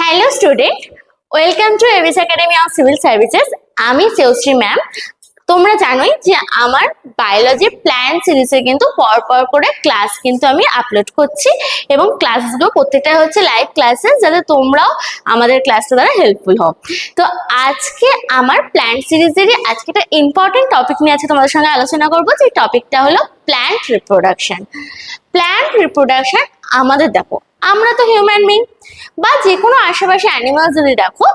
Hello student, welcome to এবিস academy of civil services. আমি সেওশ্রী ma'am. তোমরা জানোই যে আমার বায়োলজি প্ল্যান সিরিজে কিন্তু পর করে ক্লাস কিন্তু আমি আপলোড করছি এবং ক্লাসগুলো প্রত্যেকটা হচ্ছে লাইভ ক্লাসেস, যাতে তোমরাও আমাদের ক্লাসটা দ্বারা হেল্পফুল হও। তো আজকে আমার প্ল্যান্ট সিরিজেরই আজকে একটা ইম্পর্টেন্ট টপিক নিয়ে আছে তোমাদের সঙ্গে আলোচনা করবো, যে টপিকটা হলো প্ল্যান্ট রিপ্রোডাকশন। প্ল্যান্ট রিপ্রোডাকশন আমাদের, দেখো আমরা তো হিউম্যান বিং বা যে কোনো আশেপাশে অ্যানিমাল যদি দেখো,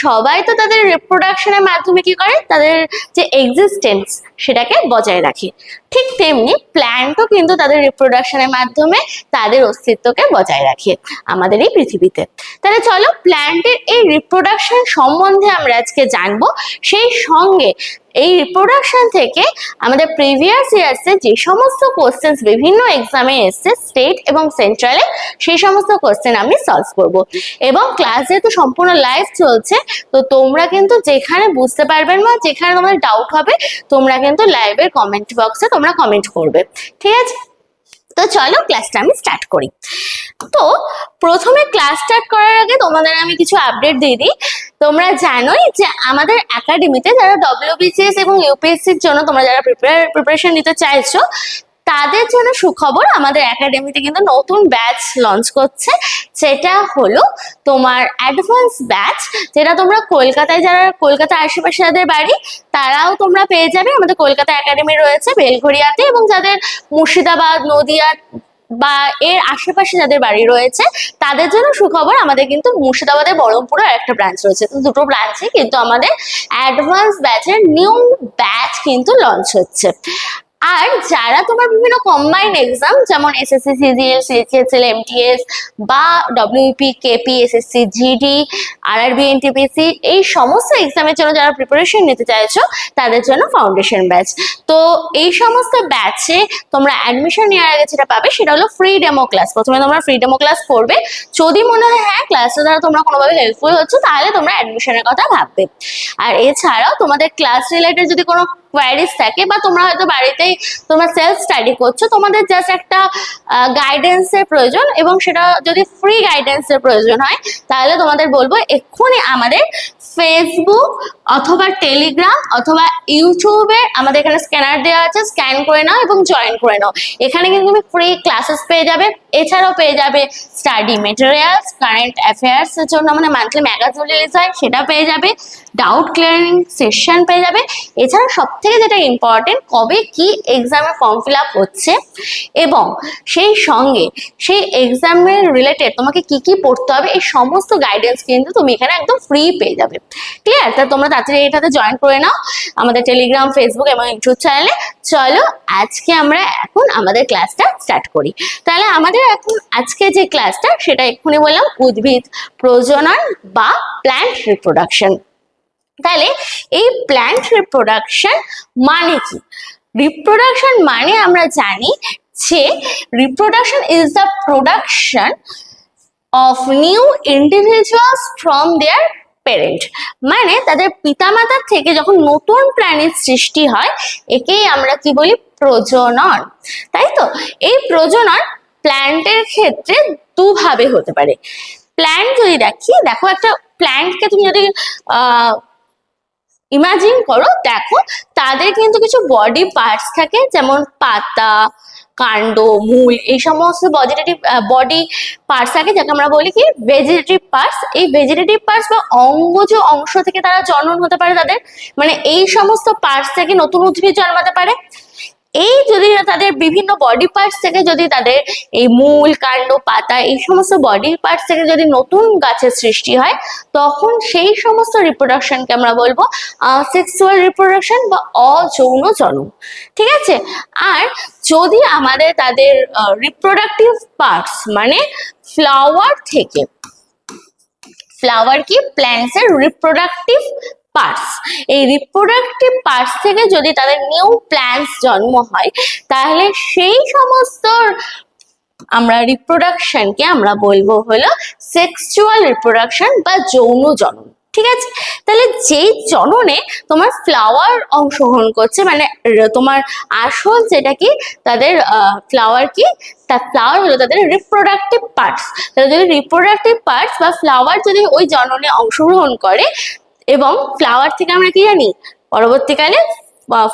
সবাই তো তাদের রিপ্রোডাকশনের মাধ্যমে কি করে, তাদের যে এক্সিস্টেন্স সেটাকে বজায় রাখে। ঠিক তেমনি প্ল্যান্টও কিন্তু তাদের রিপ্রোডাকশনের মাধ্যমে তাদের অস্তিত্বকে বজায় রাখে আমাদের এই পৃথিবীতে। তাহলে চলো প্ল্যান্টের এই রিপ্রোডাকশন সম্বন্ধে আমরা আজকে জানবো। সেই সঙ্গে এই রিপ্রোডাকশন থেকে আমাদের প্রিভিয়াস ইয়ার্সে যে সমস্ত কোশ্চেন বিভিন্ন এক্সামে এসছে স্টেট এবং সেন্ট্রালে, সেই সমস্ত কোশ্চেন আমি সলভ করব। এবং ক্লাস যেহেতু সম্পূর্ণ লাইভ চলছে, তো তোমরা কিন্তু যেখানে বুঝতে পারবেন বা যেখানে তোমাদের ডাউট হবে, তোমরা কিন্তু লাইভের কমেন্ট বক্সে তোমরা কমেন্ট করবে, ঠিক আছে? তো চলো ক্লাসটা আমি স্টার্ট করি। তো প্রথমে ক্লাস স্টার্ট করার আগে তোমাদের আমি কিছু আপডেট দিয়ে দিই। তোমরা জানোই যে আমাদের একাডেমিতে যারা ডব্লিউবিসিএস এবং ইউপিএসসির জন্য তোমরা যারা প্রিপারেশন নিতে চাইছো, তাদের জন্য সুখবর, আমাদের একাডেমিতে কিন্তু নতুন ব্যাচ লঞ্চ করছে। সেটা হলো তোমার অ্যাডভান্স ব্যাচ, যেটা তোমরা কলকাতায়, যারা কলকাতার আশেপাশে যাদের বাড়ি, তারাও তোমরা পেয়ে যাবে। আমাদের কলকাতা একাডেমি রয়েছে বেলঘড়িয়াতে, এবং যাদের মুর্শিদাবাদ, নদিয়া বা এর আশেপাশে যাদের বাড়ি রয়েছে, তাদের জন্য সুখবর, আমাদের কিন্তু মুর্শিদাবাদের বহরমপুরে একটা ব্রাঞ্চ রয়েছে। তো দুটো ব্রাঞ্চে কিন্তু আমাদের অ্যাডভান্স ব্যাচের নিউ ব্যাচ কিন্তু লঞ্চ হচ্ছে। আর যারা তোমার বিভিন্ন কম্বাইন্ড এক্সাম, যেমন এসএসসি সিজিএল, সিএইচএসএল, এমটিএস বা WP, KP, SSC GD, RRB, NTPC, এই সমস্ত এক্সামের জন্য যারা প্রিপারেশন নিতে চাইছো, তাদের জন্য ফাউন্ডেশন ব্যাচ। তো এই সমস্ত ব্যাচে তোমরা অ্যাডমিশন নেওয়ার আগে যেটা পাবে, সেটা হলো ফ্রি ডেমো ক্লাস। প্রথমে তোমরা ফ্রি ডেমো ক্লাস করবে। যদি মনে হয় হ্যাঁ ক্লাসের দ্বারা তোমরা কোনোভাবে হেল্পফুল হচ্ছে, তাহলে তোমরা অ্যাডমিশনের কথা ভাববে। আর এছাড়াও তোমাদের ক্লাস রিলেটেড যদি কোনো কোয়ারিজ থাকে, বা তোমরা হয়তো বাড়িতেই তোমরা সেলফ স্টাডি করছো, তোমাদের জাস্ট একটা গাইডেন্সের প্রয়োজন, এবং সেটা যদি ফ্রি গাইডেন্সের প্রয়োজন হয়, তাহলে তোমাদের বলবো এক্ষুনি আমাদের ফেসবুক অথবা টেলিগ্রাম অথবা ইউটিউবে আমাদের এখানে স্ক্যানার দেওয়া আছে, স্ক্যান করে নাও এবং জয়েন করে নাও। এখানে কিন্তু তুমি ফ্রি ক্লাসেস পেয়ে যাবে। এছাড়াও পেয়ে যাবে স্টাডি মেটেরিয়ালস, কারেন্ট অ্যাফেয়ার্স এর জন্য আমাদের মান্থলি ম্যাগাজিন রিলিজ হয়, সেটা পেয়ে যাবে। ডাউট ক্লিয়ারিং সেশন পেয়ে যাবে। এছাড়া সব থেকে যেটা ইম্পর্টেন্ট, কবে কি এক্সামের ফর্ম ফিল আপ হচ্ছে এবং সেই সঙ্গে সেই এক্সামের রিলেটেড তোমাকে কি কি পড়তে হবে, এই সমস্ত গাইডেন্স কিন্তু তুমি এখানে একদম ফ্রি পেয়ে যাবে। ক্লিয়ার? তা তোমরা তাড়াতাড়ি এটাতে জয়েন করে নাও আমাদের টেলিগ্রাম, ফেসবুক এবং ইউটিউব চ্যানেলে। চলো আজকে আমরা এখন আমাদের ক্লাসটা স্টার্ট করি। তাহলে আমাদের এখন আজকে যে ক্লাসটা, সেটা এক্ষুনি বললাম উদ্ভিদ প্রজনন বা প্ল্যান্ট রিপ্রোডাকশন। তাহলে এই প্ল্যান্ট রিপ্রোডাকশন মানে কি? রিপ্রোডাকশন মানে আমরা জানি যে reproduction is the production of new individuals from their parent. মানে তাদের পিতামাতার থেকে যখন নতুন প্রাণীর সৃষ্টি হয়, একেই আমরা কি বলি? প্রজনন। তাই তো? এই প্রজনন প্ল্যান্টের ক্ষেত্রে দুভাবে হতে পারে। প্ল্যান্ট যদি দেখো একটা প্ল্যান্টকে তুমি যদি ইমাজিন করো, দেখো তাদের কিন্তু কিছু বডি পার্টস থাকে, যেমন পাতা, কাণ্ড, মূল, এই সমস্ত বডি পার্টস থাকে, যাকে আমরা বলি কি ভেজিটেটিভ পার্টস। এই ভেজিটেটিভ পার্টস বা অঙ্গজ অংশ থেকে তারা জন্ম হতে পারে তাদের, মানে এই সমস্ত পার্টস থেকে নতুন উদ্ভিদ জন্মাতে পারে। এই যদি তাদের বিভিন্ন বডি পার্টস থেকে যদি তাদের এই মূল, কাণ্ড, পাতা, এই সমস্ত বডি পার্টস থেকে যদি নতুন গাছের সৃষ্টি হয়, তখন সেই সমস্ত রিপ্রোডাকশনকে আমরা বলবো সেক্সুয়াল রিপ্রোডাকশন বা অযৌন জনন। ঠিক আছে? আর যদি আমাদের তাদের রিপ্রোডাক্টিভ পার্টস, মানে ফ্লাওয়ার থেকে, ফ্লাওয়ার কি প্ল্যান্টস এর রিপ্রোডাক্টিভ পার্টস, এই রিপ্রোডাক্টিভ পার্টস থেকে যদি তাদের নিউ প্ল্যান্টস জন্ম হয়, তাহলে সেই সমস্ত আমরা রিপ্রোডাকশনকে আমরা বলবো হলো সেক্সুয়াল রিপ্রোডাকশন বা যৌন জনন। ঠিক আছে, তাহলে যেই জননে তোমার ফ্লাওয়ার অংশগ্রহণ করছে, মানে তোমার আসল যেটা কি তাদের ফ্লাওয়ার কি, তার ফ্লাওয়ার হলো তাদের রিপ্রোডাক্টিভ পার্টস। তাহলে যদি রিপ্রোডাক্টিভ পার্টস বা ফ্লাওয়ার যদি ওই জননে অংশগ্রহণ করে, এবং ফ্লাওয়ার থেকে আমরা কি জানি পরবর্তীকালে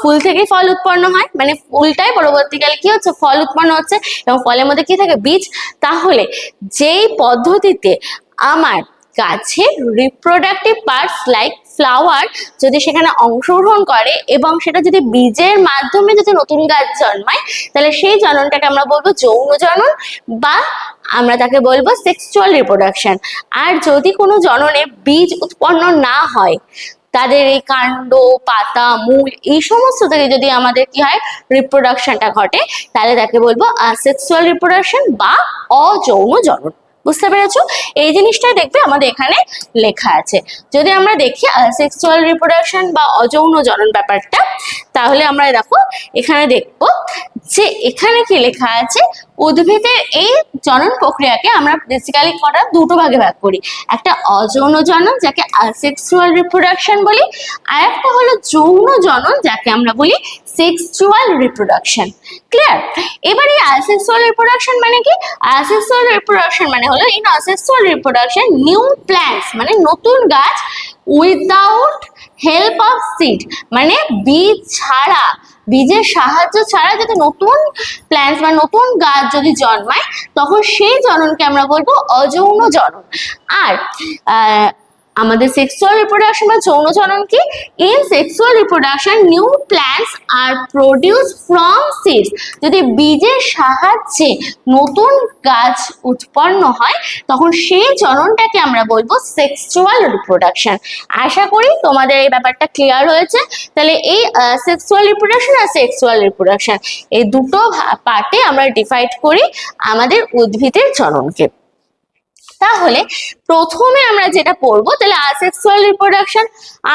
ফুল থেকে ফল উৎপন্ন হয়, মানে ফুলটাই পরবর্তীকালে কি হচ্ছে ফল উৎপন্ন হচ্ছে, এবং ফলের মধ্যে কি থাকে বীজ। তাহলে যেই পদ্ধতিতে আমার গাছের রিপ্রোডাক্টিভ পার্টস লাইক ফ্লাওয়ার যদি সেখানে অংশগ্রহণ করে এবং সেটা যদি বীজের মাধ্যমে যদি নতুন গাছ জন্মায়, তাহলে সেই জননটাকে আমরা বলবো যৌন জনন, বা আমরা তাকে বলবো সেক্সুয়াল রিপ্রোডাকশন। আর যদি কোনো জননে বীজ উৎপন্ন না হয়, তাদের এই কাণ্ড, পাতা, মূল এই সমস্ত থেকে যদি আমাদের কি হয় রিপ্রোডাকশনটা ঘটে, তাহলে তাকে বলবো সেক্সুয়াল রিপ্রোডাকশন বা অযৌন জনন। বুঝতে পেরেছো? এই জিনিসটা দেখবে আমাদের এখানে লেখা আছে। যদি আমরা দেখি সেক্সুয়াল রিপ্রোডাকশন বা অযৌন জনন ব্যাপারটা, তাহলে আমরা দেখো এখানে দেখবো যে এখানে কি লেখা আছে, উদ্ভিদের এই জনন প্রক্রিয়াকে আমরা বেসিক্যালি দুটো ভাগে ভাগ করি। একটা অযৌন জনন যাকে আসেক্সুয়াল রিপ্রোডাকশন বলি, আর একটা হলো যৌন জনন যাকে আমরা বলি সেক্সুয়াল রিপ্রোডাকশন। ক্লিয়ার? এবার এই আসেক্সুয়াল রিপ্রোডাকশন মানে কি? আসেক্সুয়াল রিপ্রোডাকশন মানে হলো in asexual reproduction new plants, মানে নতুন গাছ উইদাউট হেল্প অফ সিড, মানে বীজ ছাড়া, বীজের সাহায্য ছাড়া যদি নতুন প্ল্যান্টস বা নতুন গাছ যদি জন্মায়, তখন সেই জননকে আমরা বলবো অযৌন জনন। আর আমাদের সেক্সুয়াল রিপ্রোডাকশন বা যৌন জনন কি? In sexual reproduction new plants are produce from seeds, যদি বীজের সাহায্যে নতুন গাছ উৎপন্ন হয়, তখন সেই জননটাকে আমরা বলবো সেক্সুয়াল রিপ্রোডাকশন। আশা করি তোমাদের এই ব্যাপারটা ক্লিয়ার হয়েছে। তাহলে এই সেক্সুয়াল রিপ্রোডাকশন আর সেক্সুয়াল রিপ্রোডাকশন এই দুটো পার্টে আমরা ডিভাইড করি আমাদের উদ্ভিদের জননকে। তাহলে প্রথমে আমরা যেটা পড়বো, তাহলে আসেক্সুয়াল রিপ্রোডাকশন।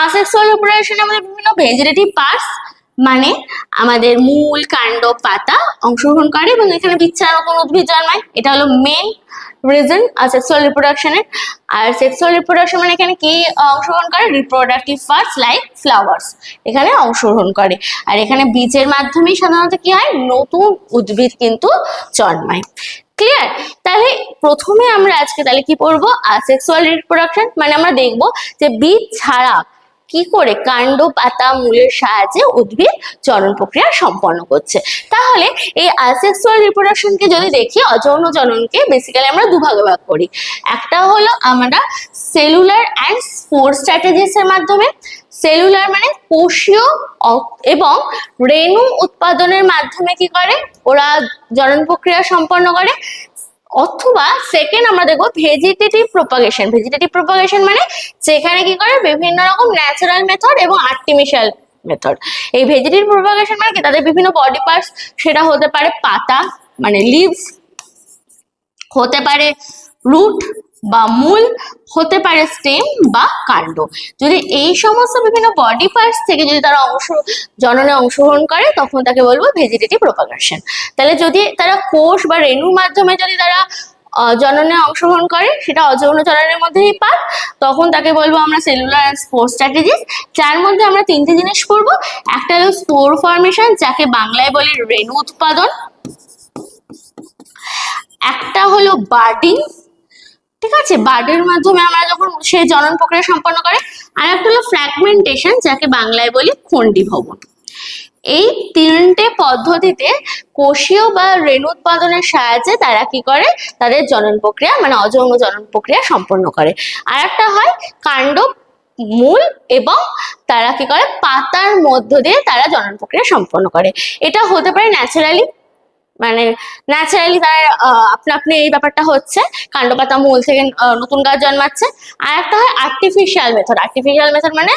আসেক্সুয়াল রিপ্রোডাকশনে আমাদের বিভিন্ন ভেজিটেটিভ পার্টস, মানে আমাদের মূল, কাণ্ড, পাতা অংশগ্রহণ করে এবং এখানে বিচ্ছার নতুন উদ্ভিদ জন্মায়। এটা হলো মেন রিজন সেক্সুয়াল রিপ্রোডাকশনের। আর সেক্সুয়াল রিপ্রোডাকশন মানে এখানে কি অংশগ্রহণ করে? রিপ্রোডাক্টিভ পার্টস লাইক ফ্লাওয়ার্স এখানে অংশগ্রহণ করে। আর এখানে বীজের মাধ্যমেই সাধারণত কি হয়, নতুন উদ্ভিদ কিন্তু জন্মায়। ক্লিয়ার? তাহলে প্রথমে আমরা আজকে তাহলে কি পড়বো? সেক্সুয়াল রিপ্রোডাকশন মানে আমরা দেখবো যে বীজ ছাড়া কি করে কাণ্ড, পাতা, মূলের সাহায্যে উদ্ভিদ জনন প্রক্রিয়া সম্পন্ন করছে। তাহলে এই আসেক্সুয়াল রিপ্রোডাকশনকে যদি দেখি, অযৌন জননকে বেসিক্যালি আমরা দুভাগে ভাগ করি। একটা হলো আমরা সেলুলার অ্যান্ড স্পোর স্ট্র্যাটেজিস এর মাধ্যমে। সেলুলার মানে কোষীয় এবং রেণু উৎপাদনের মাধ্যমে কি করে ওরা জনন প্রক্রিয়া সম্পন্ন করে। অথবা সেকেন্ড আমরা দেখবো ভেজিটেটিভ প্রপাগেশন। ভেজিটেটিভ প্রপাগেশন মানে যেখানে কি করে বিভিন্ন রকম ন্যাচারাল মেথড এবং আর্টিফিশিয়াল মেথড। এই ভেজিটেটিভ প্রপাগেশন মানে কি, তাদের বিভিন্ন বডি পার্টস, সেটা হতে পারে পাতা মানে লিভস, হতে পারে রুট বা মূল, হতে পারে স্টেম বা কাণ্ড। যদি এই সমস্ত বিভিন্ন বডি পার্টস থেকে যদি তারা জননে অংশগ্রহণ করে, তখন তাকে বলবো ভেজিটেটিভ প্রপাগেশন। তাহলে যদি তারা কোষ বা রেণুর মাধ্যমে যদি তারা জননে অংশগ্রহণ করে, সেটা অযৌন জননের মধ্যেই পায়, তখন তাকে বলবো আমরা সেলুলার অ্যান্ড স্পোর স্ট্র্যাটেজিস। যার মধ্যে আমরা তিনটে জিনিস পড়বো। একটা হলো স্পোর ফর্মেশন, যাকে বাংলায় বলে রেণু উৎপাদন। একটা হলো বার্ডিং, ঠিক আছে, বার্ডের মাধ্যমে আমরা যখন সেই জনন প্রক্রিয়া সম্পন্ন করে। আর একটা হলো ফ্র্যাগমেন্টেশন, যাকে বাংলায় বলি খণ্ডীভবন। এই তিনটে পদ্ধতিতে কোষীয় বা রেণু উৎপাদনের সাহায্যে তারা কি করে, তাদের জনন প্রক্রিয়া মানে অযৌন জনন প্রক্রিয়া সম্পন্ন করে। আর একটা হয় কাণ্ড, মূল এবং তারা কি করে পাতার মধ্য দিয়ে তারা জনন প্রক্রিয়া সম্পন্ন করে। এটা হতে পারে ন্যাচারালি, মানে ন্যাচারালি তার আপনা এই ব্যাপারটা হচ্ছে, কাণ্ড, পাতা, মূল থেকে নতুন গাছ জন্মাচ্ছে। আর একটা হয় আর্টিফিশিয়াল মেথড। আর্টিফিশিয়াল মেথড মানে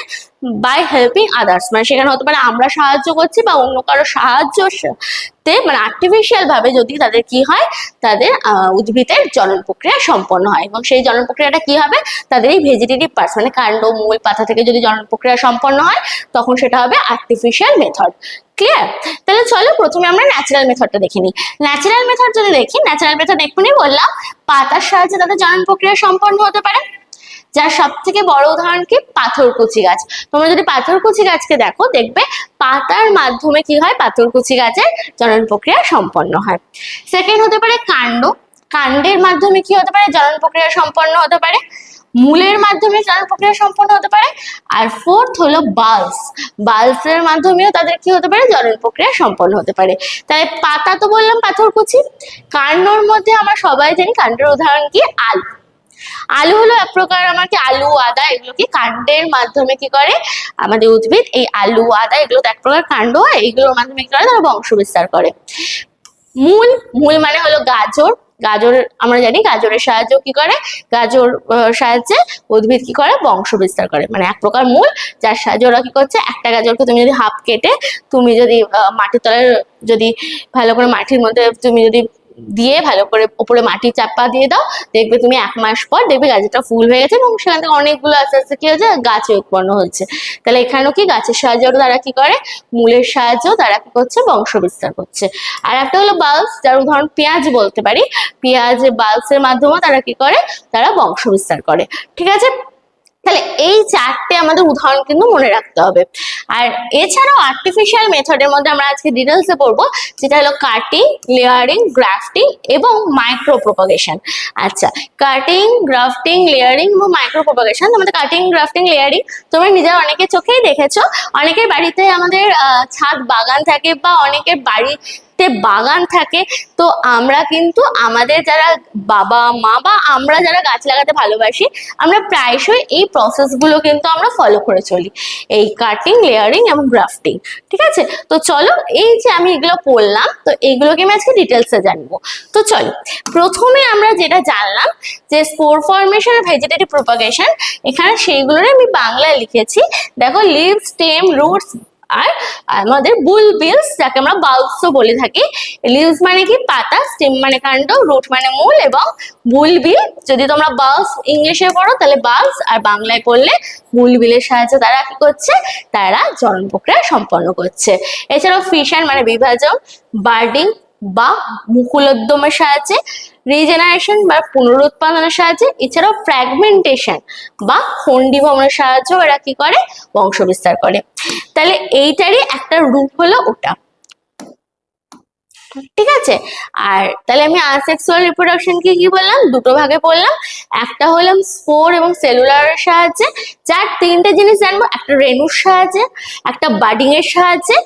বাই হেল্পিং আদার্স, মানে সেখানে হতে পারে আমরা সাহায্য করছি বা অন্য কারো সাহায্যতে, মানে আর্টিফিশিয়াল ভাবে যদি তাদের কি হয়, তাদের উদ্ভিদের জনন প্রক্রিয়া সম্পন্ন হয়। এবং সেই জনন প্রক্রিয়াটা কি হবে, তাদের এই ভেজিটেটিভ পার্টস মানে কাণ্ড, মূল, পাতা থেকে যদি জনন প্রক্রিয়া সম্পন্ন হয়, তখন সেটা হবে আর্টিফিশিয়াল মেথড। ক্লিয়ার? তাহলে চলো প্রথমে আমরা ন্যাচারাল মেথডটা দেখে নিই। ন্যাচারাল মেথড যদি দেখি, ন্যাচারাল মেথড এক্ষুনি বললাম পাতার সাহায্যে তাদের জনন প্রক্রিয়া সম্পন্ন হতে পারে। যার সব থেকে বড় উদাহরণ কি পাথরকুচি গাছ। তোমরা যদি পাথরকুচি গাছকে দেখো দেখবে পাতার মাধ্যমে কি হয়, পাথরকুচি গাছের জনন প্রক্রিয়া সম্পন্ন হয়। সেকেন্ড হতে পারে কাণ্ড, কাণ্ডের মাধ্যমে কি হতে পারে, জনন প্রক্রিয়া সম্পন্ন হতে পারে। মূলের মাধ্যমে জনন প্রক্রিয়া সম্পন্ন হতে পারে। আর ফোর্থ হলো বাল্বস, বাল্বসের মাধ্যমেও তাদের কি হতে পারে, জনন প্রক্রিয়া সম্পন্ন হতে পারে। তাই পাতা তো বললাম পাথরকুচি, কাণ্ডর মধ্যে আমরা সবাই জানি কাণ্ডের উদাহরণ কি, আলু। আলু হলো এক প্রকার আমার কি, আলু আদা এগুলো কি কাণ্ডের মাধ্যমে কি করে আমাদের উদ্ভিদ, এই আলু আদা এগুলো তো এক প্রকার কাণ্ড হয়, এইগুলোর মাধ্যমে কি করে তারা বংশ বিস্তার করে। মূল, মূল মানে হলো গাজর, গাজর আমরা জানি গাজরের সাহায্য কি করে, গাজর সাহায্যে উদ্ভিদ কি করে বংশ বিস্তার করে, মানে এক প্রকার মূল যার সাহায্যে ওরা কি করছে, একটা গাজরকে তুমি যদি হাফ কেটে তুমি যদি মাটির তলায় যদি ভালো করে মাটির মধ্যে তুমি যদি দিয়ে ভালো করে উপরে মাটি চাপা দিয়ে দাও, দেখবে তুমি 1 মাস পর দেখবে গাছটা ফুল হয়ে গেছে এবং সেখান থেকে অনেকগুলো আস্তে আস্তে কি হচ্ছে, গাছে উৎপন্ন হচ্ছে। তাহলে এখানেও কি গাছের সাহায্যে তারা কি করে, মূলের সাহায্যেও তারা কি করছে, বংশ বিস্তার করছে। আর একটা হলো বাল্বস, যার উদাহরণ পেঁয়াজ বলতে পারি, পেঁয়াজ বাল্বসের মাধ্যমে তারা কি করে, তারা বংশ বিস্তার করে। ঠিক আছে, তাহলে এই 4টে আমাদের উদাহরণ কিন্তু মনে রাখতে হবে। আর এছাড়াও আর্টিফিশিয়াল মেথডের মধ্যে আমরা আজকে ডিটেলসে পড়বো, যেটা হলো কাটিং, লেয়ারিং, গ্রাফটিং এবং মাইক্রো প্রপাগেশন। আচ্ছা, কাটিং, গ্রাফটিং, লেয়ারিং এবং মাইক্রো প্রপাগেশন। আমাদের কাটিং, গ্রাফটিং, লেয়ারিং তোমরা নিজের অনেকের চোখেই দেখেছো, অনেকের বাড়িতে আমাদের ছাদ বাগান থাকে বা অনেকের বাড়িতে বাগান থাকে। তো আমরা কিন্তু আমাদের যারা বাবা মা বা আমরা যারা গাছ লাগাতে ভালোবাসি, আমরা প্রায়শই এই প্রসেসগুলো কিন্তু আমরা ফলো করে চলি, এই কাটিং, লেয়ারিং এবং গ্রাফটিং। ঠিক আছে, তো চলো এই যে আমি এগুলো পড়লাম, তো এইগুলোকে আমি আজকে ডিটেলসে জানবো। তো চলো প্রথমে আমরা যেটা জানলাম যে স্পোর ফর্মেশন আর ভেজিটেটিভ প্রপাগেশন, এখানে সেইগুলোরে আমি বাংলায় লিখেছি। দেখো, লিভ, স্টেম, রুটস আর আমাদের বুলবিলস, যাকে আমরা বাল্বসও বলে থাকি। লিভস মানে কি পাতা, স্টেম মানে কাণ্ড, রুট মানে মূল এবং বুলবিল যদি তোমরা বাল্বস ইংলিশে পড়ো তাহলে বাল্বস, আর বাংলায় পড়লে বুলবিলের সাহায্যে তারা কি করছে, তারা জনন প্রক্রিয়া সম্পন্ন করছে। এছাড়াও ফিশন মানে বিভাজন, বার্ডিং বা মুকুলোদ্যমের সাহায্যে, রিজেনারেশন বা পুনরুৎপাদনের সাহায্যে, এছাড়াও ফ্র্যাগমেন্টেশন বা খণ্ডীভবনের সাহায্যে এরা কি করে, বংশ বিস্তার করে। তাহলে এইটারই একটা রূপ হলো ওটা। ঠিক আছে, আর তাহলে আমি আসেক্সুয়াল রিপ্রোডাকশনকে কি বললাম, দুটো ভাগে পড়লাম। একটা হলাম স্পোর এবং সেলুলারের সাহায্যে, যার 3টে জিনিস জানবো, একটা রেণুর সাহায্যে, একটা বাডিং এর সাহায্যে,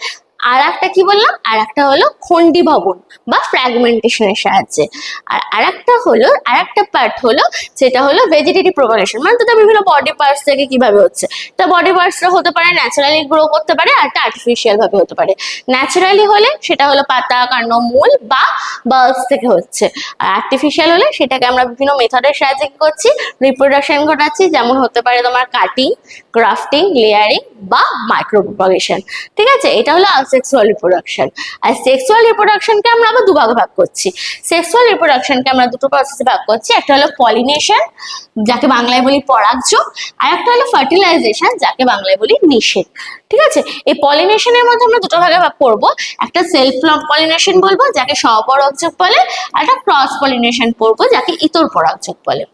আর একটা কি বললাম, আর একটা হলো খণ্ডীভবন বা ফ্র্যাগমেন্টেশনের সাহায্যে। আর আরেকটা পার্ট হলো যেটা হলো ভেজিটেটিভ প্রপাগেশন, মানে তো বিভিন্ন বডি পার্টস থেকে কিভাবে হচ্ছে। তা বডি পার্টসটা হতে পারে ন্যাচারালি গ্রো করতে পারে, আর একটা আর্টিফিশিয়াল ভাবে হতে পারে। ন্যাচারালি হলে সেটা হলো পাতা, কাণ্ড, মূল বা বাল্বস থেকে হচ্ছে, আর আর্টিফিশিয়াল হলে সেটাকে আমরা বিভিন্ন মেথডের সাহায্যে কি করছি, রিপ্রোডাকশন ঘটাচ্ছি। যেমন হতে পারে তোমার কাটিং, গ্রাফটিং, লেয়ারিং বা মাইক্রো প্রপাগেশন। ঠিক আছে, এটা হলো সেক্সুয়াল রিপ্রোডাকশন। আর সেক্সুয়াল রিপ্রোডাকশনকে আমরা আবার দুভাগে ভাগ করছি। সেক্সুয়াল রিপ্রোডাকশনকে আমরা দুটো প্রসেসে ভাগ করছি, একটা হলো পলিনেশন, যাকে বাংলায় বলি পরাগযোগ, আর একটা হলো ফার্টিলাইজেশন, যাকে বাংলায় বলি নিষেক। ঠিক আছে, এই পলিনেশনের মধ্যে আমরা দুটো ভাগে ভাগ করবো, একটা সেলফ পলিনেশন বলবো যাকে স্বপরাগযোগ বলে, আর একটা ক্রস পলিনেশন পড়বো যাকে ইতর পরাগযোগ বলে।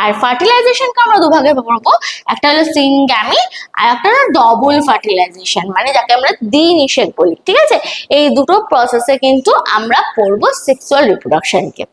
আর ফার্টিলাইজেশনকে আমরা দুভাগে পড়বো, একটা হলো সিনগ্যামি আর একটা হলো ডবল ফার্টিলাইজেশন, মানে যাকে আমরা দ্বিনিষেক বলি। ঠিক আছে, এই দুটো প্রসেসে কিন্তু আমরা পড়বো সেক্সুয়াল রিপ্রোডাকশনকে।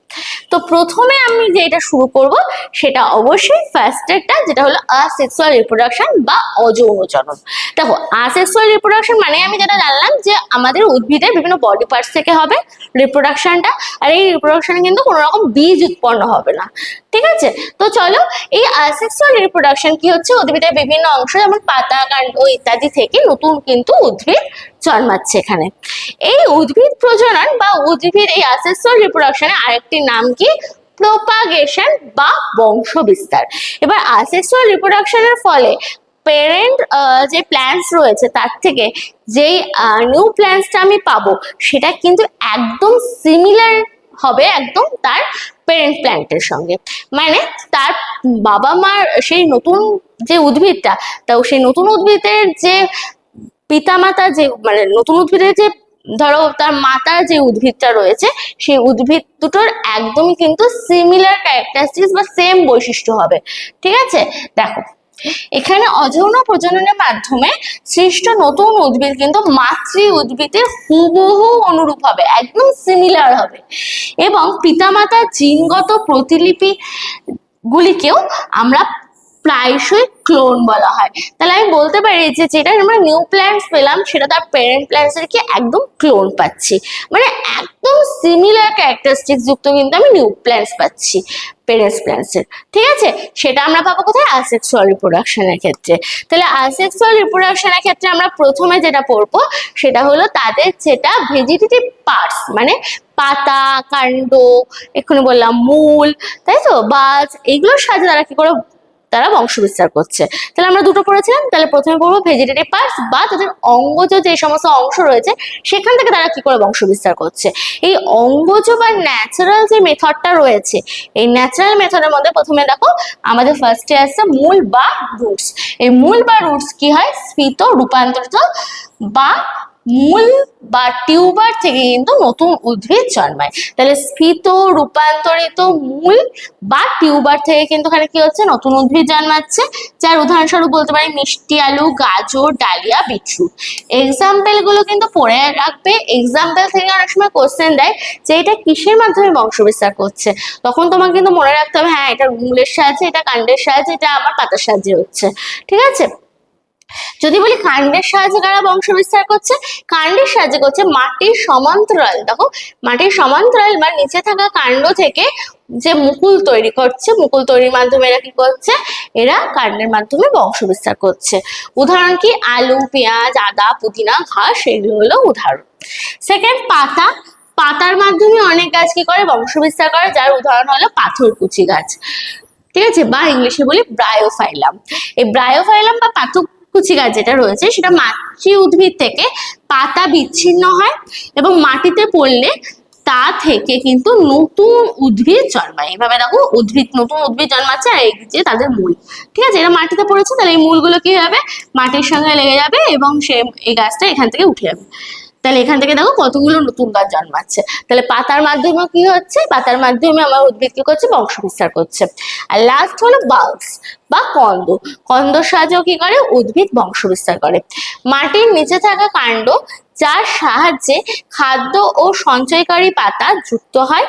তো প্রথমে আমি যেটা শুরু করব সেটা অবশ্যই ফার্স্টেরটা, যেটা হলো আসেক্সুয়াল রিপ্রোডাকশন বা অযৌন জনন। দেখো, আসেক্সুয়াল রিপ্রোডাকশন মানে আমি যেটা জানলাম যে আমাদের উদ্ভিদের বিভিন্ন বডি পার্টস থেকে হবে রিপ্রোডাকশনটা, আর এই রিপ্রোডাকশনে কিন্তু কোনো রকম বীজ উৎপন্ন হবে না। ঠিক আছে, তো চলো এই আসেক্সুয়াল রিপ্রোডাকশন কি হচ্ছে, উদ্ভিদের বিভিন্ন অংশ যেমন পাতা, কাণ্ড ইত্যাদি থেকে নতুন কিন্তু উদ্ভিদ জন্মাচ্ছে এখানে। এই উদ্ভিদ প্রজনন বা উদ্ভিদ এই আসেক্সুয়াল রিপ্রোডাকশনের আরেকটি নাম কি, প্রোপাগেশন বা বংশ বিস্তার। এবার আসেক্সুয়াল রিপ্রোডাকশনের ফলে প্যারেন্ট যে প্ল্যান্টস রয়েছে তার থেকে যেই নিউ প্ল্যান্টসটা আমি পাবো সেটা কিন্তু একদম সিমিলার হবে একদম তার প্যারেন্ট প্ল্যান্টের সঙ্গে, মানে তার বাবা মার সেই নতুন যে উদ্ভিদটা, তাও সেই নতুন উদ্ভিদের যে পিতামাতা, যে মানে নতুন উদ্ভিদের যে ধরো তার মাতার যে উদ্ভিদটা রয়েছে সেই উদ্ভিদ দুটোর একদমই কিন্তু সিমিলার ক্যারেক্টারিস্টিক্স বা সেম বৈশিষ্ট্য হবে। ঠিক আছে, দেখো এখানে অযৌন প্রজননের মাধ্যমে সৃষ্ট নতুন উদ্ভিদ কিন্তু মাতৃ উদ্ভিদের হুবহু অনুরূপ হবে, একদম সিমিলার হবে, এবং পিতামাতার জিনগত প্রতিলিপি গুলিকেও আমরা প্রায়শই ক্লোন বলা হয়। তাহলে আমি বলতে পারি যে যেটা আমরা নিউ প্ল্যান্টস পেলাম সেটা তার প্যারেন্ট প্ল্যান্টস এর কি একদম ক্লোন পাচ্ছি, মানে একদম সিমিলার ক্যারেক্টারিস্টিক্স যুক্ত কিন্তু আমি নিউ প্ল্যান্টস পাচ্ছি প্যারেন্টস প্ল্যান্টস এর। ঠিক আছে, সেটা আমরা পাবো কোথায়? আসেক্সুয়াল রিপ্রোডাকশনের ক্ষেত্রে। তাহলে আসেক্সুয়াল রিপ্রোডাকশনের ক্ষেত্রে আমরা প্রথমে যেটা পড়বো সেটা হলো তাদের যেটা ভেজিটেটিভ পার্টস, মানে পাতা, কাণ্ড, এক্ষুনি বললাম মূল, তাই তো, বাজ, এইগুলোর সাহায্যে তারা কি করে তারা বংশ বিস্তার করছে। তাহলে আমরা দুটো পড়েছিলাম, তাহলে প্রথমে পড়বো ভেজিটেটিভ পার্টস বা তাদের অঙ্গজ যে সমস্ত অংশ রয়েছে সেখান থেকে তারা কি করে বংশ বিস্তার করছে। এই অঙ্গজ বা ন্যাচারাল যে মেথডটা রয়েছে, এই ন্যাচারাল মেথডের মধ্যে প্রথমে দেখো আমাদের ফার্স্টে আসছে মূল বা রুটস। এই মূল বা রুটস কি হয়? স্ফীত রূপান্তরিত বা মূল বা টিউবার থেকে কিন্তু নতুন উদ্ভিদ জন্মায়। তাহলে স্ফীত রূপান্তরিত মূল বা টিউবার থেকে কিন্তু এখানে কি হচ্ছে? নতুন উদ্ভিদ জন্মাচ্ছে, যার উদাহরণস্বরূপ বলতে পারি মিষ্টি আলু, গাজর, ডালিয়া, বিটরুট। এক্সাম্পল গুলো কিন্তু পড়ে রাখবে, এক্সাম্পল থেকে অনেক সময় কোশ্চেন দেয় যে এটা কিসের মাধ্যমে বংশ বিস্তার করছে, তখন তোমাকে কিন্তু মনে রাখতে হবে হ্যাঁ এটা মূলের সাহায্যে, এটা কাণ্ডের সাহায্যে, এটা আমার পাতার সাহায্যে হচ্ছে। ঠিক আছে, যদি বলি কাণ্ডের সাহায্যে কারা বংশ বিস্তার করছে, কাণ্ডের সাহায্যে করছে মাটির সমান্তরাল, দেখো মাটির সমান্তরাল বা নিচে থাকা কাণ্ড থেকে যে মুকুল তৈরি করছে, মুকুল তৈরির মাধ্যমে এরা কি করছে? এরা কাণ্ডের মাধ্যমে বংশ বিস্তার করছে। উদাহরণ কি? আলু, পেঁয়াজ, আদা, পুদিনা, ঘাস, এগুলো হলো উদাহরণ। সেকেন্ড, পাতা। পাতার মাধ্যমে অনেক গাছ কি করে? বংশ বিস্তার করে, যার উদাহরণ হলো পাথরকুচি গাছ। ঠিক আছে, বা ইংলিশে বলি ব্রায়োফাইলাম। এই ব্রায়োফাইলাম বা পাথরকুচি গাছ যেটা রয়েছে সেটা মাতৃ উদ্ভিদ থেকে পাতা বিচ্ছিন্ন হয় এবং মাটিতে পড়লে তা থেকে কিন্তু নতুন উদ্ভিদ জন্মায়। এইভাবে দেখো উদ্ভিদ, নতুন উদ্ভিদ জন্মাচ্ছে, আর এই যে তাদের মূল। ঠিক আছে, এরা মাটিতে পড়েছে, তাহলে এই মূলগুলো কি হবে? মাটির সঙ্গে লেগে যাবে এবং সে এই গাছটা এখান থেকে উঠে যাবে। তাহলে এখান থেকে দেখো কতগুলো নতুন গাছ জন্মাচ্ছে। তাহলে পাতার মাধ্যমে কি হচ্ছে? পাতার মাধ্যমে আমার উদ্ভিদ কি করছে? বংশ বিস্তার করছে। আর লাস্ট হলো বাল্বস বা কন্দ। কন্দর সাহায্যে কি করে? উদ্ভিদ বংশ বিস্তার করে। মাটির নিচে থাকা কাণ্ড যার সাহায্যে খাদ্য ও সঞ্চয়কারী পাতা যুক্ত হয়,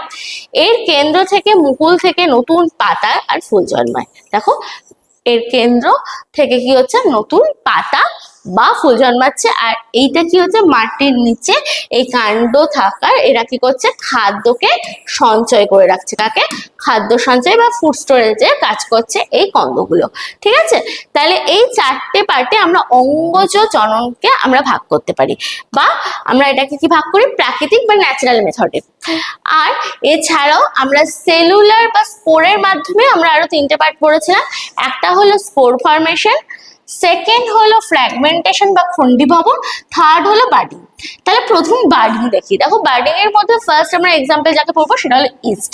এর কেন্দ্র থেকে মুকুল থেকে নতুন পাতা আর ফুল জন্মায়। দেখো এর কেন্দ্র থেকে কি হচ্ছে? নতুন পাতা বা ফুল জন্মাচ্ছে, আর এইটা কি হচ্ছে? মাটির নিচে এই কাণ্ড থাকার এরা কি করছে? খাদ্যকে সঞ্চয় করে রাখছে। কাকে? খাদ্য সঞ্চয় বা ফুড স্টোরেজে কাজ করছে এই কন্দগুলো। ঠিক আছে, তাহলে এই চারটে পার্টে আমরা অঙ্গজ জননকে আমরা ভাগ করতে পারি, বা আমরা এটাকে কি ভাগ করি? প্রাকৃতিক বা ন্যাচারাল মেথডে। আর এছাড়াও আমরা সেলুলার বা স্পোরের মাধ্যমে আমরা আরো তিনটে পার্ট পড়েছিলাম। একটা হলো স্পোর ফরমেশন, সেকেন্ড হলো ফ্র্যাগমেন্টেশন বা খন্ডিভবন, থার্ড হলো বার্ডিং। তাহলে প্রথম বার্ডিং দেখি। দেখো বার্ডিং এর মধ্যে ফার্স্ট আমরা এক্সাম্পল যাকে পড়বো সেটা হলো ইস্ট।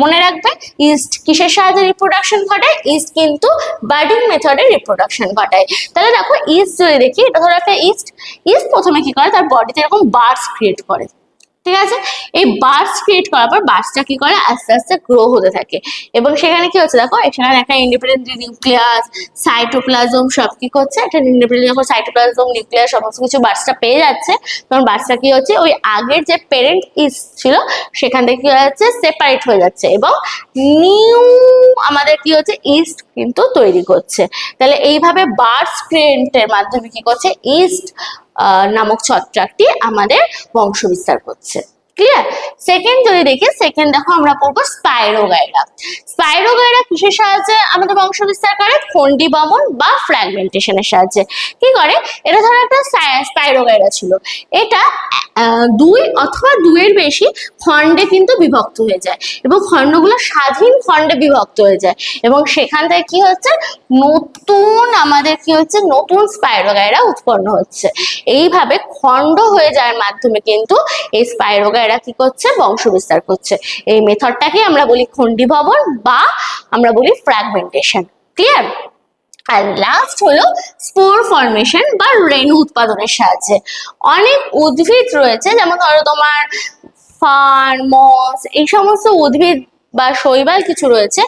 মনে রাখবে ইস্ট কিসের সাহায্যে রিপ্রোডাকশন ঘটায়? ইস্ট কিন্তু বার্ডিং মেথডে রিপ্রোডাকশন ঘটায়। তাহলে দেখো ইস্ট যদি দেখি, এটা ধরো একটা ইস্ট। ইস্ট প্রথমে কি করে? তার বডিতে এরকম বার্ডস ক্রিয়েট করে। ঠিক আছে, এই বার্ডস ক্রিয়েট করার পর বার্ডসটা কি করে? আস্তে আস্তে গ্রো হতে থাকে এবং সেখানে কি হচ্ছে? দেখো এখানে একটা ইন্ডিপেন্ডেন্ট নিউক্লিয়াস, সাইটোপ্লাজম সব কি করছে? একটা ইন্ডিপেন্ডেন্ট যখন সাইটোপ্লাজম, নিউক্লিয়াস সমস্ত কিছু বার্ডসটা পেয়ে যাচ্ছে, তখন বার্ডসটা কি হচ্ছে? ওই আগের যে প্যারেন্ট ইস্ট ছিল সেখান থেকে কি হচ্ছে? সেপারেট হয়ে যাচ্ছে এবং নিউ আমাদের কি হচ্ছে? ইস্ট কিন্তু তৈরি করছে। তাহলে এইভাবে বার্ডস ক্রিয়েটের মাধ্যমে কি করছে? ইস্ট নামক ছত্রাকটি আমাদের বংশ বিস্তার করছে। ক্লিয়ার? সেকেন্ড যদি দেখি, সেকেন্ড দেখো আমরা পড়বো স্পাইরোগাইরা। স্পাইরোগাইরা কিসের সাহায্যে আমাদের বংশ বিস্তার করে? খন্ডিভবন বা ফ্র্যাগমেন্টেশনের সাহায্যে। কি করে? এটা ধরো একটা স্পাইরোগাইরা ছিল, এটা দুই অথবা দুইয়ের বেশি খণ্ডে কিন্তু বিভক্ত হয়ে যায় এবং খণ্ডগুলো স্বাধীন খণ্ডে বিভক্ত হয়ে যায় এবং সেখান থেকে কি হচ্ছে? নতুন আমাদের কি হচ্ছে? নতুন স্পাইরোগাইরা উৎপন্ন হচ্ছে। এইভাবে খণ্ড হয়ে যাওয়ার মাধ্যমে কিন্তু এই স্পাইরোগাইরা কি করছে? বংশ বিস্তার করছে। এই মেথডটাকে আমরা বলি খন্ডিভবন বা আমরা বলি ফ্র্যাগমেন্টেশন। ক্লিয়ার? আর লাস্ট হলো স্পোর ফর্মেশন বা রেণু উৎপাদনের সাহায্যে। অনেক উদ্ভিদ রয়েছে, যেমন ধরো তোমার ফার্ন, মস, এই সমস্ত উদ্ভিদ বা শৈবাল কিছু রয়েছে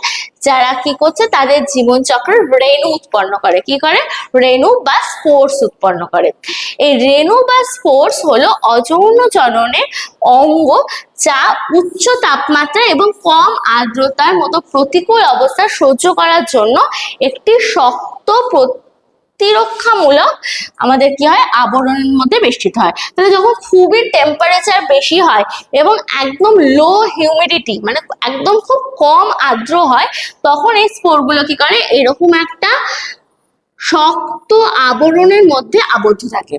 যারা কি করছে, তাদের জীবন চক্রে রেণু উৎপন্ন করে। কি করে? রেণু বা স্পোর্স উৎপন্ন করে। এই রেণু বা স্পোর্স হলো অযৌন জননের অঙ্গ, যা উচ্চ তাপমাত্রা এবং কম আর্দ্রতার মতো প্রতিকূল অবস্থা সহ্য করার জন্য একটি শক্ত প্রতিরক্ষামূলক আমাদের কি হয়, আবরণের মধ্যে বেষ্টিত হয়। তাহলে যখন খুবই টেম্পারেচার বেশি হয় এবং একদম লো হিউমিডিটি, মানে একদম খুব কম আর্দ্র হয়, তখন এই স্পোরগুলো কি করে, এরকম একটা শক্ত আবরণের মধ্যে আবদ্ধ থাকে।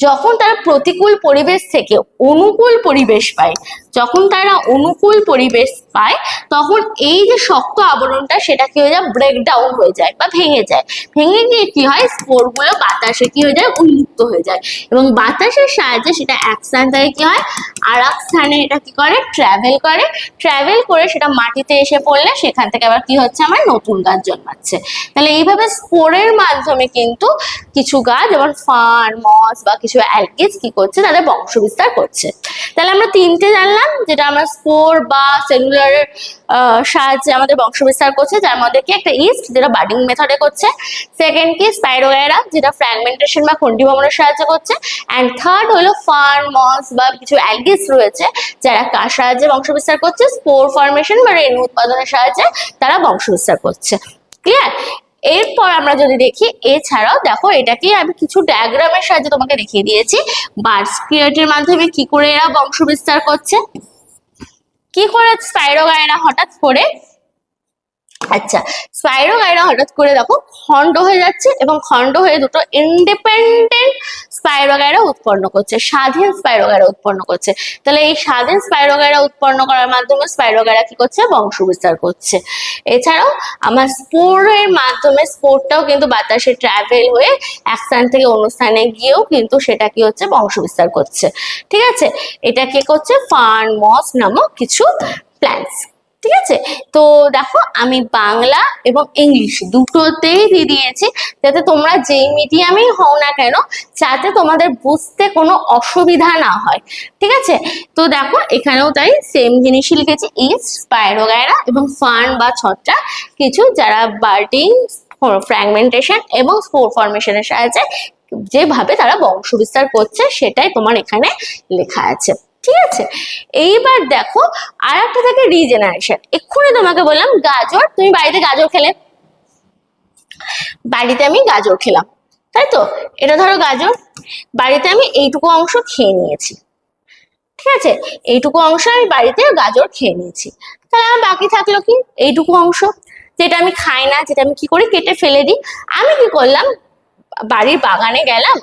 যখন তারা প্রতিকূল পরিবেশ থেকে অনুকূল পরিবেশ পায়, যখন তারা অনুকূল পরিবেশ পায়, তখন এই যে শক্ত আবরণটা, সেটা কি হয়ে যায়, ব্রেকডাউন হয়ে যায় বা ভেঙে যায়। ভেঙে গিয়ে কি হয়, স্পোরগুলো বাতাসে কি হয়ে যায়, উন্মুক্ত হয়ে যায়, এবং বাতাসের সাহায্যে সেটা এক স্থান থেকে কি হয়, আর এক স্থানে এটা কি করে, ট্রাভেল করে সেটা মাটিতে এসে পড়লে সেখান থেকে আবার কি হচ্ছে, আমার নতুন গাছ জন্মাচ্ছে। তাহলে এইভাবে স্পোরের মাধ্যমে কিন্তু কিছু গাছ, যেমন ফার্ন, মস বা কিছু অ্যালগিস কি করছে, তাদের বংশ বিস্তার করছে। তাহলে আমরা তিনটে জানলাম, যেটা আমরা স্পোর বা সেলুলার সাহায্যে আমাদের বংশ বিস্তার করছে, যার মধ্যে কি একটা ইস্ট, যেটা বাডিং মেথডে করছে, সেকেন্ড কি স্পাইরোগাইরা, যেটা ফ্র্যাগমেন্টেশন বা খন্ডিভবনের সাহায্যে করছে, অ্যান্ড থার্ড হলো ফার্ন, মস বা কিছু অ্যালগিস রয়েছে যারা কার সাহায্যে বংশ বিস্তার করছে, স্পোর ফর্মেশন বা রেণু উৎপাদনের সাহায্যে তারা বংশ বিস্তার করছে। ক্লিয়ার? এরপর আমরা যদি দেখি, এছাড়াও দেখো, এটাকে আমি কিছু ডায়াগ্রামের সাহায্যে তোমাকে দেখিয়ে দিয়েছি বার্ডস্কিয়ার্টের মাধ্যমে কি করে এরা বংশ বিস্তার করছে, কি করে স্পাইরোগাইরা হঠাৎ করে, আচ্ছা, স্পাইরোগাইরা হঠাৎ করে দেখো খণ্ড হয়ে যাচ্ছে, এবং খণ্ড হয়ে দুটো ইন্ডিপেন্ডেন্ট স্পাইরোগাইরা উৎপন্ন করছে, স্বাধীন স্পাইরোগাইরা উৎপন্ন করছে। তাহলে এই স্বাধীন স্পাইরোগাইরা উৎপন্ন করার মাধ্যমে স্পাইরোগাইরা কি করছে, বংশ বিস্তার করছে। এছাড়াও আমার স্পোরের মাধ্যমে, স্পোরটাও কিন্তু বাতাসে ট্রাভেল হয়ে এক স্থান থেকে অন্য স্থানে গিয়েও কিন্তু সেটা কি হচ্ছে, বংশ বিস্তার করছে। ঠিক আছে? এটা কি করছে, ফার্ন, মস নামক কিছু প্ল্যান্টস। ঠিক আছে? তো দেখো, আমি বাংলা এবং ইংলিশ দুটোতেই দিয়ে দিয়েছি, যাতে তোমরা যেই মিডিয়ামেই হও না কেন, যাতে তোমাদের বুঝতে কোনো অসুবিধা না হয়। ঠিক আছে? তো দেখো, এখানেও তাই সেম জিনিসই লিখেছি, ইস্ট, স্পাইরোগাইরা এবং ফার্ন বা ছত্রাক কিছু, যারা বার্ডিং, ফ্র্যাগমেন্টেশন এবং স্পোর ফর্মেশনের সাহায্যে যেভাবে তারা বংশ বিস্তার করছে, সেটাই তোমার এখানে লেখা আছে। ঠিক আছে? এইবার দেখো, আর একটা থাকে রিজেনারেশন। এক্ষুনি তোমাকে বললাম গাজর, তুমি বাড়িতে গাজর খেলে, বাড়িতে আমি গাজর খেলাম, তাই তো? এটা ধরো গাজর, বাড়িতে আমি এইটুকু অংশ খেয়ে নিয়েছি। ঠিক আছে? এইটুকু অংশ আমি বাড়িতে গাজর খেয়ে নিয়েছি। তাহলে আমার বাকি থাকলো কি, এইটুকু অংশ, যেটা আমি খাই না, যেটা আমি কি করি, কেটে ফেলে দিই। আমি কি করলাম, বাড়ির বাগানে গেলাম,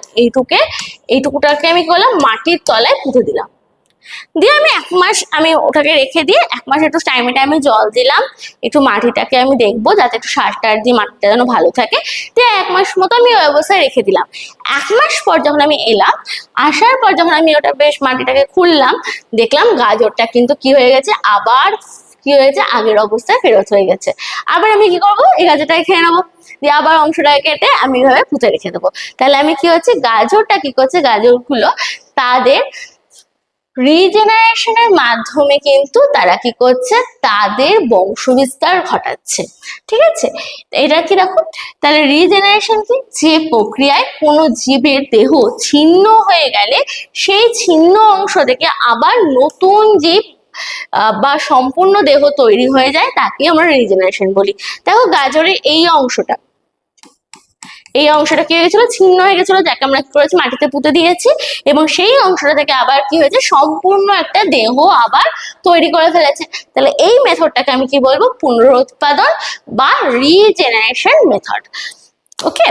এইটুকুটাকে আমি করলাম, মাটির তলায় পুঁতে দিলাম, দিয়ে আমি 1 মাস আমি ওটাকে রেখে দিয়ে 1 মাস একটু টাইমে টাইমে জল দিলাম, একটু মাটিটাকে আমি দেখবো যাতে একটু সার টার দিয়ে মাটিটা যেন ভালো থাকে। দিয়ে 1 মাস মতো আমি ওই অবস্থায় রেখে দিলাম। 1 মাস পর যখন আমি এলাম, আসার পর যখন আমি ওটা বেশ মাটিটাকে খুললাম, দেখলাম গাজরটা কিন্তু কি হয়ে গেছে, আবার কি হয়েছে, আগের অবস্থায় ফেরত হয়ে গেছে। আবার আমি কি করবো, এই গাজরটাকে খেয়ে নেবো, দিয়ে আবার অংশটাকে কেটে আমি এইভাবে পুঁতে রেখে দেবো। তাহলে আমি কি হচ্ছে, গাজরটা কি করছে, গাজরগুলো তাদের রিজেনারেশনের মাধ্যমে কিন্তু তারা কি করছে, তাদের বংশ বিস্তার ঘটাচ্ছে। ঠিক আছে? এটা কি দেখো, তাহলে রিজেনারেশন কি, যে প্রক্রিয়ায় কোনো জীবের দেহ ছিন্ন হয়ে গেলে সেই ছিন্ন অংশ থেকে আবার নতুন জীব বা সম্পূর্ণ দেহ তৈরি হয়ে যায়, তাকে আমরা রিজেনারেশন বলি। দেখো, গাজরের এই অংশটা কি হয়ে গেছিল, ছিন্ন হয়ে গেছিল, যাকে আমরা কি করেছি, মাটিতে পুঁতে দিয়েছি, এবং সেই অংশটা থেকে আবার কি হয়েছে, সম্পূর্ণ একটা দেহ আবার তৈরি করে ফেলেছে। তাহলে এই মেথডটাকে আমি কি বলবো, পুনরুৎপাদন বা রিজেনারেশন মেথড। ওকে?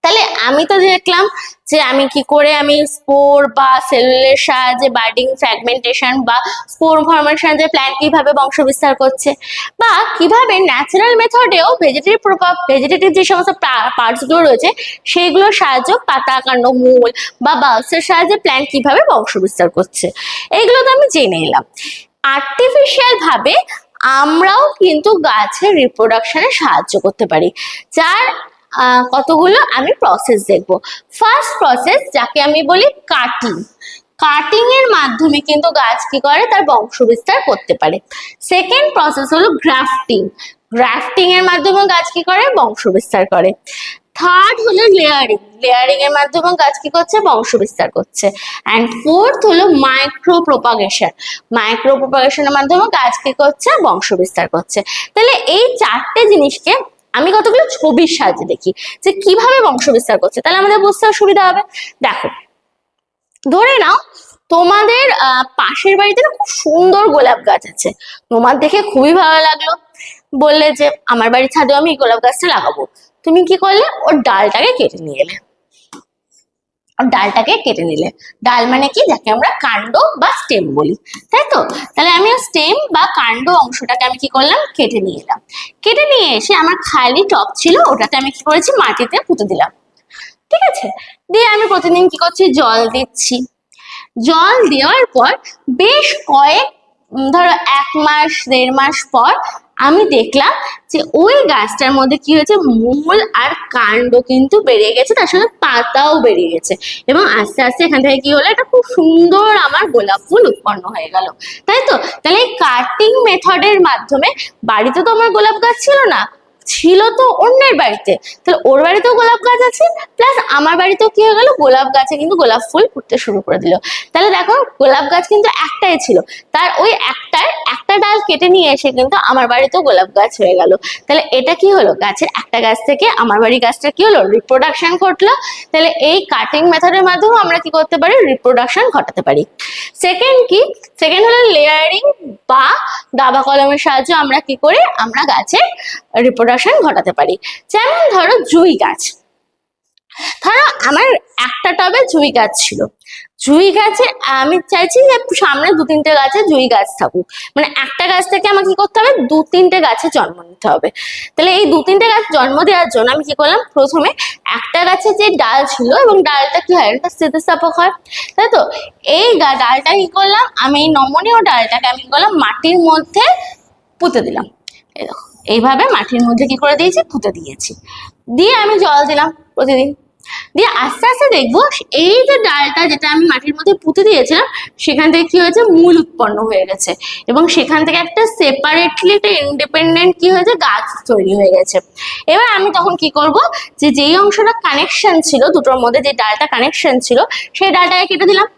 তাহলে আমি তো দেখলাম যে আমি কি করে আমি স্পোর বা সেলুলের সাহায্যে বার্ডিং, ফ্র্যাগমেন্টেশন বা স্পোর ফর্মেশন, যে প্ল্যান্ট কিভাবে বংশ বিস্তার করছে, বা কিভাবে ন্যাচারাল মেথডেও ভেজিটেটিভ যে সমস্ত পার্টস গুলো রয়েছে সেইগুলোর সাহায্যে, পাতা, কাণ্ড, মূল বা বাক্সের সাহায্যে প্ল্যান্ট কিভাবে বংশ বিস্তার করছে, এইগুলো তো আমি জেনে এলাম। আর্টিফিশিয়াল ভাবে আমরাও কিন্তু গাছের রিপ্রোডাকশনে সাহায্য করতে পারি, যার কতগুলো আমি প্রসেস দেখবো। ফার্স্ট প্রসেস যাকে আমি বলি কাটিং। কাটিং এর মাধ্যমে কিন্তু গাছ কি করে, তার বংশ বিস্তার করতে পারে। সেকেন্ড প্রসেস হলো গ্রাফটিং। গ্রাফটিং এর মাধ্যমে গাছ কি করে, বংশ বিস্তার করে। থার্ড হলো লেয়ারিং। লেয়ারিং এর মাধ্যমে গাছ কি করছে, বংশ বিস্তার করছে। অ্যান্ড ফোর্থ হলো মাইক্রো প্রপাগেশন। মাইক্রো প্রপাগেশনের মাধ্যমে গাছ কি করছে, বংশ বিস্তার করছে। তাহলে এই চারটে জিনিসকে আমি কতগুলো ছবির সাহায্যে দেখি যে কিভাবে বংশ বিস্তার করছে, তাহলে আমাদের বুঝতে সুবিধা হবে। দেখো, ধরে নাও তোমাদের পাশের বাড়িতে না খুব সুন্দর গোলাপ গাছ আছে, তোমার দেখে খুবই ভালো লাগলো, বললে যে আমার বাড়ির ছাদেও আমি এই গোলাপ গাছটা লাগাবো। তুমি কি করলে, ওর ডালটাকে কেটে নিয়ে এলে। ডালটাকে কেটে নিলে, ডাল মানে কি, যাকে আমরা কাণ্ড বা স্টেম বলি, তাই তো? তাহলে আমি স্টেম বা কাণ্ড অংশটাকে আমি কি করলাম, কেটে নিয়ে এলাম। কেটে নিয়ে এসে আমার খালি টব ছিল, ওটাতে আমি কি করেছি, মাটিতে পুঁতে দিলাম। ঠিক আছে, দিয়ে আমি প্রতিদিন কি করছি, জল দিচ্ছি। জল দেওয়ার পর বেশ কয়েক ধরো 1 মাস 1.5 মাস পর আমি দেখলাম যে ওই গাছটার মধ্যে কি হয়েছে, মূল আর কাণ্ড কিন্তু বেরিয়ে গেছে, তার সঙ্গে পাতাও বেরিয়ে গেছে, এবং আস্তে আস্তে এখান থেকে কি হলো, একটা খুব সুন্দর আমার গোলাপ ফুল উৎপন্ন হয়ে গেল, তাই তো? তাহলে এই কাটিং মেথডের মাধ্যমে, বাড়িতে তো আমার গোলাপ গাছ ছিল না, ছিল তো অন্যের বাড়িতে, তাহলে ওর বাড়িতেও গোলাপ গাছ আছে, প্লাস আমার বাড়িতেও কি হয়ে গেল, গোলাপ গাছে কিন্তু গোলাপ ফুল ফুটতে শুরু করে দিল। তাহলে দেখো, গোলাপ গাছ কিন্তু একটাই ছিল, তার ওই একটা ডাল কেটে নিয়ে এসে কিন্তু আমার বাড়িতেও গোলাপ গাছ হয়ে গেল। তাহলে এটা কি হলো, গাছের একটা গাছ থেকে আমার বাড়ি গাছটা কি হলো, রিপ্রোডাকশন ঘটলো। তাহলে এই কাটিং মেথডের মাধ্যমে আমরা কি করতে পারি, রিপ্রোডাকশন ঘটাতে পারি। সেকেন্ড হলো লেয়ারিং বা দাবা কলমের সাহায্যে আমরা কি করি, আমরা গাছের রিপ্রোডাকশন ঘটাতে পারি। যেমন ধরো জুঁই গাছ, ধরো আমার একটা টবে জুঁই গাছ ছিল, জুঁই গাছে আমি চাইছি যে সামনে 2-3টে গাছে জুঁই গাছ থাকুক, মানে একটা গাছ থেকে আমাকে কি করতে হবে, 2-3টে গাছে জন্ম নিতে হবে। তাহলে এই 2-3টে গাছ জন্ম দেওয়ার জন্য আমি কি করলাম, প্রথমে একটা গাছে যে ডাল ছিল, এবং ডালটা কি হয়, একটা স্থিতিস্থাপক হয়, তাই তো? এই ডালটা কি করলাম, আমি এই নমনীয় ডালটাকে আমি কি করলাম, মাটির মধ্যে পুঁতে দিলাম। এই দেখো, এইভাবে মাটির মধ্যে কি করে দিয়েছি, পুঁতে দিয়েছি। দিয়ে আমি জল দিলাম প্রতিদিন। দিয়ে আস্তে আস্তে দেখবো এই যে ডালটা যেটা আমি মাটির মধ্যে পুঁতে দিয়েছিলাম, সেখান থেকে কি হয়েছে, মূল উৎপন্ন হয়ে গেছে, এবং সেখান থেকে একটা সেপারেটলি একটা ইন্ডিপেন্ডেন্ট কি হয়েছে, গাছ তৈরি হয়ে গেছে। এবার আমি তখন কি করব, যে যেই অংশটা কানেকশন ছিল দুটোর মধ্যে, যে ডালটা কানেকশন ছিল, সেই ডালটাকে কেটে দিলাম।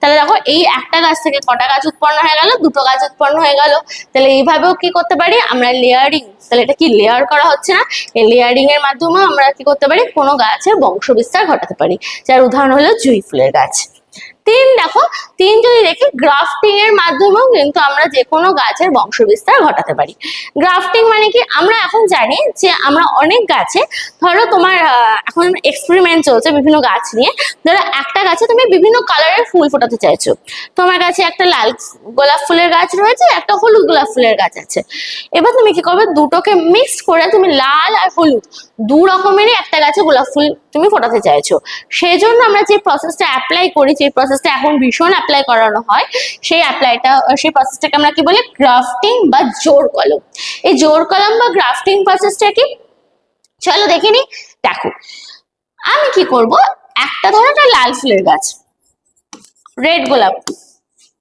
তাহলে দেখো, এই একটা গাছ থেকে কটা গাছ উৎপন্ন হয়ে গেল, 2টো গাছ উৎপন্ন হয়ে গেল। তাহলে এইভাবেও কি করতে পারি আমরা, লেয়ারিং। তাহলে এটা কি লেয়ার করা হচ্ছে না, এই লেয়ারিং এর মাধ্যমে আমরা কি করতে পারি, কোনো গাছের বংশ বিস্তার ঘটাতে পারি, যার উদাহরণ হলো জুঁই ফুলের গাছ। দেখো, যদি দেখি, গ্রাফটিং এর মাধ্যমেও কিন্তু আমরা যে কোনো গাছের বংশ বিস্তার ঘটাতে পারি। গ্রাফটিং মানে কি, আমরা এখন জানি যে আমরা অনেক গাছে, ধরো তোমার এখন এক্সপেরিমেন্ট চলছে বিভিন্ন গাছ নিয়ে, ধরো একটা গাছে তুমি বিভিন্ন কালারের ফুল ফোটাতে চাইছো, তোমার কাছে একটা লাল গোলাপ ফুলের গাছ রয়েছে, একটা হলুদ গোলাপ ফুলের গাছ আছে। এবার তুমি কি করবে, দুটোকে মিক্সড করে তুমি লাল আর হলুদ 2 রকমেরই একটা গাছে গোলাপ ফুল তুমি ফোটাতে চাইছো। সেই জন্য আমরা যে প্রসেসটা অ্যাপ্লাই করি, যে প্রসেসটা এখন ভীষণ অ্যাপ্লাই করানো হয়, সেই প্রসেসটাকে আমরা কি বলি, গ্রাফটিং বা জোড় কলম। এই জোড় কলম বা গ্রাফটিং প্রসেসটা কি, চলো দেখে নি। দেখো, আমি কি করব, একটা ধরো একটা লাল ফুলের গাছ, রেড গোলাপ,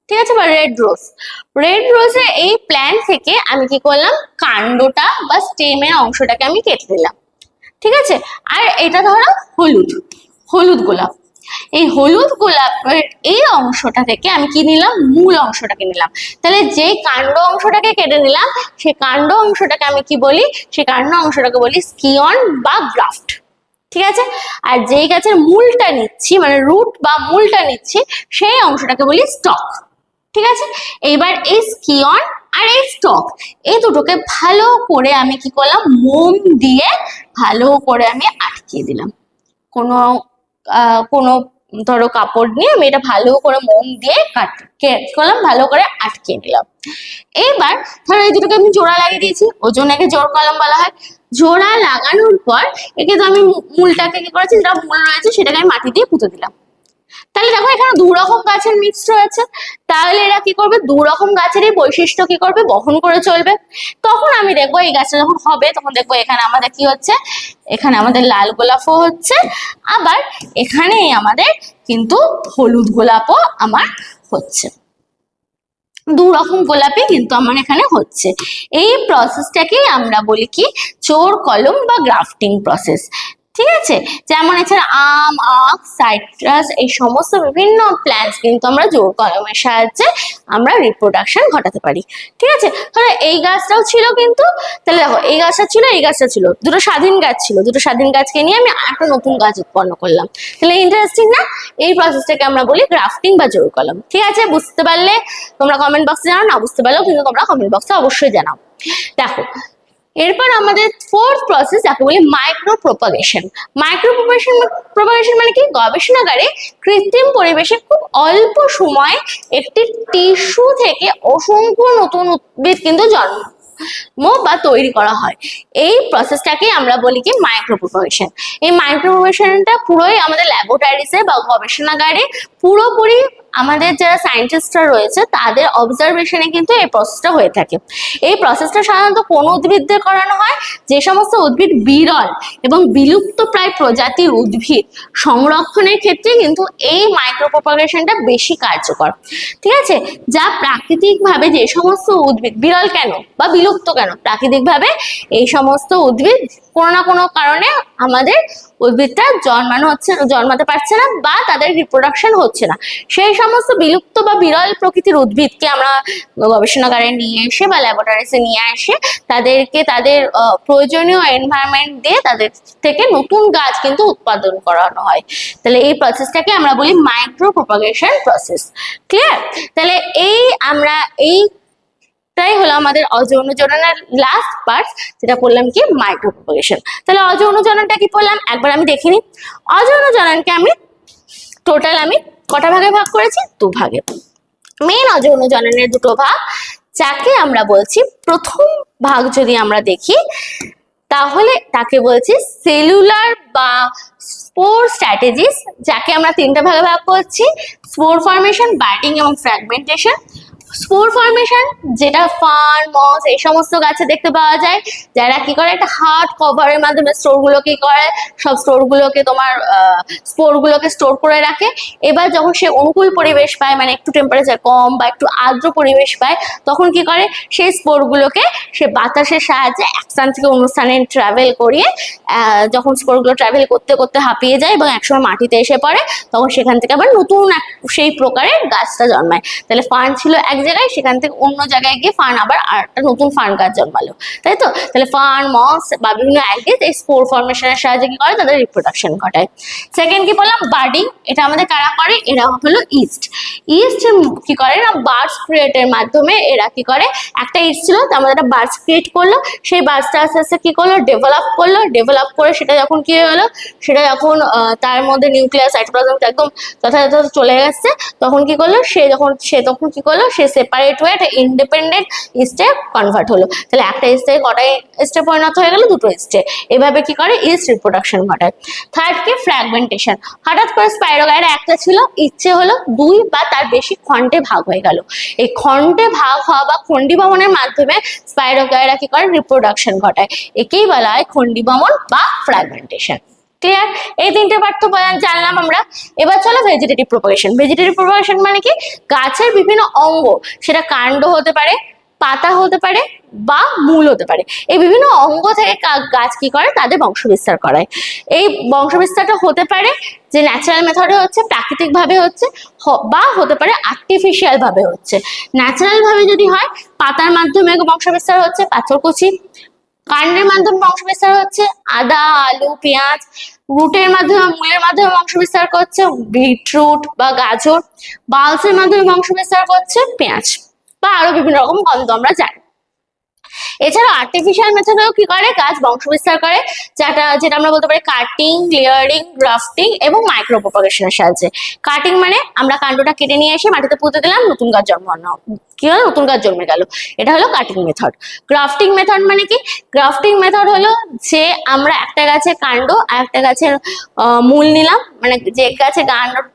ঠিক আছে, বা রেড রোজে এই প্ল্যান্ট থেকে আমি কি করলাম, কাণ্ডটা বা স্টেমের অংশটাকে আমি কেটে দিলাম, ঠিক আছে। আর এটা ধরো হলুদ গোলাপ, এই হলুদ গোলাপের এই অংশটা থেকে আমি কি নিলাম, মূল অংশটাকে নিলাম। তাহলে যে কাণ্ড অংশটাকে কেটে নিলাম, সেই কাণ্ড অংশটাকে আমি কি বলি, সেই কাণ্ড অংশটাকে বলি স্কিয়ন বা গ্রাফট, ঠিক আছে। আর যেই গাছের মূলটা নিচ্ছি, মানে রুট বা মূলটা নিচ্ছি, সেই অংশটাকে বলি স্টক, ঠিক আছে। এবার এই স্কিয়ন আর এই স্টক, এই দুটোকে ভালো করে আমি কি করলাম, মোম দিয়ে ভালো করে আমি আটকে দিলাম। কোনো ধরো কাপড় নিয়ে আমি এটা ভালো করে মোম দিয়ে করলাম, ভালো করে আটকে নিলাম। এবার ধরো এই দুটোকে আমি জোড়া লাগিয়ে দিয়েছি, ওই জন্য একে জোড় কলম বলা হয়। জোড়া লাগানোর পর একে তো আমি মূলটাকে কি করেছি, যেটা মূল রয়েছে সেটাকে আমি মাটি দিয়ে পুঁতে দিলাম, তাহলে দেখো এখানে দু রকম গাছের মিক্স রয়েছে, তাহলে এরা কি করবে, দু রকম গাছেরই বৈশিষ্ট্য কি করবে, বহন করে চলবে। তখন আমি দেখবো এই গাছটা যখন হবে তখন দেখবো এখানে আমাদের কি হচ্ছে, এখানে আমাদের লাল গোলাপও হচ্ছে, আবার এখানে আমাদের কিন্তু হলুদ গোলাপও আমার হচ্ছে। দু রকম গোলাপি কিন্তু আমার এখানে হচ্ছে। এই প্রসেসটাকেই আমরা বলি কি চোর কলম বা গ্রাফটিং প্রসেস। ঠিক আছে, যেমন এছাড়া আম, আখ, সাইট্রাস এই সমস্ত বিভিন্ন প্ল্যান্টস কিন্তু আমরা জোর কলমের সাহায্যে আমরা রিপ্রোডাকশন ঘটাতে পারি। ঠিক আছে, তাহলে এই গাছটাও ছিল কিন্তু, তাহলে দেখো এই গাছটা ছিল, এই গাছটা ছিল, দুটো স্বাধীন গাছ ছিল, দুটো স্বাধীন গাছকে নিয়ে আমি একটা নতুন গাছ উৎপন্ন করলাম। তাহলে ইন্টারেস্টিং না? এই প্রসেসটাকে আমরা বলি গ্রাফটিং বা জোর কলম। ঠিক আছে, বুঝতে পারলে তোমরা কমেন্ট বক্সে জানাও, না বুঝতে পারলেও কিন্তু তোমরা কমেন্ট বক্সে অবশ্যই জানাও। দেখো এরপর আমাদের ফোর্থ প্রসেস যাকে বলি মাইক্রো প্রপাগেশন। মাইক্রো প্রপাগেশন মানে কি, গবেষণাগারে কৃত্রিম পরিবেশে খুব অল্প সময় একটি টিস্যু থেকে অসংখ্য নতুন উদ্ভিদ কিন্তু জন্ম বা তৈরি করা হয়। এই প্রসেসটাকে আমরা বলি কি মাইক্রো প্রপাগেশন। এই মাইক্রো প্রপাগেশনটা পুরোই আমাদের ল্যাবরেটরিতে বা গবেষণাগারে পুরোপুরি আমাদের যারা সায়েন্টিস্টরা রয়েছে তাদের অবজারভেশনে কিন্তু এই প্রসেসটা হয়ে থাকে। এই প্রসেসটা সাধারণত কোন উদ্ভিদদের করানো হয়, যে সমস্ত উদ্ভিদ বিরল এবং বিলুপ্ত প্রায় প্রজাতির উদ্ভিদ সংরক্ষণের ক্ষেত্রে কিন্তু এই মাইক্রো প্রপাগেশনটা বেশি কার্যকর। ঠিক আছে, যা প্রাকৃতিকভাবে যে সমস্ত উদ্ভিদ বিরল কেন বা বিলুপ্ত কেন, প্রাকৃতিকভাবে এই সমস্ত উদ্ভিদ কোনো না কোনো কারণে আমাদের উদ্ভিদটা জন্মাতে পারছে না বা তাদের রিপ্রোডাকশন হচ্ছে না, সেই সমস্ত বিলুপ্ত বা বিরল প্রকৃতির উদ্ভিদকে আমরা গবেষণাগারে নিয়ে এসে বা ল্যাবরেটরিতে নিয়ে এসে তাদেরকে তাদের প্রয়োজনীয় এনভায়রনমেন্ট দিয়ে তাদের থেকে নতুন গাছ কিন্তু উৎপাদন করানো হয়। তাহলে এই প্রসেসটাকে আমরা বলি মাইক্রো প্রপাগেশন প্রসেস। ক্লিয়ার? তাহলে তাই হলো আমাদের অযৌন জননের লাস্ট পার্ট, যেটা বললাম কি মাইক্রো প্রপাগেশন। তাহলে অযৌন জননটা কি বললাম একবার আমি দেখে নিই। অযৌন জননকে আমি টোটাল কটা ভাগে ভাগ করেছি, দু ভাগে। মেন অযৌন জননের দুটো ভাগ, যাকে আমরা বলছি প্রথম ভাগ যদি আমরা দেখি তাহলে তাকে বলছি সেলুলার বা স্পোর স্ট্র্যাটেজিস, যাকে আমরা তিনটা ভাগে ভাগ করছি, স্পোর ফর্মেশন, বার্ডিং এবং ফ্র্যাগমেন্টেশন। স্পোর ফর্মেশন যেটা ফার্ন, মস এই সমস্ত গাছে দেখতে পাওয়া যায়, যারা কি করে একটা হার্ড কভারের মাধ্যমে স্টোরগুলো কি করে, সব স্টোরগুলোকে তোমার স্পোরগুলোকে স্টোর করে রাখে। এবার যখন সে অনুকূল পরিবেশ পায়, মানে একটু টেম্পারেচার কম বা একটু আর্দ্র পরিবেশ পায়, তখন কি করে সেই স্পোরগুলোকে সে বাতাসের সাহায্যে এক স্থান থেকে অন্য স্থানে ট্রাভেল করিয়ে, যখন স্পোরগুলো ট্রাভেল করতে করতে হাঁপিয়ে যায় এবং একসময় মাটিতে এসে পড়ে, তখন সেখান থেকে আবার নতুন সেই প্রকারের গাছটা জন্মায়। তাহলে ফার্ন ছিল এক জায়গায়, সেখান থেকে অন্য জায়গায় গিয়ে ফার্ন আবার আরেকটা নতুন ফার্ন গাছ জন্মালো, তাই তো? তাহলে ফার্ন, মস বা বিভিন্ন অ্যালগেস এই স্পোর ফর্মেশনের সাহায্যে কি করে তাদের রিপ্রোডাকশন ঘটায়। সেকেন্ড কি বললাম, বার্ডিং। এটা আমাদের কারা করে, এরা হলো ইস্ট। ইস্ট কি করে না, বার্ডস ক্রিয়েটের মাধ্যমে এরা কি করে, একটা ইস্ট ছিল তার মধ্যে একটা বার্ডস ক্রিয়েট করলো, সেই বার্ডসটা আস্তে আস্তে কি করলো, ডেভেলপ করে সেটা যখন কি হলো, সেটা যখন তার মধ্যে নিউক্লিয়াস সাইটোপ্লাজম একদম যথাযথ চলে গেছে, তখন কি করলো, সে সেপারেট হয়ে একটা ইন্ডিপেন্ডেন্ট ইস্টে কনভার্ট হলো। তাহলে একটা ইস্ট থেকে কটাই ইস্টে পরিণত হয়ে গেল, দুটো ইস্টে। এভাবে কি করে ইস্ট রিপ্রোডাকশন ঘটায়। থার্ড কি ফ্র্যাগমেন্টেশন। হঠাৎ করে স্পাইরোগাইরা একটা ছিল, ইচ্ছে হলো দুই বা তার বেশি খণ্ডে ভাগ হয়ে গেল। এই খণ্ডে ভাগ হওয়া বা খণ্ডীভবনের মাধ্যমে স্পাইরোগাইরা কি করে রিপ্রোডাকশন ঘটায়। একেই বলা হয় খণ্ডীভবন বা ফ্র্যাগমেন্টেশন। ক্লিয়ার? এই তিনটে পার্ট তো জানলাম আমরা। এবার চলো ভেজিটেটিভ প্রপাগেশন। ভেজিটেটিভ প্রপাগেশন মানে কি, গাছের বিভিন্ন অঙ্গ, সেটা কাণ্ড হতে পারে, পাতা হতে পারে বা মূল হতে পারে, এই বিভিন্ন অঙ্গ থেকে গাছ কি করে তাদের বংশবিস্তার করায়। এই বংশবিস্তারটা হতে পারে যে ন্যাচারাল মেথডে হচ্ছে, প্রাকৃতিক ভাবে হচ্ছে, বা হতে পারে আর্টিফিশিয়াল ভাবে হচ্ছে। ন্যাচারাল ভাবে যদি হয়, পাতার মাধ্যমে বংশবিস্তার হচ্ছে, পাথরকুচি। কাণ্ডের মাধ্যমে বংশবিস্তার হচ্ছে আদা, আলু, পেঁয়াজ। রুটের মাধ্যমে, মূলের মাধ্যমে বংশবিস্তার করছে বিটরুট বা গাজর। বালসের মাধ্যমে বংশবিস্তার করছে পেঁয়াজ বা আরো বিভিন্ন রকম গন্ধ আমরা জানি। এছাড়া আর্টিফিশিয়াল মেথডেও কি করে, গাছ বংশবিস্তার করে, যেটা আমরা বলতে পারি কাটিং, লেয়ারিং, গ্রাফটিং এবং মাইক্রো প্রপাগেশনের সাহায্যে। কাটিং মানে আমরা কাণ্ডটা কেটে নিয়ে এসে মাটিতে পুঁতে দিলাম, নতুন গাছ জন্মানো, কি হলো, নতুন গাছ জন্মে গেল, এটা হলো কাটিং মেথড। গ্রাফটিং মেথড মানে কি, গ্রাফটিং মেথড হলো যে আমরা একটা গাছের কাণ্ড আর একটা গাছের মূল নিলাম, মানে যে গাছে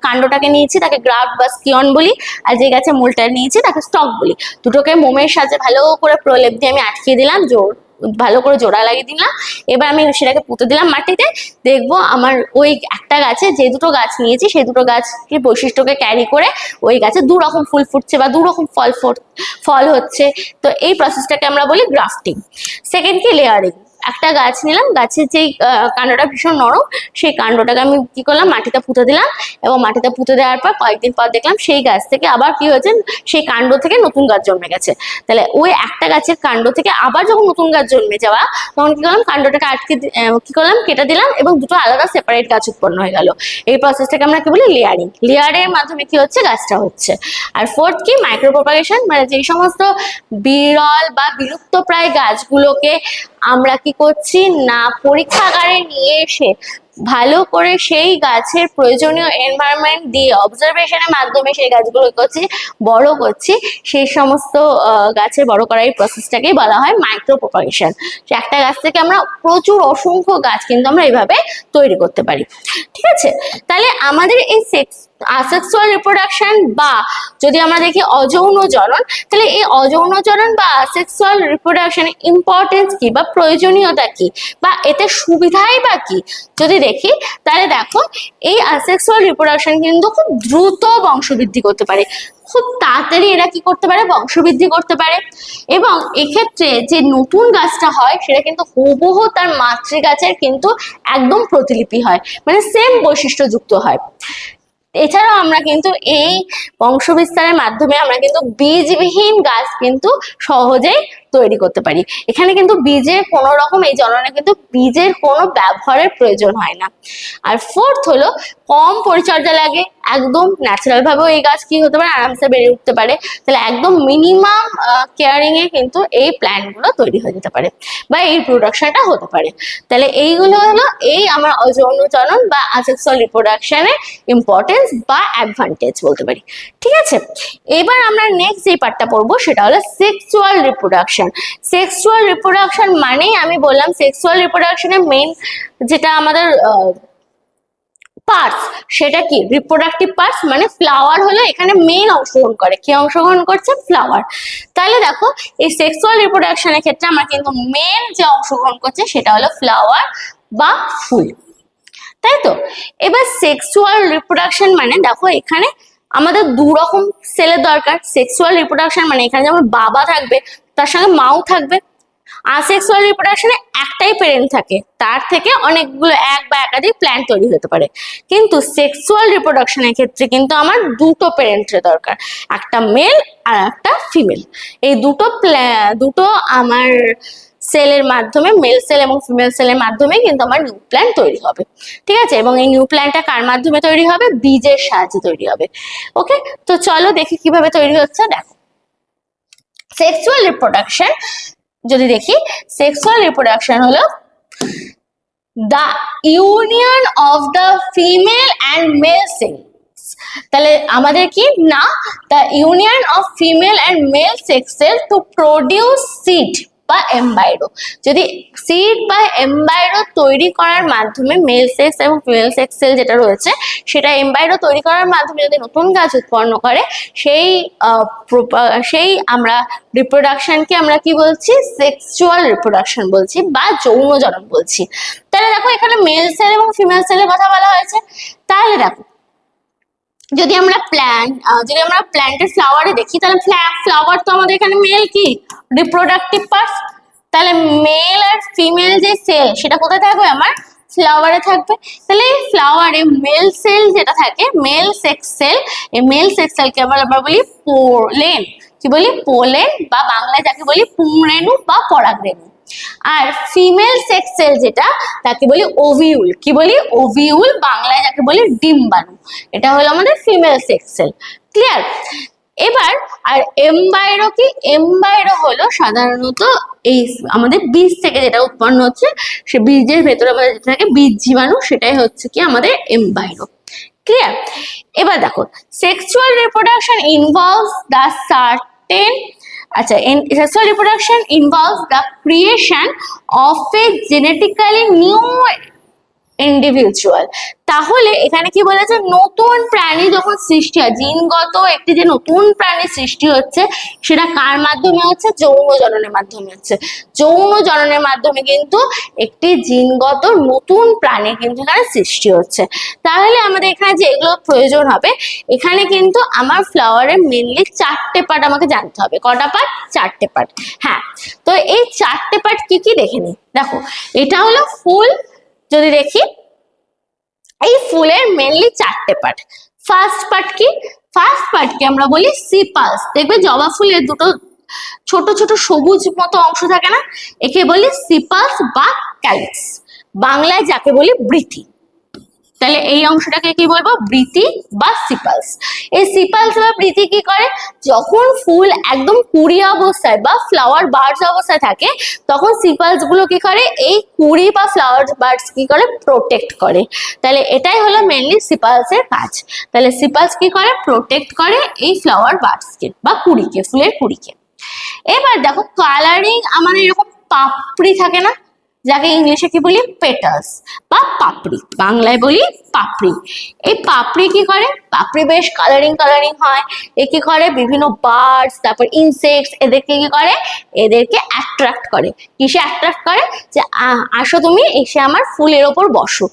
কাণ্ডটাকে নিয়েছি তাকে গ্রাফট বা স্কিয়ন বলি, আর যে গাছে মূলটা নিয়েছি তাকে স্টক বলি। দুটোকে মোমের সাথে ভালো করে প্রলেপ দিয়ে আমি আটকে দিলাম, ভালো করে জোড়া লাগিয়ে দিলাম। এবার আমি সেটাকে পুঁতে দিলাম মাটিতে। দেখবো আমার ওই একটা গাছে যে দুটো গাছ নিয়েছি সেই দুটো গাছের বৈশিষ্ট্যকে ক্যারি করে ওই গাছে দু রকম ফুল ফুটছে বা দু রকম ফল হচ্ছে। তো এই প্রসেসটাকে আমরা বলি গ্রাফটিং। সেকেন্ড কি, লেয়ারিং। একটা গাছ নিলাম, গাছের যেই কাণ্ডটা ভীষণ নরম, সেই কাণ্ডটাকে আমি কি করলাম, মাটিতে পুঁতে দিলাম, এবং মাটিতে পুঁতে দেওয়ার পর কয়েকদিন পর দেখলাম সেই গাছ থেকে আবার কি হয়েছে, সেই কাণ্ড থেকে নতুন গাছ জন্মে গেছে। তাহলে ওই একটা গাছের কাণ্ড থেকে আবার যখন নতুন গাছ জন্মে যাওয়া, তখন কি করলাম, কাণ্ডটাকে কি করলাম, কেটে দিলাম, এবং দুটো আলাদা সেপারেট গাছ উৎপন্ন হয়ে গেল। এই প্রসেসটাকে আমরা কি বলি, লেয়ারিং। লেয়ারের মাধ্যমে কি হচ্ছে, গাছটা হচ্ছে। আর ফোর্থ কি, মাইক্রো প্রপাগেশন, মানে যে সমস্ত বিরল বা বিলুপ্ত প্রায় গাছগুলোকে আমরা কি করছি না, পরীক্ষাগারে নিয়ে এসে ভালো করে সেই গাছের প্রয়োজনীয় এনভায়রনমেন্ট দিয়ে অবজারভেশনের মাধ্যমে সেই গাছগুলো করছি, বড় করছি। সেই সমস্ত গাছের বড় করার এই প্রসেসটাকেই বলা হয় মাইক্রো প্রপাগেশন। একটা গাছ থেকে আমরা প্রচুর অসংখ্য গাছ কিন্তু আমরা এইভাবে তৈরি করতে পারি। ঠিক আছে, তাহলে আমাদের এই আসেক্সুয়াল রিপ্রোডাকশন বা যদি আমরা দেখি অযৌন জনন, তাহলে এই অযৌন জনন বা আসেক্সুয়াল রিপ্রোডাকশনের ইম্পর্টেন্স কি বা প্রয়োজনীয়তা কি বা এতে সুবিধাই বা কি যদি দেখি, তাহলে দেখো এই আসেক্সুয়াল রিপ্রোডাকশন কিন্তু খুব দ্রুত বংশবৃদ্ধি করতে পারে, খুব তাড়াতাড়ি এরা কি করতে পারে, বংশবৃদ্ধি করতে পারে। এবং এক্ষেত্রে যে নতুন গাছটা হয় সেটা কিন্তু হুবহু তার মাতৃ গাছের কিন্তু একদম প্রতিলিপি হয়, মানে সেম বৈশিষ্ট্যযুক্ত হয়। এছাড়াও আমরা কিন্তু এই বংশবিস্তারের মাধ্যমে আমরা কিন্তু বীজবিহীন গাছ কিন্তু সহজেই তৈরি করতে পারি। এখানে কিন্তু বীজের কোনো রকম, এই জননে কিন্তু বীজের কোনো ব্যবহারের প্রয়োজন হয় না। আর ফোর্থ হলো কম পরিচর্যা লাগে, একদম ন্যাচারাল ভাবেও এই গাছ কি হতে পারে, আরামসে বেড়ে উঠতে পারে। তাহলে একদম মিনিমাম কেয়ারিং এ কিন্তু এই প্ল্যান্ট গুলো তৈরি হয়ে যেতে পারে বা এই প্রোডাকশনটা হতে পারে। তাহলে এইগুলো হলো এই আমার অযৌন জনন বা আসেক্সুয়াল রিপ্রোডাকশনের ইম্পর্টেন্স বা অ্যাডভান্টেজ বলতে পারি। ঠিক আছে, এবার আমরা নেক্সট যে পার্টটা পড়বো সেটা হলো সেক্সুয়াল রিপ্রোডাকশন। সেক্সুয়াল রিপ্রোডাকশন মানেই আমি বললাম সেক্সুয়াল রিপ্রোডাকশনের মেইন যেটা আমাদের পার্টস, সেটা কি, রিপ্রোডাক্টিভ পার্টস, মানে ফ্লাওয়ার হলো এখানে মেইন অংশগ্রহণ করে। কি অংশগ্রহণ করছে, ফ্লাওয়ার। তাহলে দেখো এই সেক্সুয়াল রিপ্রোডাকশনের ক্ষেত্রে আমরা কিন্তু মেইন যে অংশগ্রহণ করছে সেটা হলো ফ্লাওয়ার বা ফুল, তাই তো। এবার সেক্সুয়াল রিপ্রোডাকশন মানে দেখো এখানে আমাদের দু রকম সেলের দরকার। সেক্সুয়াল রিপ্রোডাকশন মানে এখানে যেমন বাবা থাকবে তার সঙ্গে মাও থাকবে। আসেক্সুয়াল রিপ্রোডাকশনে একটাই প্যারেন্ট থাকে, তার থেকে অনেকগুলো এক বা একাধিক প্ল্যান্ট তৈরি হতে পারে। কিন্তু সেক্সুয়াল রিপ্রোডাকশনের ক্ষেত্রে কিন্তু আমার দুটো প্যারেন্টের দরকার, একটা মেল আর একটা ফিমেল। এই দুটো আমার সেলের মাধ্যমে, মেল সেল এবং ফিমেল সেলের মাধ্যমে কিন্তু আমার নিউ প্ল্যান্ট তৈরি হবে। ঠিক আছে, এবং এই নিউ প্ল্যান্টটা কার মাধ্যমে তৈরি হবে, বীজের সাহায্যে তৈরি হবে। ওকে, তো চলো দেখি কিভাবে তৈরি হচ্ছে। দেখো সেক্সুয়াল রিপ্রোডাকশন যদি দেখি, সেক্সুয়াল রিপ্রোডাকশন হলো the union of the female and male cells. তাহলে আমাদের কি না, the union of female and male sex cell to produce seed বা এমব্রায়ো। যদি সিড বা এমব্রায়ো তৈরি করার মাধ্যমে মেল সেক্স এবং ফিমেল সেক্স সেল যেটা রয়েছে সেটা এমব্রায়ো তৈরি করার মাধ্যমে যদি নতুন গাছ উৎপন্ন করে, সেই আমরা রিপ্রোডাকশনকে আমরা কি বলছি, সেক্সুয়াল রিপ্রোডাকশন বলছি বা যৌন জনন বলছি। তাহলে দেখো এখানে মেল সেল এবং ফিমেল সেলের কথা বলা হয়েছে। তাহলে দেখো যদি আমরা প্ল্যান্টের ফ্লাওয়ারে দেখি, তাহলে ফ্লাওয়ার তো আমাদের এখানে মেল কি, রিপ্রোডাক্টিভ পার্টস। তাহলে মেল আর ফিমেল যে সেল সেটা কোথায় থাকবে, আমার ফ্লাওয়ারে থাকবে। তাহলে এই ফ্লাওয়ারে মেল সেল যেটা থাকে, মেল সেক্স সেল, এই মেল সেক্স সেলকে আমরা বলি পোলেন। কি বলি, পোলেন, বা বাংলায় যাকে বলি পুংরেণু বা পরাগরেণু। আর ফিমেল সেক্স সেল যেটা তাকে বলি ওভিউল। কি বলি, ওভিউল, বাংলায় যাকে বলি ডিম্বাণু। এটা হলো আমাদের ফিমেল সেক্স সেল। ক্লিয়ার। এবার আর এমবায়রো কি, এমবায়রো হলো সাধারণত এই আমাদের বীজ থেকে যেটা উৎপন্ন হচ্ছে, সে বীজের ভেতরে আমাদের যেটা থাকে বীজ জীবাণু, সেটাই হচ্ছে কি আমাদের এমবায়রো। ক্লিয়ার? এবার দেখো, sexual reproduction involves the certain, আচ্ছা, sexual reproduction involves the creation of a genetically new individual. তাহলে এখানে কি বলেছে, নতুন প্রাণী যখন সৃষ্টি হয়, জিনগত একটি যে নতুন প্রাণী সৃষ্টি হচ্ছে, সেটা কার মাধ্যমে হচ্ছে? যৌন জননের মাধ্যমে হচ্ছে। যৌন জননের মাধ্যমে কিন্তু একটি জিনগত নতুন প্রাণী কিন্তু এখানে সৃষ্টি হচ্ছে। তাহলে আমাদের এখানে যে এগুলো প্রয়োজন হবে, এখানে কিন্তু আমার ফ্লাওয়ারের মেনলি 4টে পার্ট আমাকে জানতে হবে। কটা পার্ট? 4টে পার্ট। হ্যাঁ, তো এই 4টে পার্ট কি কি দেখে নিই। দেখো, এটা হলো ফুল। যদি দেখি, এই ফুলের মেনলি 4টে পার্ট। ফার্স্ট পার্ট কি? ফার্স্ট পার্টকে আমরা বলি সিপালস। দেখবে জবা ফুলের দুটো ছোট ছোট সবুজ মতো অংশ থাকে না, একে বলি সিপালস বা ক্যালিক্স, বাংলায় যাকে বলি বৃতি। তাহলে এই অংশটাকে কি বলবো? বৃতি বা সিপালস। এই সিপালস বা বৃতি কি করে, যখন ফুল একদম কুড়ি অবস্থায় বা ফ্লাওয়ার বার্ডস অবস্থায় থাকে, তখন সিপালস গুলো কি করে, এই কুড়ি বা ফ্লাওয়ার বার্ডস কি করে, প্রোটেক্ট করে। তাহলে এটাই হলো মেনলি সিপালস এর কাজ। তাহলে সিপালস কি করে, প্রোটেক্ট করে এই ফ্লাওয়ার বার্ডসকে বা কুড়িকে, ফুলের কুড়িকে। এবার দেখো, কালারিং আমাদের এরকম পাপড়ি থাকে না, যাকে ইংলিশে কি বলি, পেটালস বা পাপড়ি, বাংলায় বলি পাপড়ি। এই পাপড়ি কি করে, পাপড়ি বেশ কালারিং কালারিং হয়। এ কি করে, বিভিন্ন বার্ডস, তারপর ইনসেক্টস, এদেরকে কি করে, এদেরকে অ্যাট্রাক্ট করে। কিসে অ্যাট্রাক্ট করে, যে আসো তুমি এসে আমার ফুলের ওপর বসো।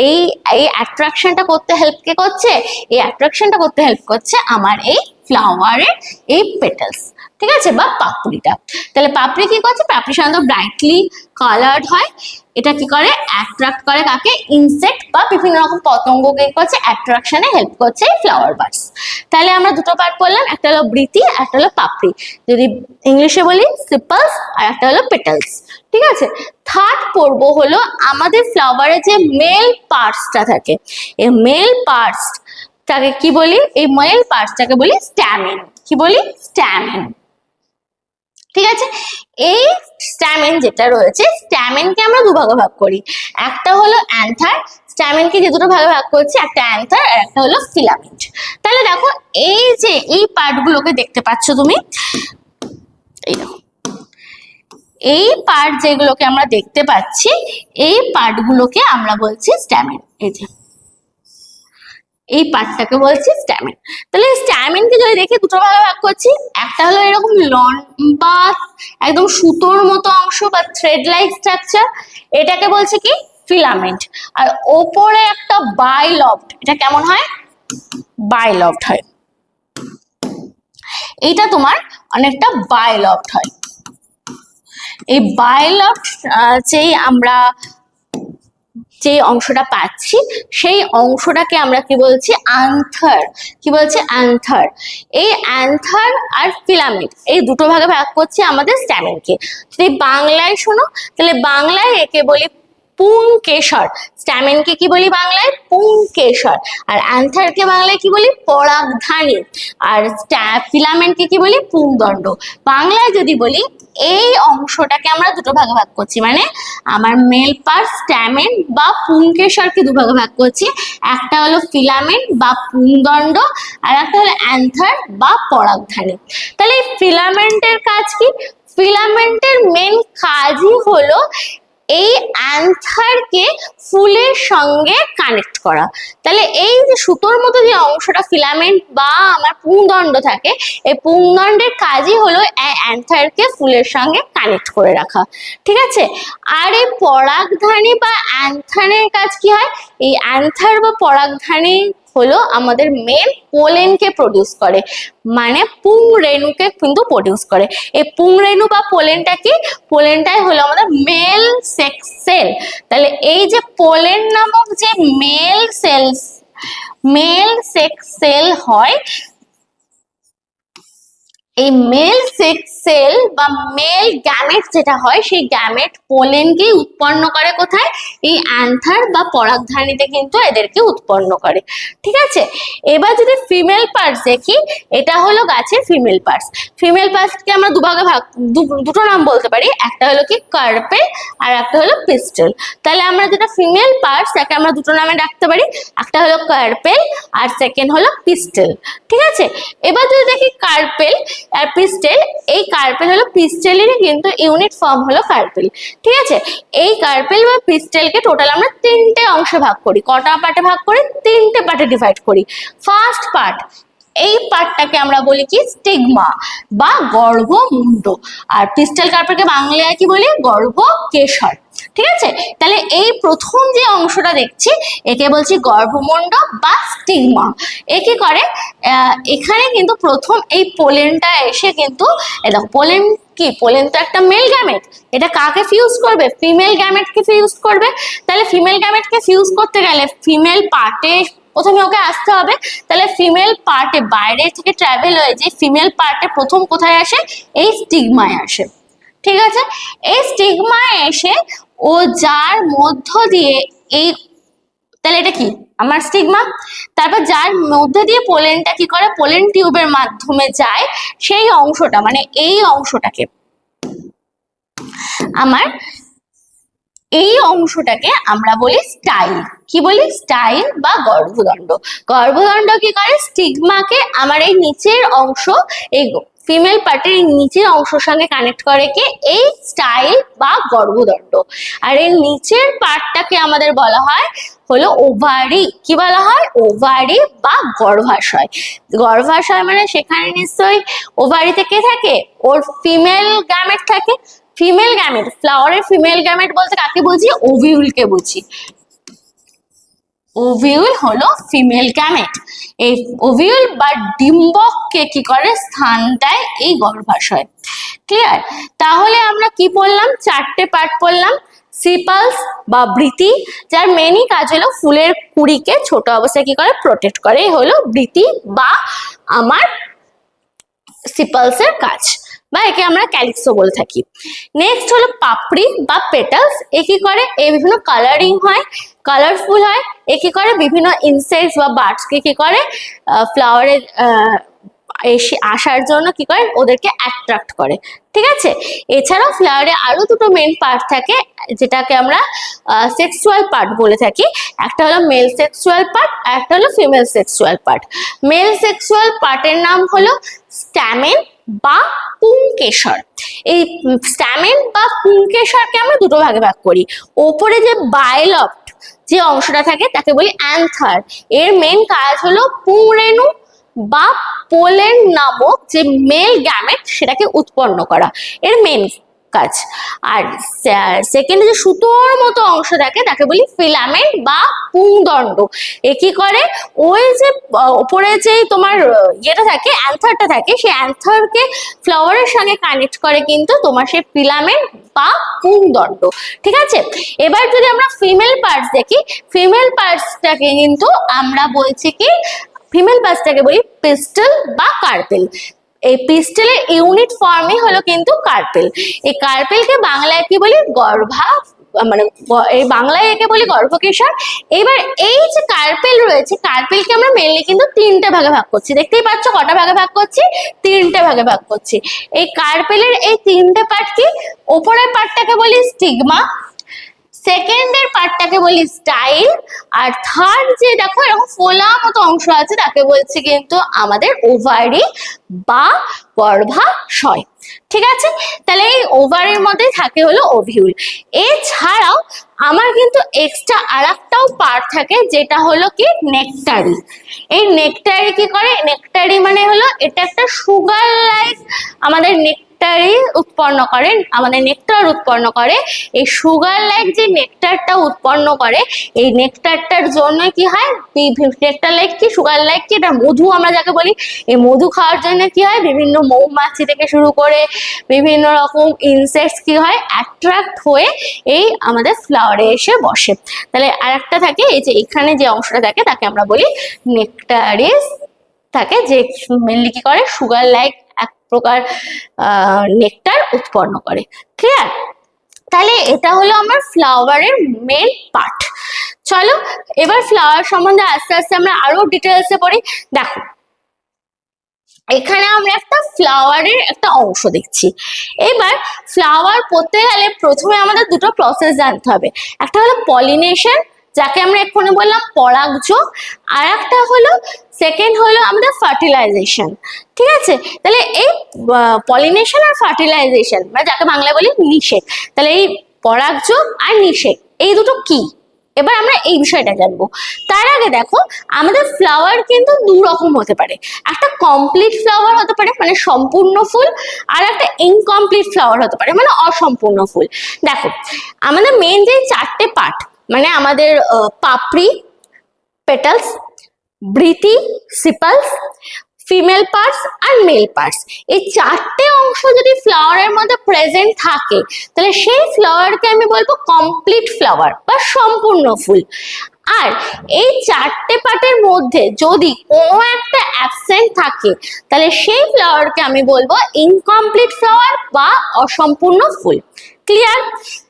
এই এই অ্যাট্রাকশনটা করতে হেল্প কে করছে, এই অ্যাট্রাকশনটা করতে হেল্প করছে আমার এই ফ্লাওয়ারের এই পেটালস, ঠিক আছে, বা পাপড়িটা। তাহলে পাপড়ি কি করছে, পাপড়ি সাধারণত ব্রাইটলি কালার্ড হয়। এটা কি করে, অ্যাট্রাক্ট করে কাকে, ইনসেক্ট বা বিভিন্ন রকম পতঙ্গকে করছে, অ্যাট্রাকশনে হেল্প করছে ফ্লাওয়ার বার্ডস। তাহলে আমরা দুটো পার্ট বললাম, একটা হলো বৃতি, একটা হলো পাপড়ি। যদি ইংলিশে বলি সিপালস, আর একটা হলো পেটালস, ঠিক আছে। থার্ড পর্ব হলো আমাদের ফ্লাওয়ারে যে মেল পার্টসটা থাকে, এই মেল পার্টস তাকে কি বলি, এই মেল পার্টসটাকে বলি স্ট্যামেন। কি বলি, স্ট্যামেন, ঠিক আছে। এই স্ট্যামেন যেটা রয়েছে, স্ট্যামেনকে আমরা দুভাগে ভাগ করি। একটা হলো অ্যান্থার, স্ট্যামেনকে যে দুটো ভাগে ভাগ করছি, একটা অ্যান্থার আর একটা হলো ফিলামেন্ট। তাহলে দেখো, এই যে এই পার্টগুলোকে দেখতে পাচ্ছ তুমি, এই দেখো, এই পার্ট যেগুলোকে আমরা দেখতে পাচ্ছি, এই পার্টগুলোকে আমরা বলছি স্ট্যামেন। এই যে এই পার্টটাকে বলছি স্ট্যামেন। তাহলে স্ট্যামেনকে যদি দেখি দুটো ভাগে ভাগ করছি, একটা হলো এরকম লম্বা একদম সুতোর মতো অংশ বা থ্রেড লাইক স্ট্রাকচার, এটাকে বলছে কি, ফিলামেন্ট। আর ওপরে একটা বাইলভড, এটা কেমন হয়, বাইলভড হয়। এইটা তোমার অনেকটা বাইলভড হয়। এই বাইলভড যেই আমরা যে অংশটা পাচ্ছি, সেই অংশটাকে আমরা কি বলছি, অ্যান্থার। কি বলছি, অ্যান্থার। এই অ্যান্থার আর ফিলামেন্ট এই দুটো ভাগে ভাগ করছি আমাদের স্ট্যামেনকে। যদি বাংলায় শোনো, তাহলে বাংলায় একে বলি পুংকেশর। স্ট্যামেনকে কি বলি বাংলায়, পুংকেশর। আর অ্যান্থারকে বাংলায় কি বলি, পরাগধানী। আর ফিলামেন্টকে কি বলি, পুংদণ্ড। বাংলায় যদি বলি, এই অংশটাকে আমরা দুটো ভাগে ভাগ করছি, মানে আমার মেল পার্ট স্ট্যামেন বা পুংকেশরকে দুভাগে ভাগ করছি। একটা হলো ফিলামেন্ট বা পুংদণ্ড, আর একটা হলো অ্যান্থার বা পরাগধানী। তাহলে এই ফিলামেন্টের কাজ কি, ফিলামেন্টের মেন কাজই হলো এই অ্যান্থারকে ফুলের সঙ্গে কানেক্ট করা। তাহলে এই যে সুতোর মতো যে অংশটা ফিলামেন্ট বা আমার পুংদণ্ড থাকে, এই পুংদণ্ডের কাজই হলো এই অ্যান্থারকে ফুলের সঙ্গে কানেক্ট করে রাখা, ঠিক আছে। আর এই পরাগধানী বা অ্যান্থারের কাজ কি হয়, এই অ্যান্থার বা পরাগধানী হলো আমাদের মেন পোলেনকে প্রডিউস করে, মানে পুংরেণুকে কিন্তু প্রডিউস করে। এই পুংরেণু বা পোলেনটা কি, পোলেনটাই হলো আমাদের মেল সেক্স সেল। তাহলে এই যে পোলেন নামক যে মেল সেক্স সেল হয়, এই মেল সেক্স সেল বা মেল গ্যামেট যেটা হয় সেই গ্যামেট পোলেনকে উৎপন্ন করে কোথায়? এই অ্যান্থার বা পরাগধানীতে কিন্তু এদেরকে উৎপন্ন করে। ঠিক আছে, এবার যদি ফিমেল পার্টস দেখি, এটা হলো গাছের ফিমেল পার্টস। ফিমেল পার্টসকে আমরা দুভাগে দুটো নাম বলতে পারি, একটা হলো কি কার্পেল আর একটা হলো পিস্টল। তাহলে আমরা যেটা ফিমেল পার্টস তাকে আমরা দুটো নামে ডাকতে পারি, একটা হলো কার্পেল আর সেকেন্ড হলো পিস্টল। ঠিক আছে, এবার যদি দেখি কার্পেল আর পিস্টেল, এই কার্পেল হলো পিস্টেলেরই কিন্তু ইউনিট ফর্ম হলো কার্পেল। ঠিক আছে, এই কার্পেল বা পিস্টেলকে টোটাল আমরা তিনটে অংশে ভাগ করি। কটা পার্টে ভাগ করি? তিনটে পার্টে ডিভাইড করি। ফার্স্ট পার্ট, এই পার্টটাকে আমরা বলি কি স্টিগমা বা গর্ভমুণ্ড, আর পিস্টেল কার্পেলকে বাংলায় কি বলি? গর্ভকেশর। ঠিক আছে, তাহলে এই প্রথম যে অংশটা দেখছি একে বলছি গর্ভমুণ্ড বা স্টিগমা। এ কি করে? এখানে কিন্তু প্রথম এই পোলেনটা এসে কিন্তু দেখো, পোলেন কি? পোলেন তো একটা মেল গ্যামেট, এটা কাকে ফিউজ করবে? ফিমেল গ্যামেটকে ফিউজ করবে। তাহলে ফিমেল গ্যামেটকে ফিউজ করতে গেলে ফিমেল পার্টে প্রথমে ওকে আসতে হবে। তাহলে ফিমেল পার্টে বাইরে থেকে ট্রাভেল হয়ে যে ফিমেল পার্টে প্রথম কোথায় আসে? এই স্টিগমায় আসে। ঠিক আছে, এই স্টিগমায় এসে ও যার মধ্য দিয়ে এই, তাহলে এটা কি? আমার স্টিগমা। তারপর যার মধ্যে দিয়ে পোলেনটা কি করে? পোলেন টিউবের মাধ্যমে যায়, সেই অংশটা মানে এই অংশটাকে আমার, এই অংশটাকে আমরা বলি স্টাইল। কি বলি? স্টাইল বা গর্ভদণ্ড। গর্ভদণ্ড কি করে? স্টিগমাকে আমার এই নিচের অংশ, এই ফিমেল পার্টের নিচের অংশের সঙ্গে কানেক্ট করে কি? এই স্টাইল বা গর্ভদণ্ড। আর এই নিচের পার্টটাকে আমাদের বলা হয় হলো ওভারি। কি বলা হয়? ওভারি বা গর্ভাশয়। গর্ভাশয় মানে সেখানে নিশ্চয়ই ওভারিতে কে থাকে? ওর ফিমেল গ্যামেট থাকে। ফিমেল গ্যামেট, ফ্লাওয়ারের ফিমেল গ্যামেট বলতে কাকে বুঝি? ওভিউলকে বুঝি। ওভিউল হলো ফিমেল গ্যামেট। এই ওভিউল বা ডিম্বককে কি করে? স্থান দেয় এই গর্ভাশয়। ক্লিয়ার? তাহলে আমরা কি পড়লাম? চারটে পার্ট পড়লাম। সিপালস বা বৃতি, যার মেনই কাজ হলো ফুলের কুড়িকে ছোট অবস্থায় কি করে? প্রোটেক্ট করে। এই হলো বৃতি বা আমার সিপালসের কাজ, বা একে আমরা ক্যালিক্সো বলে থাকি। নেক্সট হলো পাপড়ি বা পেটালস। এ কি করে? এ বিভিন্ন কালারিং হয়, কালারফুল হয়। এ কি করে? বিভিন্ন ইনসেক্টস বা বার্ডসকে কি করে? ফ্লাওয়ারে এসে আসার জন্য কি করে? ওদেরকে অ্যাট্রাক্ট করে। ঠিক আছে, এছাড়াও ফ্লাওয়ারে আরো দুটো মেন পার্ট থাকে, যেটাকে আমরা সেক্সুয়াল পার্ট বলে থাকি। একটা হলো মেল সেক্সুয়াল পার্ট আর একটা হলো female sexual part. Male sexual পার্টের নাম হলো স্ট্যামেন বা পুংকেশর। এই স্ট্যামেন বা পুংকেশরকে আমরা দুটো ভাগে ভাগ করি। ওপরে যে বায়োলপ্ট যে অংশটা থাকে তাকে বলি অ্যান্থার। এর মেন কাজ হলো পুংরেণু বা পোলেন নামক যে মেল গ্যামেট সেটাকে উৎপন্ন করা, এর মেন কাজ। আর সেকেন্ডে যে সুতোর মতো অংশ থাকে তাকে বলি ফিলামেন্ট বা পুংদণ্ড। এ কি করে? ওই যে উপরে যে তোমার ইয়েটা থাকে, অ্যান্থারটা থাকে, সেই অ্যান্থারকে ফ্লাওয়ারের সঙ্গে কানেক্ট করে কিন্তু তোমার সেই ফিলামেন্ট বা পুংদণ্ড। ঠিক আছে, এবার যদি আমরা ফিমেল পার্টস দেখি, ফিমেল পার্টসটাকে কিন্তু আমরা বলছি কি? ফিমেল পার্টসটাকে বলি পিস্টল বা কার্পেল। এই পিস্টলের ইউনিট ফর্মই হলো কিন্তু কার্পেল। এই কার্পেলকে বাংলায় কি বলি? গর্ভা, মানে এই বাংলায় একে বলি গর্ভকেশর। এবার এই যে কার্পেল রয়েছে, কার্পেলকে আমরা মেনলি কিন্তু তিনটে ভাগে ভাগ করছি। দেখতেই পাচ্ছ কটা ভাগে ভাগ করছি? তিনটে ভাগে ভাগ করছি। এই কার্পেলের এই তিনটে পার্ট কি? ওপরের পার্টটাকে বলি স্টিগমা, সেকেন্ডের পার্টটাকে বলি স্টাইল, আর থার্ড যে দেখো এরকম ফোলা মতো অংশ আছে তাকে বলছি কিন্তু আমাদের ওভারি বা গর্ভাশয়। ঠিক আছে, তাহলে এই ওভারের মধ্যে থাকে হলো ওভিউল। এছাড়াও আমার কিন্তু এক্সট্রা আর একটাও পার্ট থাকে, যেটা হলো কি? নেকটারি। এই নেকটারি কি করে? নেকটারি মানে হলো এটা একটা সুগার লাইক আমাদের নেকটারি উৎপন্ন করে, আমাদের নেকটার উৎপন্ন করে। এই সুগার লাইক যে নেকটারটা উৎপন্ন করে, এই নেকটারটার জন্য কি হয়? নেকটার লাইক কি, সুগার লাইক কি, এটা মধু আমরা যাকে বলি। এই মধু খাওয়ার জন্য কি হয়? বিভিন্ন মৌমাছি থেকে শুরু করে বিভিন্ন রকম ইনসেক্টস কি হয়? অ্যাট্রাক্ট হয়ে এই আমাদের ফ্লাওয়ারে এসে বসে। তাহলে আর একটা থাকে, এই যে এখানে যে অংশটা থাকে তাকে আমরা বলি নেকটারিস থাকে, যে মেনলি কি করে? সুগার লাইক প্রকার নেকটার উৎপন্ন করে। ক্লিয়ার? তাহলে এটা হলো আমার ফ্লাওয়ারের মেন পার্ট। চলো এবার ফ্লাওয়ার সম্বন্ধে আস্তে আস্তে আমরা আরো ডিটেলসে পড়ি। দেখো এখানে আমরা একটা ফ্লাওয়ারের একটা অংশ দেখছি। এবার ফ্লাওয়ার করতে গেলে প্রথমে আমাদের দুটো প্রসেস জানতে হবে। একটা হলো পলিনেশন, যাকে আমরা এক্ষুনি বললাম পরাগযোগ, আর একটা হলো সেকেন্ড হলো আমাদের ফার্টিলাইজেশন। ঠিক আছে? তাহলে এই পলিনেশন আর ফার্টিলাইজেশন মানে যাকে বাংলায় বলি নিষেক, তাহলে এই পরাগযোগ আর নিষেক এই দুটো কি, এবার আমরা এই বিষয়টা জানবো। তার আগে দেখো আমাদের ফ্লাওয়ার কিন্তু দু রকম হতে পারে। একটা কমপ্লিট ফ্লাওয়ার হতে পারে মানে সম্পূর্ণ ফুল, আর একটা ইনকমপ্লিট ফ্লাওয়ার হতে পারে মানে অসম্পূর্ণ ফুল। দেখো আমাদের মেন যে চারটে পার্ট মানে আমাদের পাপড়ি, পেটালস, বৃতি, সিপালস, ফিমেল পার্টস আর মেল পার্টস, এই চারটে অংশ যদি ফ্লাওয়ারের মধ্যে প্রেজেন্ট থাকে তাহলে সেই ফ্লাওয়ারকে আমি বলবো কমপ্লিট ফ্লাওয়ার বা সম্পূর্ণ ফুল। আর এই চারটে পার্টের মধ্যে যদি কোনো একটা অ্যাবসেন্ট থাকে তাহলে সেই ফ্লাওয়ারকে আমি বলবো ইনকমপ্লিট ফ্লাওয়ার বা অসম্পূর্ণ ফুল। ক্লিয়ার?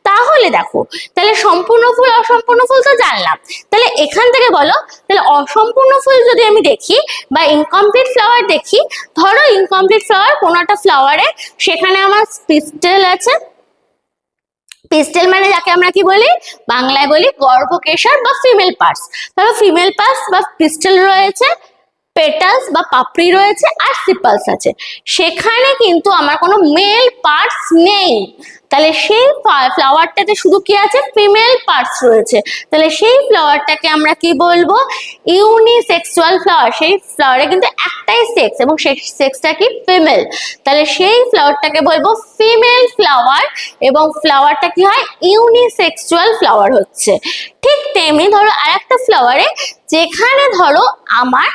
তাহলে দেখো তাহলে সম্পূর্ণ ফুল অসম্পূর্ণ ফুল তো জানলাম, তাহলে এখান থেকে বলো তাহলে অসম্পূর্ণ ফুল যদি আমি দেখি বা ইনকমপ্লিট ফ্লাওয়ার দেখি, ধরো ইনকমপ্লিট ফ্লাওয়ার কোনো একটা ফ্লাওয়ারে সেখানে আমার পিস্টেল আছে, পিস্টেল মানে যাকে আমরা কি বলি বাংলায় বলি গর্ভকেশর বা ফিমেল পার্টস, ধরো ফিমেল পার্টস বা পিস্টেল রয়েছে, পেটালস বা পাপড়ি রয়েছে আর সিপালস আছে, সেখানে কিন্তু আমার কোনো মেল পার্টস নেই, তাহলে সেই ফ্লাওয়ারটাতে শুধু কি আছে ফিমেল পার্টস রয়েছে, তাহলে সেই ফ্লাওয়ারটাকে আমরা কি বলবো ইউনিসেক্সুয়াল ফ্লাওয়ার। সেই ফ্লাওয়ারে কিন্তু একটাই সেক্স এবং সেই সেক্সটা কি ফিমেল, তাহলে সেই ফ্লাওয়ারটাকে বলবো ফিমেল ফ্লাওয়ার এবং ফ্লাওয়ারটা কি হয় ইউনিসেক্সুয়াল ফ্লাওয়ার হচ্ছে। ঠিক তেমনি ধরো আরেকটা ফ্লাওয়ারে যেখানে ধরো আমার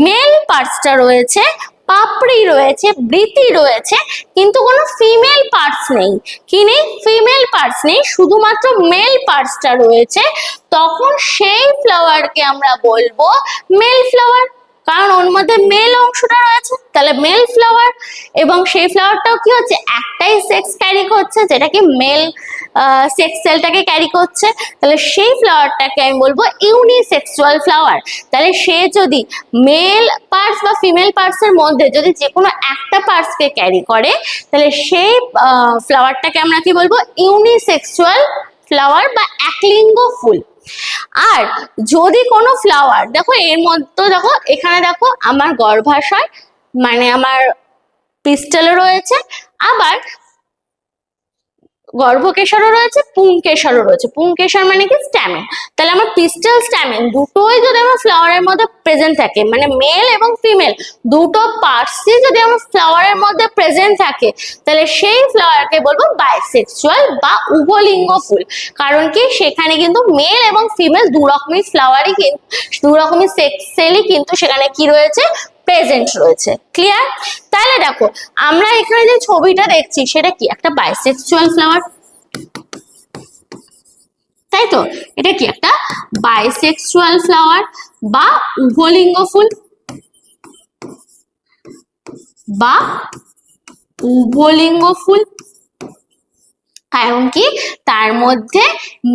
মেল পার্টসটা রয়েছে, পাপড়ি রয়েছে, বৃতি রয়েছে, কিন্তু কোনো ফিমেল পার্টস নেই, কি নেই ফিমেল পার্টস নেই, শুধুমাত্র মেল পার্টসটা রয়েছে, তখন সেই ফ্লাওয়ারকে আমরা বলবো মেল ফ্লাওয়ার, কারণ ওর মধ্যে মেল অংশটা রয়েছে, তাহলে মেল ফ্লাওয়ার। এবং সেই ফ্লাওয়ারটাও কি হচ্ছে একটাই সেক্স ক্যারি করছে, যেটা কি মেল সেক্স সেলটাকে ক্যারি করছে, তাহলে সেই ফ্লাওয়ারটাকে আমি বলবো ইউনিসেক্সুয়াল ফ্লাওয়ার। তাহলে সে যদি মেল পার্টস বা ফিমেল পার্টস এর মধ্যে যদি যে কোনো একটা পার্টসকে ক্যারি করে তাহলে সেই ফ্লাওয়ারটাকে আমরা কি বলবো ইউনিসেক্সুয়াল ফ্লাওয়ার বা একলিঙ্গ ফুল। আর যদি কোনো ফ্লাওয়ার দেখো এর মধ্যে দেখো এখানে দেখো আমার গর্ভাশয় মানে আমার পিস্টেলও রয়েছে, আবার গর্ভকেশরও রয়েছে, পুংকেশরও রয়েছে। পুংকেশর মানে কি স্ট্যামেন, তাহলে আমার পিস্টেল স্ট্যামেন দুটোই যদি আমার ফ্লাওয়ারের মধ্যে প্রেজেন্ট থাকে মানে মেল এবং ফিমেল দুটো পার্টসই যদি আমার ফ্লাওয়ারের মধ্যে প্রেজেন্ট থাকে তাহলে সেই ফ্লাওয়ারকে বলবো বাইসেক্সুয়াল বা উভলিঙ্গ ফুল। কারণ কি সেখানে কিন্তু মেল এবং ফিমেল দু রকমই ফ্লাওয়ারই কিন্তু দু রকমই সেক্স সেলই কিন্তু সেখানে কি রয়েছে প্রেজেন্ট রয়েছে। ক্লিয়ার? তাহলে দেখো আমরা এখানে যে ছবিটা দেখছি সেটা কি একটা বাইসেক্সুয়াল ফ্লাওয়ার, তাই তো? এটা কি একটা বাইসেক্সুয়াল ফ্লাওয়ার বা উভলিঙ্গ ফুল বা উভলিঙ্গ ফুল। কারণ কি তার মধ্যে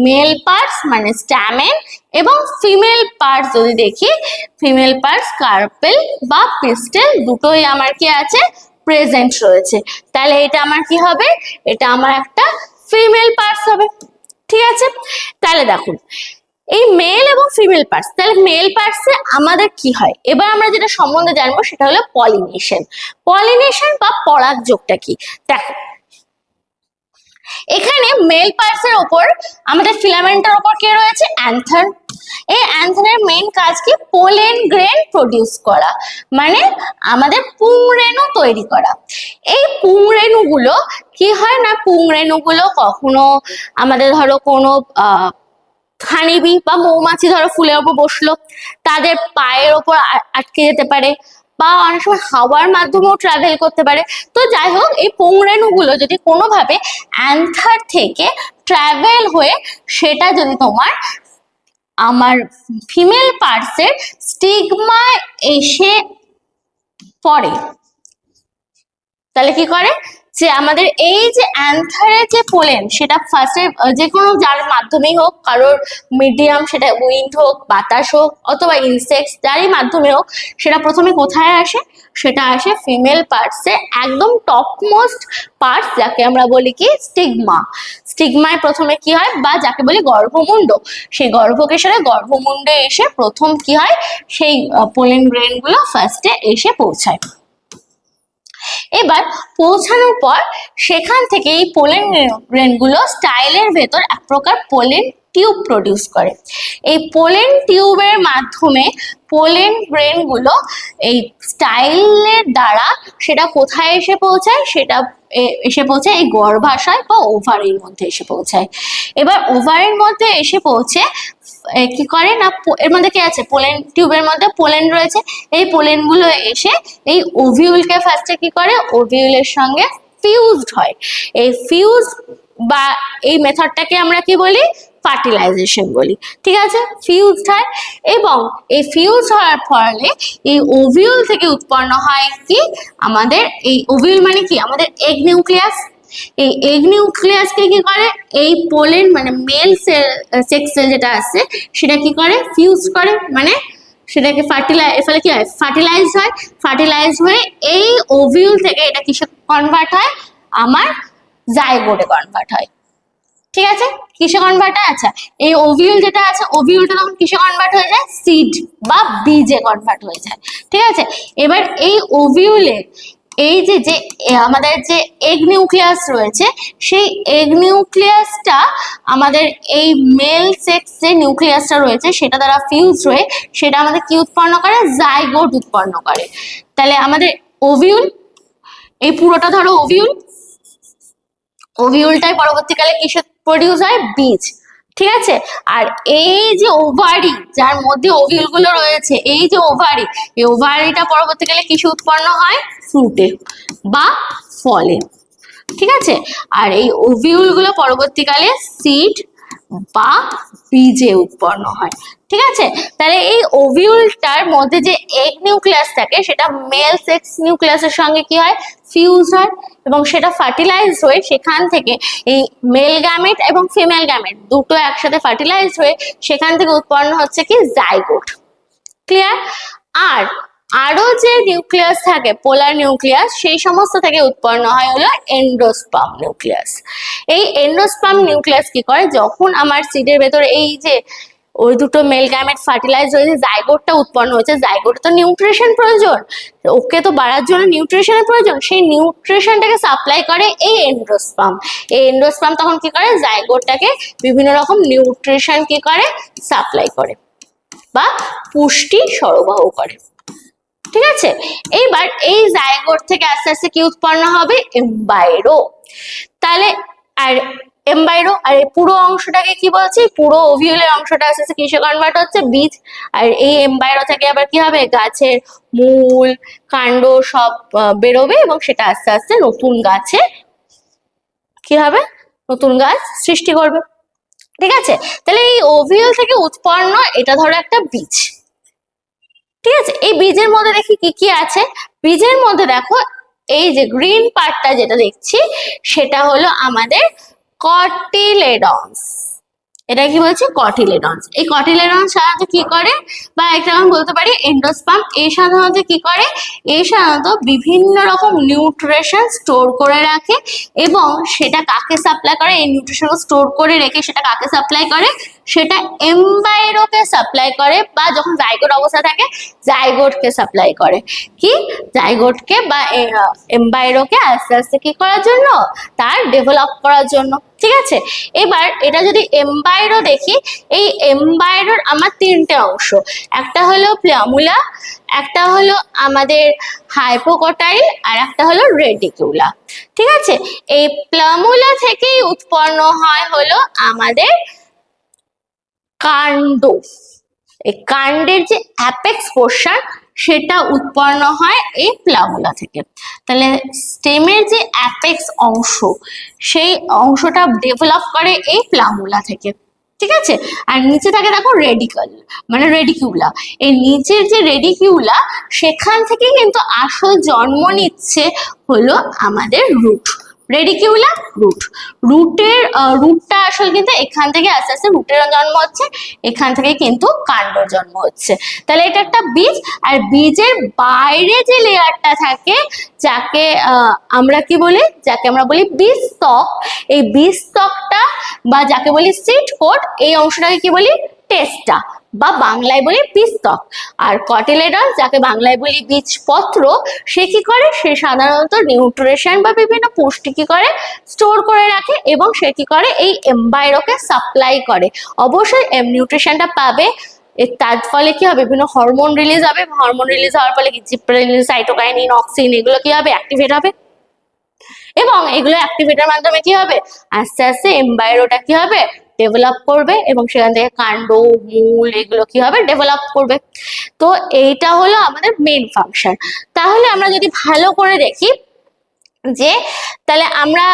মেল পার্টস মানে স্ট্যামেন এবং ফিমেল পার্টস যদি দেখি ফিমেল পার্টস কার্পেল বা পিস্টেল দুটোই আমার কি আছে প্রেজেন্ট রয়েছে, তাহলে এটা আমার কি হবে এটা আমার একটা ফিমেল পার্টস হবে। ঠিক আছে? তাহলে দেখুন এই মেল এবং ফিমেল পার্টস, তাহলে মেল পার্টসে আমাদের কি হয় এবার আমরা যেটা সম্বন্ধে জানবো সেটা হলো পলিনেশন। পলিনেশন বা পরাগযোগটা কি দেখো এখানে মেল পার্টস এর উপর আমাদের ফিলামেন্টের উপর কে রয়েছে অ্যান্থার। এই অ্যান্থারের মেইন কাজ কি পোলেন গ্রেন প্রডিউস করা মানে আমাদের পুংরেণু তৈরি করা। এই পুংরেণুগুলো কি হয় না পুংরেণুগুলো কখনো আমাদের ধরো কোনো হানিবি বা মৌমাছি ধরো ফুলের উপর বসলো তাদের পায়ের ওপর আটকে যেতে পারে বা অনেক সময় হাওয়ার মাধ্যমেও ট্রাভেল করতে পারে। তো যাই হোক এই পুংরেণুগুলো যদি কোনোভাবে অ্যান্থার থেকে ট্রাভেল হয়ে সেটা যদি তোমার আমার ফিমেল পার্টসের স্টিগমায় এসে পড়ে তাহলে কি করে যে আমাদের এই যে অ্যান্থারের যে পোলেন সেটা ফার্স্টে যে কোনো যার মাধ্যমেই হোক, কারোর মিডিয়াম সেটা উইন্ড হোক, বাতাস হোক, অথবা ইনসেক্টস যারই মাধ্যমে হোক, সেটা প্রথমে কোথায় আসে? সেটা আসে ফিমেল পার্টসে, একদম টপ মোস্ট পার্টস, যাকে আমরা বলি কি স্টিগমা। স্টিগমায় প্রথমে কি হয়, বা যাকে বলি গর্ভমুণ্ড, সেই গর্ভকেশরে গর্ভমুণ্ডে এসে প্রথম কি হয়, সেই পোলেন গ্রেন গুলো ফার্স্টে এসে পৌঁছায়। এবার পৌঁছানোর পর সেখান থেকে এই পোলেন গ্রেন গুলো স্টাইলের ভেতর এক প্রকার পোলেন টিউব প্রডিউস করে। এই পোলেন টিউবের মাধ্যমে পোলেন গ্রেন গুলো এই স্টাইলের দ্বারা সেটা কোথায় এসে পৌঁছায়, সেটা এসে পৌঁছায় এই গর্ভাশয় বা ওভারির মধ্যে এসে পৌঁছায়। এবার ওভারির মধ্যে এসে পৌঁছে কি করে না, এর মধ্যে কি আছে, পোলেন টিউবের মধ্যে পোলেন রয়েছে, এই পোলেন গুলো এসে এই ওভিউলকে ফার্স্টে কি করে, ওভিউলের সঙ্গে ফিউজড হয়। এই ফিউজ বা এই মেথডটাকে আমরা কি বলি, ফার্টিলাইজেশন বলি। ঠিক আছে, ফিউজড হয়, এবং এই ফিউজ হওয়ার ফলে এই ওভিউল থেকে উৎপন্ন হয় কি আমাদের, এই ওভিউল মানে কি আমাদের এগ নিউক্লিয়াস। এই এগ নিউক্লিয়াসকে কি করে, এই পোলেন মানে মেল সেল সেক্স সেল যেটা আছে সেটা কি করে, ফিউজ করে, মানে সেটাকে ফলে কি হয়, ফার্টিলাইজ হয়। ফার্টিলাইজ হয়ে এই ওভিউল থেকে এটা কিসে কনভার্ট হয়, আমার জাইগোটে কনভার্ট হয়। ঠিক আছে, কিসে কনভার্ট হয়, আচ্ছা এই ওভিউল যেটা আছে, ওভিউলটা তখন কিসে কনভার্ট হয়ে যায়, সিড বা বীজে কনভার্ট হয়ে যায়। ঠিক আছে, এবার এই ওভিউলে এই যে যে আমাদের যে এগ নিউক্লিয়াস রয়েছে, সেই এগ নিউক্লিয়াসটা আমাদের এই মেল সেক্স যে নিউক্লিয়াসটা রয়েছে সেটা দ্বারা ফিউজ হয়ে সেটা আমাদের কি উৎপন্ন করে, জাইগোট উৎপন্ন করে। তাহলে আমাদের ওভিউল, এই পুরোটা ধরো ওভিউল, ওভিউলটাই পরবর্তীকালে কিসে প্রডিউস হয়, বীজ। ঠিক আছে, আর এই যে ওভারি যার মধ্যে ওভিউল গুলো রয়েছে, এই যে ওভারি, এই ওভারিটা পরবর্তীকালে কিসে উৎপন্ন হয়, ফ্রুটে বা ফলে। ঠিক আছে, আর এই ওভিউল গুলো পরবর্তীকালে সিড বা বীজে উৎপন্ন হয়। ঠিক আছে, তাহলে এই ওভিউলটার মধ্যে যে এগ নিউক্লিয়াস থাকে সেটা মেল সেক্স নিউক্লিয়াসের সঙ্গে কি হয়, ফিউজ হয়, এবং সেটা ফার্টিলাইজ হয়ে সেখান থেকে এই মেল গ্যামেট এবং ফিমেল গ্যামেট দুটো একসাথে ফার্টিলাইজ হয়ে সেখান থেকে উৎপন্ন হচ্ছে কি, জাইগোট। ক্লিয়ার? আর আরো যে নিউক্লিয়াস থাকে পোলার নিউক্লিয়াস, সেই সমস্ত থেকে উৎপন্ন হয় হলো এন্ডোস্পার্ম নিউক্লিয়াস। এই এন্ডোস্পার্ম নিউক্লিয়াস কি করে, যখন আমার সিডের ভেতরে এই যে ওই দুটো মেল গ্যামেট ফার্টিলাইজ হয়েছে, জাইগোটটা উৎপন্ন হয়েছে, জাইগোটে তো নিউট্রিশন প্রয়োজন, ওকে তো বাড়ার জন্য নিউট্রিশনের প্রয়োজন, সেই নিউট্রিশনটাকে সাপ্লাই করে এই এন্ডোস্পার্ম। এই এন্ডোস্পার্ম তখন কি করে, জাইগোটটাকে বিভিন্ন রকম নিউট্রিশন কি করে, সাপ্লাই করে বা পুষ্টি সরবরাহ করে। ঠিক আছে, এইবার এই জাইগোট থেকে আস্তে আস্তে কি উৎপন্ন হবে, এমব্রায়ো। তাহলে আর এমব্রায়ো, আর এই পুরো অংশটাকে কি বলছি, পুরো ওভিউলের অংশটা আস্তে আস্তে কিসে কনভার্ট হচ্ছে, বীজ। আর এই এমব্রায়ো থেকে আবার কি হবে, গাছের মূল কাণ্ড সব বেরোবে, এবং সেটা আস্তে আস্তে নতুন গাছে কি হবে, নতুন গাছ সৃষ্টি করবে। ঠিক আছে, তাহলে এই ওভিউল থেকে উৎপন্ন এটা ধরো একটা বীজ। ঠিক আছে, এই বীজের মধ্যে দেখি কি কি আছে, বীজের মধ্যে দেখো এই যে গ্রিন পার্টটা যেটা দেখছি সেটা হলো আমাদের কটিলেডন্স। এটা কি বলছি, কটিলেডন্স। এই কটিলেডন্স সাধারণত কি করে, বা একটা আমি বলতে পারি এন্ডোস্পার্ম, এই সাধারণত কি করে, এই সাধারণত বিভিন্ন রকম নিউট্রিশন স্টোর করে রাখে, এবং সেটা কাকে সাপ্লাই করে, এই নিউট্রিশন স্টোর করে রেখে সেটা কাকে সাপ্লাই করে, সেটা এমব্রায়োকে সাপ্লাই করে, বা যখন জাইগোট অবস্থা থাকে জাইগোটকে সাপ্লাই করে, কি জাইগোটকে বা এমব্রায়োকে আস্তে আস্তে কি করার জন্য, তার ডেভেলপ করার জন্য। ঠিক আছে, এবার এটা যদি এমব্রায়ো দেখি, এই এমব্রায়োর আমার তিনটে অংশ, একটা হলো প্লামুলা, একটা হলো আমাদের হাইপোকটাইল, আর একটা হলো রেডিকুলা। ঠিক আছে, এই প্লামুলা থেকেই উৎপন্ন হয় হলো আমাদের কাণ্ড। এই কাণ্ডের যে অ্যাপেক্স পোর্শন সেটা উৎপন্ন হয় এই প্লামুলা থেকে। তাহলে স্টেমের যে অ্যাপেক্স অংশ সেই অংশটা ডেভেলপ করে এই প্লামুলা থেকে। ঠিক আছে। আর নিচে থাকে দেখো রেডিকল মানে রেডিকিউলা। এই নিচের যে রেডিকিউলা সেখান থেকে কিন্তু আসল জন্ম নিচ্ছে হলো আমাদের রুট। রেডিকিউলা রুট, রুটটা আসলে কিন্তু এখান থেকে আস্তে আস্তে রুটের জন্ম হচ্ছে, এখান থেকে কিন্তু কাণ্ডর জন্ম হচ্ছে। তাহলে এটা একটা বীজ। আর বীজের বাইরে যে লেয়ারটা থাকে যাকে আমরা কি বলি, যাকে আমরা বলি বীজস্তক, এই বীজস্তকটা বা যাকে বলি সিড কোট, এই অংশটাকে কি বলি টেস্টা বা বাংলায় বলি বীজস্তক। আর কটিলেডন যাকে বাংলায় বলি বীজপত্র, সে কি করে, সে সাধারণত নিউট্রিশন বা বিভিন্ন পুষ্টি কি করে স্টোর করে রাখে এবং সে কি করে এই এমব্রায়োকে সাপ্লাই করে। অবশ্যই নিউট্রিশনটা পাবে, তার ফলে কি হবে বিভিন্ন হরমোন রিলিজ হবে, হরমোন রিলিজ হওয়ার ফলে জিবরেলিন, সাইটোকাইনিন, অক্সিন এগুলো কি হবে অ্যাক্টিভেট হবে এবং এগুলো অ্যাক্টিভেটের মাধ্যমে কি হবে আস্তে আস্তে এমব্রায়োটা কি হবে ডেভেলপ করবে এবং সেখান থেকে কাণ্ড, মূল এগুলো কি হবে ডেভেলপ করবে। তো এইটা হলো আমাদের মেইন ফাংশন। তাহলে আমরা যদি ভালো করে দেখি যে তাহলে আমরা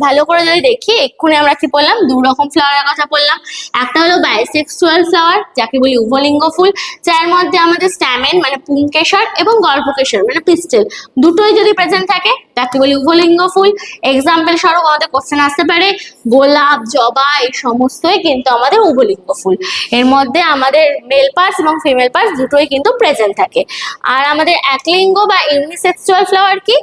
ভালো করে যদি দেখি, এক্ষুনি আমরা কি বললাম দু রকম ফ্লাওয়ারের কথা বললাম। একটা হলো বাইসেক্সুয়াল ফ্লাওয়ার যাকে বলি উভলিঙ্গ ফুল, যার মধ্যে আমাদের স্ট্যামেন মানে পুংকেশর এবং গর্ভকেশর মানে পিস্টেল দুটোই যদি প্রেজেন্ট থাকে তাকে বলি উভলিঙ্গ ফুল। এক্সাম্পল স্বরূপ আমাদের কোশ্চেন আসতে পারে গোলাপ, জবা এই সমস্তই কিন্তু আমাদের উভলিঙ্গ ফুল। এর মধ্যে আমাদের মেল পার্টস এবং ফিমেল পার্টস দুটোই কিন্তু প্রেজেন্ট থাকে। আর আমাদের একলিঙ্গ বা ইউনিসেক্সুয়াল ফ্লাওয়ার কি,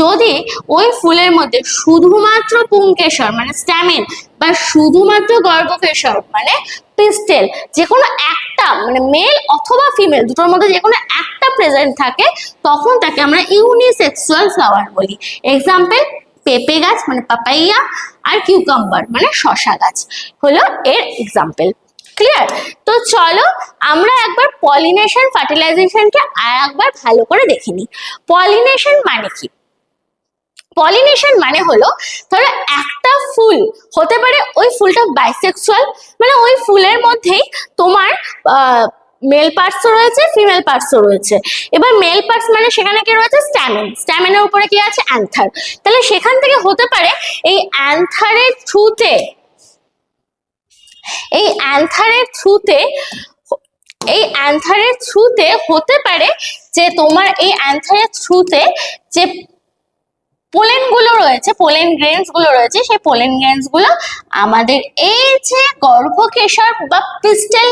যদি ওই ফুলের মধ্যে শুধুমাত্র পুংকেশর মানে স্ট্যামেন বা শুধুমাত্র গর্ভকেশর মানে পিস্টেল যে কোনো একটা মানে মেল অথবা ফিমেল দুটোর মধ্যে যে কোনো একটা প্রেজেন্ট থাকে, তখন তাকে আমরা ইউনিসেক্সুয়াল ফ্লাওয়ার বলি। এক্সাম্পল পেঁপে গাছ মানে পাপাইয়া আর কিউকাম্বার মানে শসা গাছ হলো এর এক্সাম্পল। ক্লিয়ার? তো চলো আমরা একবার পলিনেশন ফার্টিলাইজেশনকে আর একবার ভালো করে দেখে নিই। পলিনেশন মানে কি? পলিনেশন মানে হলো ধরো একটা ফুল হতে পারে, ওই ফুলটা বাইসেক্সুয়াল মানে ওই ফুলের মধ্যেই তোমার মেল পার্টসও রয়েছে ফিমেল পার্টসও রয়েছে। এবার মেল পার্টস মানে সেখানে কি রয়েছে স্ট্যামেন, স্ট্যামেনের উপরে কি আছে অ্যান্থার। তাহলে সেখান থেকে হতে পারে এই অ্যান্থারের থ্রুতে হতে পারে যে তোমার এই অ্যান্থারের থ্রুতে যে পোলেন গুলো রয়েছে, পোলেন গ্রেনস গুলো রয়েছে, সেই পোলেন গ্রেনস গুলো আমাদের এই যে গর্ভকেশর বা পিস্টেল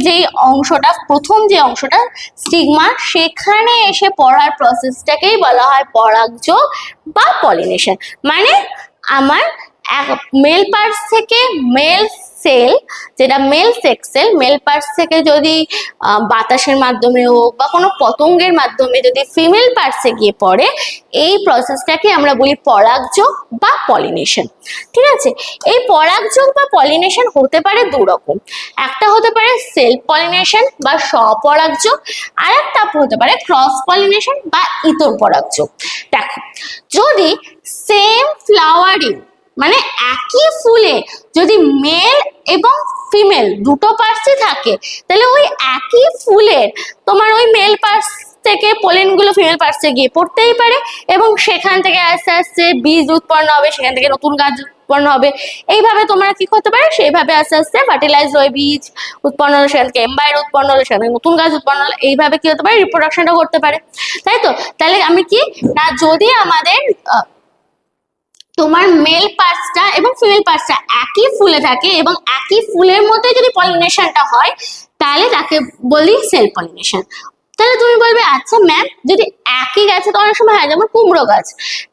যে অংশটা, প্রথম যে অংশটা স্টিগমা, সেখানে এসে পড়ার প্রসেসটাকেই বলা হয় পরাগযোগ বা পলিনেশন। মানে আমার মেল পার্টস থেকে মেল সেল যেটা male sex cell, male parts থেকে যদি বাতাসের মাধ্যমে হোক বা কোনো পতঙ্গের মাধ্যমে যদি ফিমেল পার্টসে গিয়ে পড়ে, এই প্রসেসটাকে আমরা বলি পরাগযোগ বা পলিনেশন। ঠিক আছে? এই পরাগযোগ বা পলিনেশন হতে পারে দু রকম, একটা হতে পারে সেলফ পলিনেশন বা স্বপরাগযোগ, আর একটা হতে পারে ক্রস পলিনেশন বা ইতর পরাগযোগ। দেখো যদি সেম ফ্লাওয়ারিং মানে একই ফুলে যদি মেল এবং ফিমেল দুটো পার্টসই থাকে, তাহলে ওই একই ফুলের তোমার ওই মেল পার্টস থেকে পোলেন গুলো ফিমেল পার্টসে গিয়ে পড়তেই পারে এবং সেখান থেকে আস্তে আস্তে বীজ উৎপন্ন হবে, সেখান থেকে নতুন গাছ উৎপন্ন হবে। এইভাবে তোমরা কি করতে পারে, সেইভাবে আস্তে আস্তে ফার্টিলাইজ হয়ে বীজ উৎপন্ন হলো, সেখান থেকে এমব্রায়ো উৎপন্ন হলো, সেখান থেকে নতুন গাছ উৎপন্ন হলো, এইভাবে কি হতে পারে রিপ্রোডাকশনটা করতে পারে। তাই তো? তাহলে আমি কি না, যদি আমাদের তোমার মেল পার্টসটা এবং ফিমেল পার্টসটা একই ফুলে থাকে এবং একই ফুলের মধ্যে যদি পলিনেশনটা হয়, তাহলে তাকে বলি সেলফ পলিনেশন। তাহলে তুমি বলবে আচ্ছা ম্যাম যদি একই গাছে, তো অনেক সময় হয় যেমন কুমড়ো গাছ,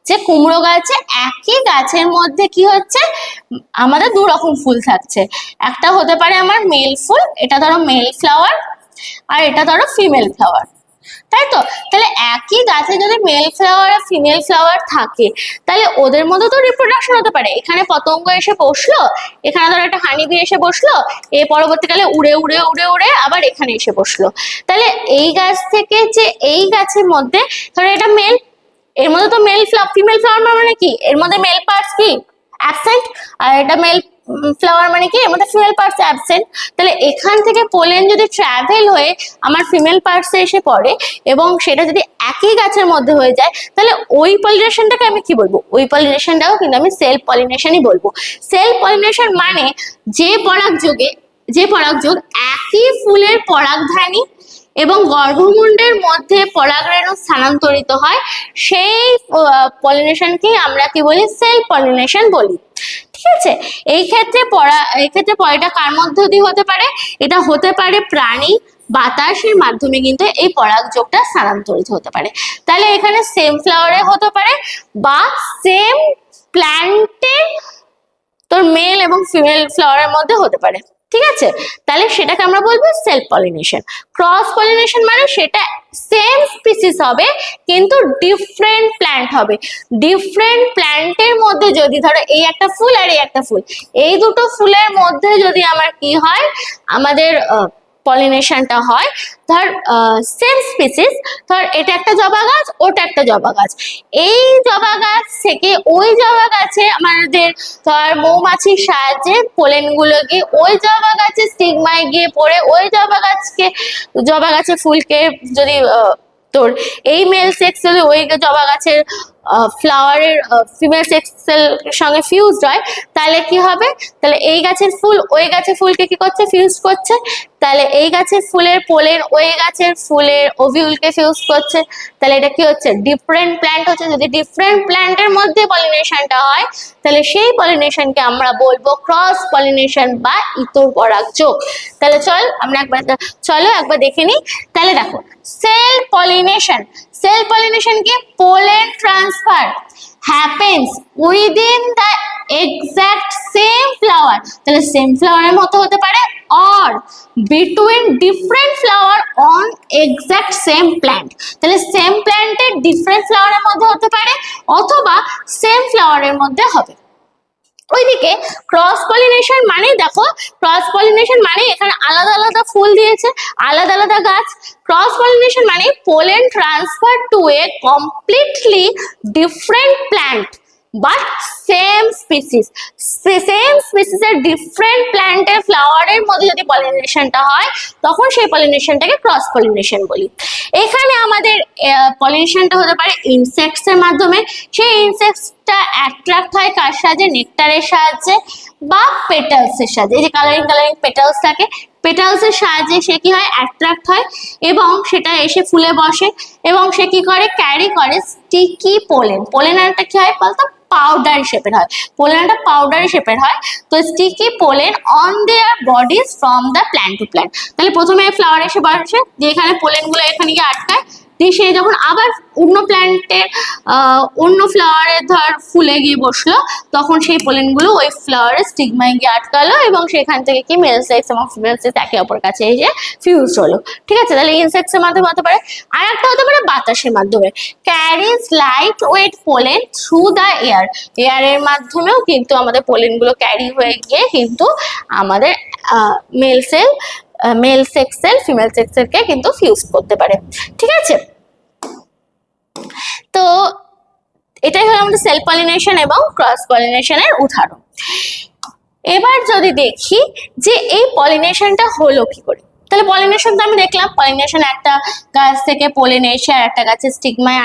যে কুমড়ো গাছে একই গাছের মধ্যে কি হচ্ছে আমাদের দু রকম ফুল থাকছে, একটা হতে পারে আমার মেল ফুল, এটা ধরো মেল ফ্লাওয়ার, আর এটা ধরো ফিমেল ফ্লাওয়ার। তাই তো? তাহলে একই গাছে যদি মেল ফ্লাওয়ার আর ফিমেল ফ্লাওয়ার থাকে, তাহলে ওদের মধ্যে তো রিপ্রোডাকশন হতে পারে। এখানে পতঙ্গ এসে বসলো, এখানে ধরো একটা হানিবি এসে বসলো, এ পরবর্তীকালে উড়ে উড়ে উড়ে উড়ে আবার এখানে এসে বসলো। তাহলে এই গাছ থেকে যে এই গাছের মধ্যে ধরো এটা মেল, এর মধ্যে তো মেল ফিমেল ফ্লাওয়ার মানে কি, এর মধ্যে মেল পার্টস কি অ্যাবসেন্ট, আর এটা মেল ফ্লাওয়ার মানে কি, এর মধ্যে ফিমেল পার্টস অ্যাবসেন্ট। তাহলে এখান থেকে পোলেন যদি ট্রাভেল হয়ে আমার ফিমেল পার্টসে এসে পড়ে এবং সেটা যদি একই গাছের মধ্যে হয়ে যায়, তাহলে ওই পলিনেশনটাকে আমি কি বলবো, ওই পলিনেশনটাও কিন্তু আমি সেলফ পলিনেশনই বলবো। সেলফ পলিনেশন মানে যে পরাগযোগ একই ফুলের পরাগধানী এবং গর্ভমুণ্ডের মধ্যে পরাগরেণু স্থানান্তরিত হয়, সেই পলিনেশনকেই আমরা কি বলি, সেলফ পলিনেশন বলি। ঠিক আছে, এই ক্ষেত্রে পরাটা কার মধ্য দিয়ে হতে পারে, এটা হতে পারে প্রাণী, বাতাসের মাধ্যমে কিন্তু এই পরাগযোগটা স্থানান্তরিত হতে পারে। তাহলে এখানে সেম ফ্লাওয়ারে হতে পারে বা সেম প্ল্যান্টের তোর মেল এবং ফিমেল ফ্লাওয়ারের মধ্যে হতে পারে। ঠিক আছে, তাহলে সেটাকে আমরা বলবো সেলফ পলিনেশন। ক্রস পলিনেশন মানে সেটা সেম স্পিসিস হবে কিন্তু ডিফারেন্ট প্ল্যান্ট হবে। ডিফারেন্ট প্ল্যান্টের মধ্যে যদি ধরো এই একটা ফুল আর এই একটা ফুল, এই দুটো ফুলের মধ্যে যদি আমার কি হয়, আমাদের পলিনেশনটা হয়, ধর সেম স্পিসিস, ধর এটা একটা জবা গাছ, ওটা একটা জবা গাছ, এই জবা গাছ থেকে ওই জবা গাছে আমাদের ধর মৌমাছির সাহায্যে পোলেন গুলো গিয়ে ওই জবা গাছের স্টিগমায় গিয়ে পড়ে ওই জবা গাছের ফুলকে যদি তোর এই মেল সেক্স যদি ওই জবা গাছের ফ্লাওয়ারের ফিমেল সেক্সের সঙ্গে ফিউজড হয়, তাহলে কি হবে, তাহলে এই গাছের ফুল ওই গাছের ফুলকে কি করছে, ফিউজ করছে। তাহলে এই গাছের ফুলের পোলেন ওই গাছের ফুলের ওভিউলকে ফিউজ করছে। তাহলে এটা কি হচ্ছে, ডিফারেন্ট প্ল্যান্ট হচ্ছে। যদি ডিফারেন্ট প্ল্যান্টের মধ্যে পলিনেশনটা হয়, তাহলে সেই পলিনেশনকে আমরা বলবো ক্রস পলিনেশন বা ইতর পরাগযোগ। তাহলে চলো একবার দেখে নিই। তাহলে দেখো, সেলফ পলিনেশন কি, pollen transfer happens within the exact same flower, তাহলে সেম ফ্লাওয়ারের মতো হতে পারে, or between different flower on exact same plant, তাহলে সেম প্ল্যান্টের ডিফারেন্ট ফ্লাওয়ারের মধ্যে হতে পারে অথবা সেম ফ্লাওয়ারের মধ্যে হবে। ওইদিকে ক্রস পলিনেশন মানে দেখো, ক্রস পলিনেশন মানে এখানে আলাদা আলাদা ফুল দিয়েছে, আলাদা আলাদা গাছ। ক্রস পলিনেশন মানে pollen transfer to A completely different plant but same species এর ডিফারেন্ট প্ল্যান্টের ফ্লাওয়ারের মধ্যে যদি পলিনেশনটা হয়, তখন সেই পলিনেশনটাকে ক্রস পলিনেশন বলি। এখানে আমাদের পলিনেশনটা হতে পারে ইনসেক্টস এর মাধ্যমে। সেই ইনসেক্টসটা অ্যাট্রাক্ট হয় কার সাহায্যে, নেকটারের সাহায্যে বা পেটালস এর সাহায্যে। এই যে কালারিং পেটালস থাকে, পেটালস এর সাহায্যে সে কি হয়, অ্যাট্রাক্ট হয় এবং সেটা এসে ফুলে বসে এবং সে কি করে, ক্যারি করে স্টিকি পোলেন। একটা কি হয় বলতো, পাউডার শেপের হয়, পোলেনটা পাউডার শেপের হয়। তো sticky pollen on their bodies from the plant to plant. তাহলে প্রথমে ফ্লাওয়ার এসে বসে, যে এখানে পোলেন গুলো এখানে গিয়ে আটকায়, দিয়ে সে যখন আবার অন্য প্ল্যান্টের অন্য ফ্লাওয়ারের ধর ফুলে গিয়ে বসলো, তখন সেই পোলেন গুলো ওই ফ্লাওয়ারের স্টিগমায় গিয়ে আটকালো এবং সেখান থেকে কি মেল সেক্স এবং ফিমেল সেক্স একে অপরের কাছে এসে ফিউজ হলো। ঠিক আছে, তাহলে ইনসেক্টস এর মাধ্যমে হতে পারে। আর একটা হতে পারে বাতাসের মাধ্যমে, carries lightweight pollen through the এয়ারের মাধ্যমেও কিন্তু আমাদের পোলেন গুলো ক্যারি হয়ে গিয়ে কিন্তু আমাদের মেল সেক্সেল ফিমেল সেক্সেলকে কিন্তু ফিউজ করতে পারে। ঠিক আছে, তো এটাই হলো আমাদের সেলফ পলিনেশন এবং ক্রস পলিনেশনের উদাহরণ। এবার যদি দেখি যে এই পলিনেশনটা হলো কি করে, তাহলে পলিনেশন তো আমি দেখলাম, পলিনেশন একটা গাছ থেকে পোলেন এসে আর একটা গাছের স্টিগমায়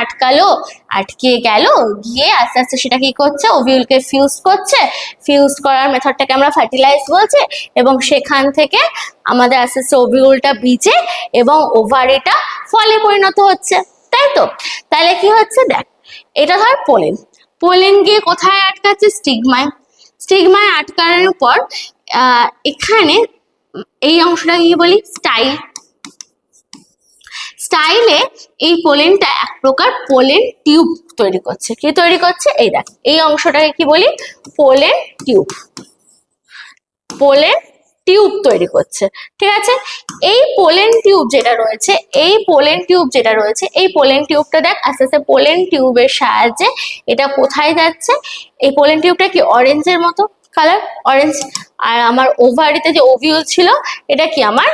আটকে গেল, গিয়ে আস্তে আস্তে সেটা কি করছে, ওভিউলকে ফিউজ করছে। ফিউজ করার মেথডটাকে আমরা ফার্টিলাইজ বলছি এবং সেখান থেকে আমাদের আস্তে আস্তে ওভিউলটা বীজে এবং ওভারিটা ফলে পরিণত হচ্ছে, তাই তো। তাহলে কি হচ্ছে দেখ, এটা ধর পোলেন গিয়ে কোথায় আটকাচ্ছে, স্টিগমায় আটকানোর পর এখানে এই অংশটা কি বলি, স্টাইলে এই পোলেনটা এক প্রকার পোলেন টিউব তৈরি করছে। কি তৈরি করছে, এই দেখ, এই অংশটাকে কি বলি, পোলেন টিউব তৈরি করছে। ঠিক আছে, এই পোলেন টিউব যেটা রয়েছে, এই পোলেন টিউবটা দেখ আস্তে আস্তে পোলেন টিউবের সাহায্যে এটা কোথায় যাচ্ছে, এই পোলেন টিউবটা কি অরেঞ্জের মতো কালার, অরেঞ্জ। আর আমার ওভারিতে যে ওভিউল ছিল, এটা কি আমার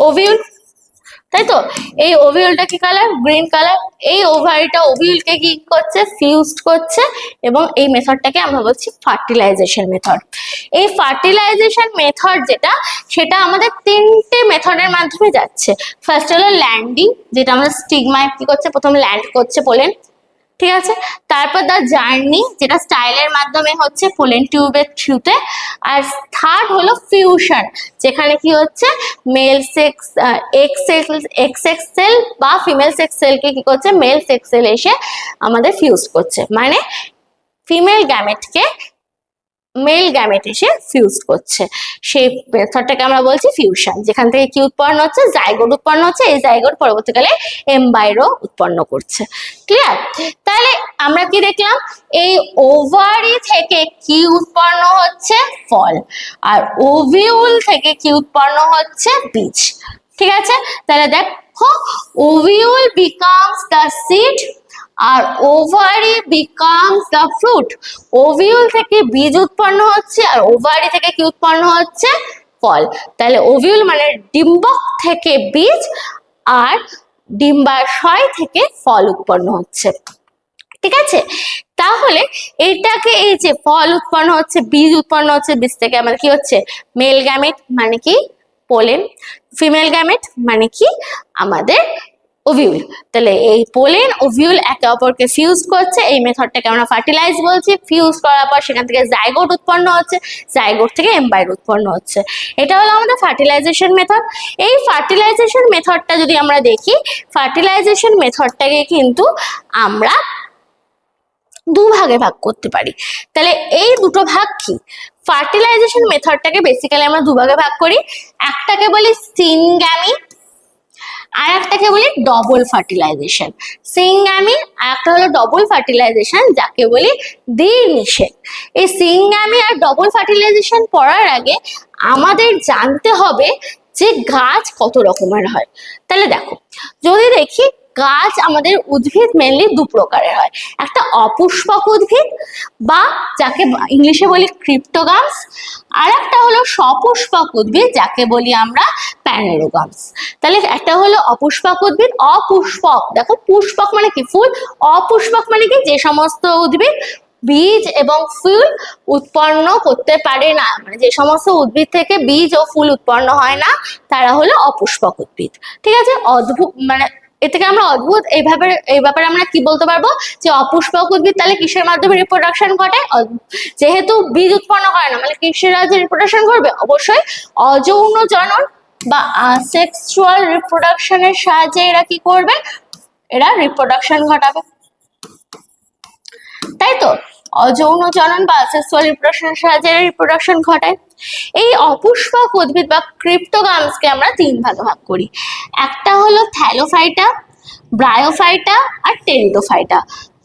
ওভিউল, তাই তো। এই ওভিউলটা কি কালার, গ্রিন কালার। এই ওভারিটা ওভিউলকে কি করছে, ফিউজড করছে এবং এই মেথডটাকে আমরা বলছি ফার্টিলাইজেশন মেথড। এই ফার্টিলাইজেশন মেথড যেটা, সেটা আমাদের তিনটে মেথডের মাধ্যমে যাচ্ছে। ফার্স্ট হলো ল্যান্ডিং, যেটা আমাদের স্টিগমায় কি করছে, প্রথম ল্যান্ড করছে পোলেন, ঠিক আছে। তারপর দ্য জার্নি, যেটা স্টাইলের মাধ্যমে হচ্ছে পোলেন টিউবের থ্রুতে। আর থার্ড হলো ফিউশন, যেখানে কি হচ্ছে male sex ex sex cell বা ফিমেল সেক্স সেলকে কি করছে, মেল সেক্স সেল এসে আমাদের ফিউজ করছে, মানে ফিমেল গ্যামেটকে মেল গ্যামেট এসে ফিউজ করছে। সেই মেথডটাকে আমরা বলছি ফিউশন, যেখান থেকে কি উৎপন্ন হচ্ছে, জাইগোট উৎপন্ন হচ্ছে। এই জাইগোট পরবর্তীকালে এমব্রায়ো উৎপন্ন করছে। ক্লিয়ার? তাহলে আমরা কি দেখলাম, এই ওভারি থেকে কি উৎপন্ন হচ্ছে, ফল, আর ওভিউল থেকে কি উৎপন্ন হচ্ছে, বীজ। ঠিক আছে, তাহলে দেখো, ওভিউল বিকামস দ্য সিড আর ovary becomes the fruit. Ovule থেকে বীজ উৎপন্ন হচ্ছে আর ওভারি থেকে কি উৎপন্ন হচ্ছে, ফল। তাহলে ওভিউল মানে ডিম্বক থেকে বীজ, আর ডিম্বাশয় থেকে ফল উৎপন্ন হচ্ছে। ঠিক আছে, তাহলে এটাকে, এই যে ফল উৎপন্ন হচ্ছে, বীজ উৎপন্ন হচ্ছে, বীজ থেকে আমাদের কি হচ্ছে, মেল গ্যামেট মানে কি পোলেন, ফিমেল গ্যামেট মানে কি আমাদের ওভিউল। তাহলে এই পোলেন ওভিউল একে অপরকে ফিউজ করছে, এই মেথডটাকে আমরা ফার্টিলাইজ বলছি। ফিউজ করার পর সেখান থেকে জাইগোট উৎপন্ন হচ্ছে, জাইগোট থেকে এমব্রায়ো উৎপন্ন হচ্ছে। এটা হলো আমাদের ফার্টিলাইজেশন মেথড। এই ফার্টিলাইজেশন মেথডটা যদি আমরা দেখি, ফার্টিলাইজেশন মেথডটাকে কিন্তু আমরা দুভাগে ভাগ করতে পারি। তাহলে এই দুটো ভাগ কি, ফার্টিলাইজেশন মেথডটাকে বেসিক্যালি আমরা দুভাগে ভাগ করি। একটাকে বলি সিনগ্যামি, আর একটাকে বলি ডবল ফার্টিলাইজেশন। সিনগ্যামি আর একটা হলো ডবল ফার্টিলাইজেশন, যাকে বলি দ্বিনিষেক। এই সিনগ্যামি আর ডবল ফার্টিলাইজেশন পড়ার আগে আমাদের জানতে হবে যে গাছ কত রকমের হয়। তাহলে দেখো, যদি দেখি গাছ আমাদের উদ্ভিদ মেনলি দু প্রকারের হয়। একটা অপুষ্পক উদ্ভিদ বা যাকে ইংলিশে বলি ক্রিপ্টোগামস, আর একটা হলো সপুষ্পক উদ্ভিদ যাকে বলি আমরা প্যানেরোগামস। তাহলে একটা হলো অপুষ্পক উদ্ভিদ, অপুষ্পক, দেখো পুষ্পক মানে কি ফুল, অপুষ্পক মানে কি যে সমস্ত উদ্ভিদ বীজ এবং ফুল উৎপন্ন করতে পারে না, মানে যে সমস্ত উদ্ভিদ থেকে বীজ ও ফুল উৎপন্ন হয় না, তারা হলো অপুষ্পক উদ্ভিদ। ঠিক আছে, অদ্ভুত মানে এ থেকে আমরা অদ্ভুত এই ব্যাপারে আমরা কি বলতে পারবো, যে অপুষ্পক উদ্ভিদ তাহলে কিসের মাধ্যমে রিপ্রোডাকশন ঘটে, যেহেতু বীজ উৎপন্ন করে না, মানে কিসের রাজ্যে রিপ্রোডাকশন করবে, অবশ্যই অযৌন জনন বা সেক্সুয়াল রিপ্রোডাকশনের সাহায্যে এরা কি করবে, এরা রিপ্রোডাকশন ঘটাবে। তাই তো, অযৌন জনন বা সেক্সুয়াল রিপ্রোডাকশনের সাহায্যে রিপ্রোডাকশন ঘটায়। এই অপুষ্পক উদ্ভিদ বা ক্রিপ্টোগামসকে আমরা তিন ভাগে ভাগ করি। একটা হলো থ্যালোফাইটা, ব্রায়োফাইটা আর টেরিডোফাইটা।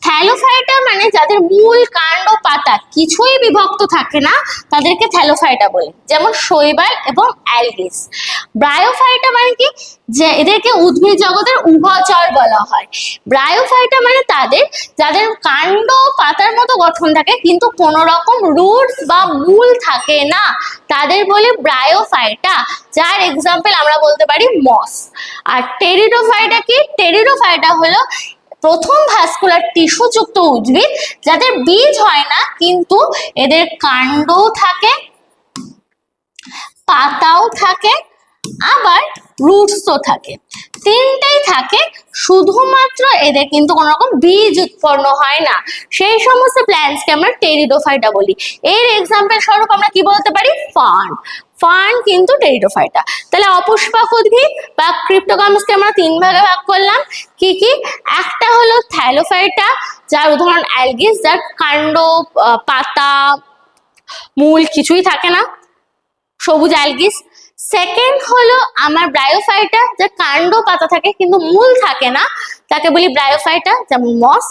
থ্যালোফাইটা মানে যাদের মূল কাণ্ড পাতা কিছুই বিভক্ত থাকে না, তাদেরকে থ্যালোফাইটা বলে, যেমন শৈবাল এবং অ্যালগিস। ব্রায়োফাইটা মানে কি, যে এদেরকে উদ্ভিদ জগতের উভচর বলা হয়। ব্রায়োফাইটা মানে যাদের কাণ্ড পাতার মতো গঠন থাকে কিন্তু কোনো রকম রুটস বা মূল থাকে না, তাদের বলে ব্রায়োফাইটা, যার এক্সাম্পল আমরা বলতে পারি মস। আর টেরিডোফাইটা কি, টেরিডোফাইটা হলো প্রথম ভাস্কুলার টিস্যু যুক্ত উদ্ভিদ, যাদের বীজ হয় না কিন্তু এদের কাণ্ডও থাকে, পাতাও থাকে, আবার রুটসও থাকে, তিনটাই থাকে। শুধুমাত্র এদের কিন্তু কোনো রকম বীজ উৎপন্ন হয় না, সেই সমস্ত প্ল্যান্টসকে আমরা টেরিডোফাইটা বলি। এর এক্সাম্পল স্বরূপ আমরা কি বলতে পারি, ফার্ন। ফার্ন কিন্তু টেরিডোফাইটা। তাহলে অপুষ্পক উদ্ভিদ বা ক্রিপ্টোগামসকে আমরা তিন ভাগে ভাগ করলাম। কি কি, একটা হলো থ্যালোফাইটা, যার উদাহরণ অ্যালগিস, যার কাণ্ড পাতা মূল কিছুই থাকে না, সবুজ অ্যালগিস। সেকেন্ড হলো আমার ব্রায়োফাইটা, যার কাণ্ড পাতা থাকে কিন্তু মূল থাকে না, তাকে বলি ব্রায়োফাইটা, যেমন মস।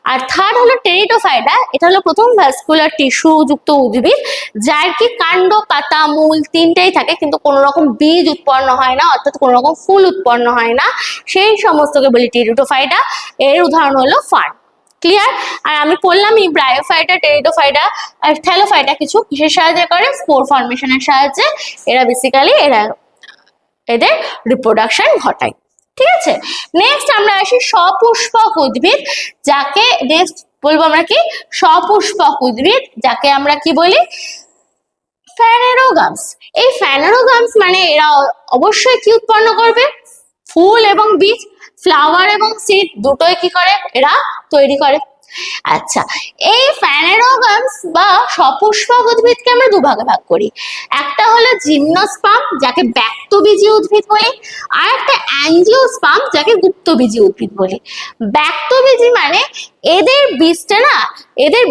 আর থার্ড হলো টেরিডোফাইটা, এটা হলো প্রথম ভাস্কুলার টিস্যু যুক্ত উদ্ভিদ, যার কি কাণ্ড পাতা মূল তিনটেই থাকে কিন্তু কোনো রকম বীজ উৎপন্ন হয় না, অর্থাৎ কোনো রকম ফুল উৎপন্ন হয় না, সেই সমস্তকে বলি টেরিডোফাইটা। এর উদাহরণ হলো ফার্ন। ক্লিয়ার? আর আমি বললাম এই ব্রায়োফাইটা, টেরিডোফাইটা আর থ্যালোফাইটা কিসের সাহায্যে করে, স্পোর ফর্মেশনের সাহায্যে এরা বেসিক্যালি এদের রিপ্রোডাকশন ঘটায়। ঠিক আছে, নেক্সট আমরা আসি সপুষ্পক উদ্ভিদ, যাকে নেক্সট বলবো আমরা কি, সপুষ্পক উদ্ভিদ, যাকে আমরা কি বলি, ফ্যানেরোগামস। এই ফ্যানেরোগামস মানে এরা অবশ্যই কি উৎপন্ন করবে? ফুল এবং বীজ, ফ্লাওয়ার এবং সিড দুটোই কি করে? এরা তৈরি করে। আচ্ছা, এই ফ্যানেরোগামস বা সপুষ্পক উদ্ভিদকে আমরা দুভাগে ভাগ করি। একটা হলো জিমনোস্পার্ম, যাকে ব্যক্তবীজী উদ্ভিদ বলি, আর একটা অ্যাঞ্জিওস্পার্ম, যাকে গুপ্তবীজী উদ্ভিদ বলি। ব্যক্তবীজী মানে এদের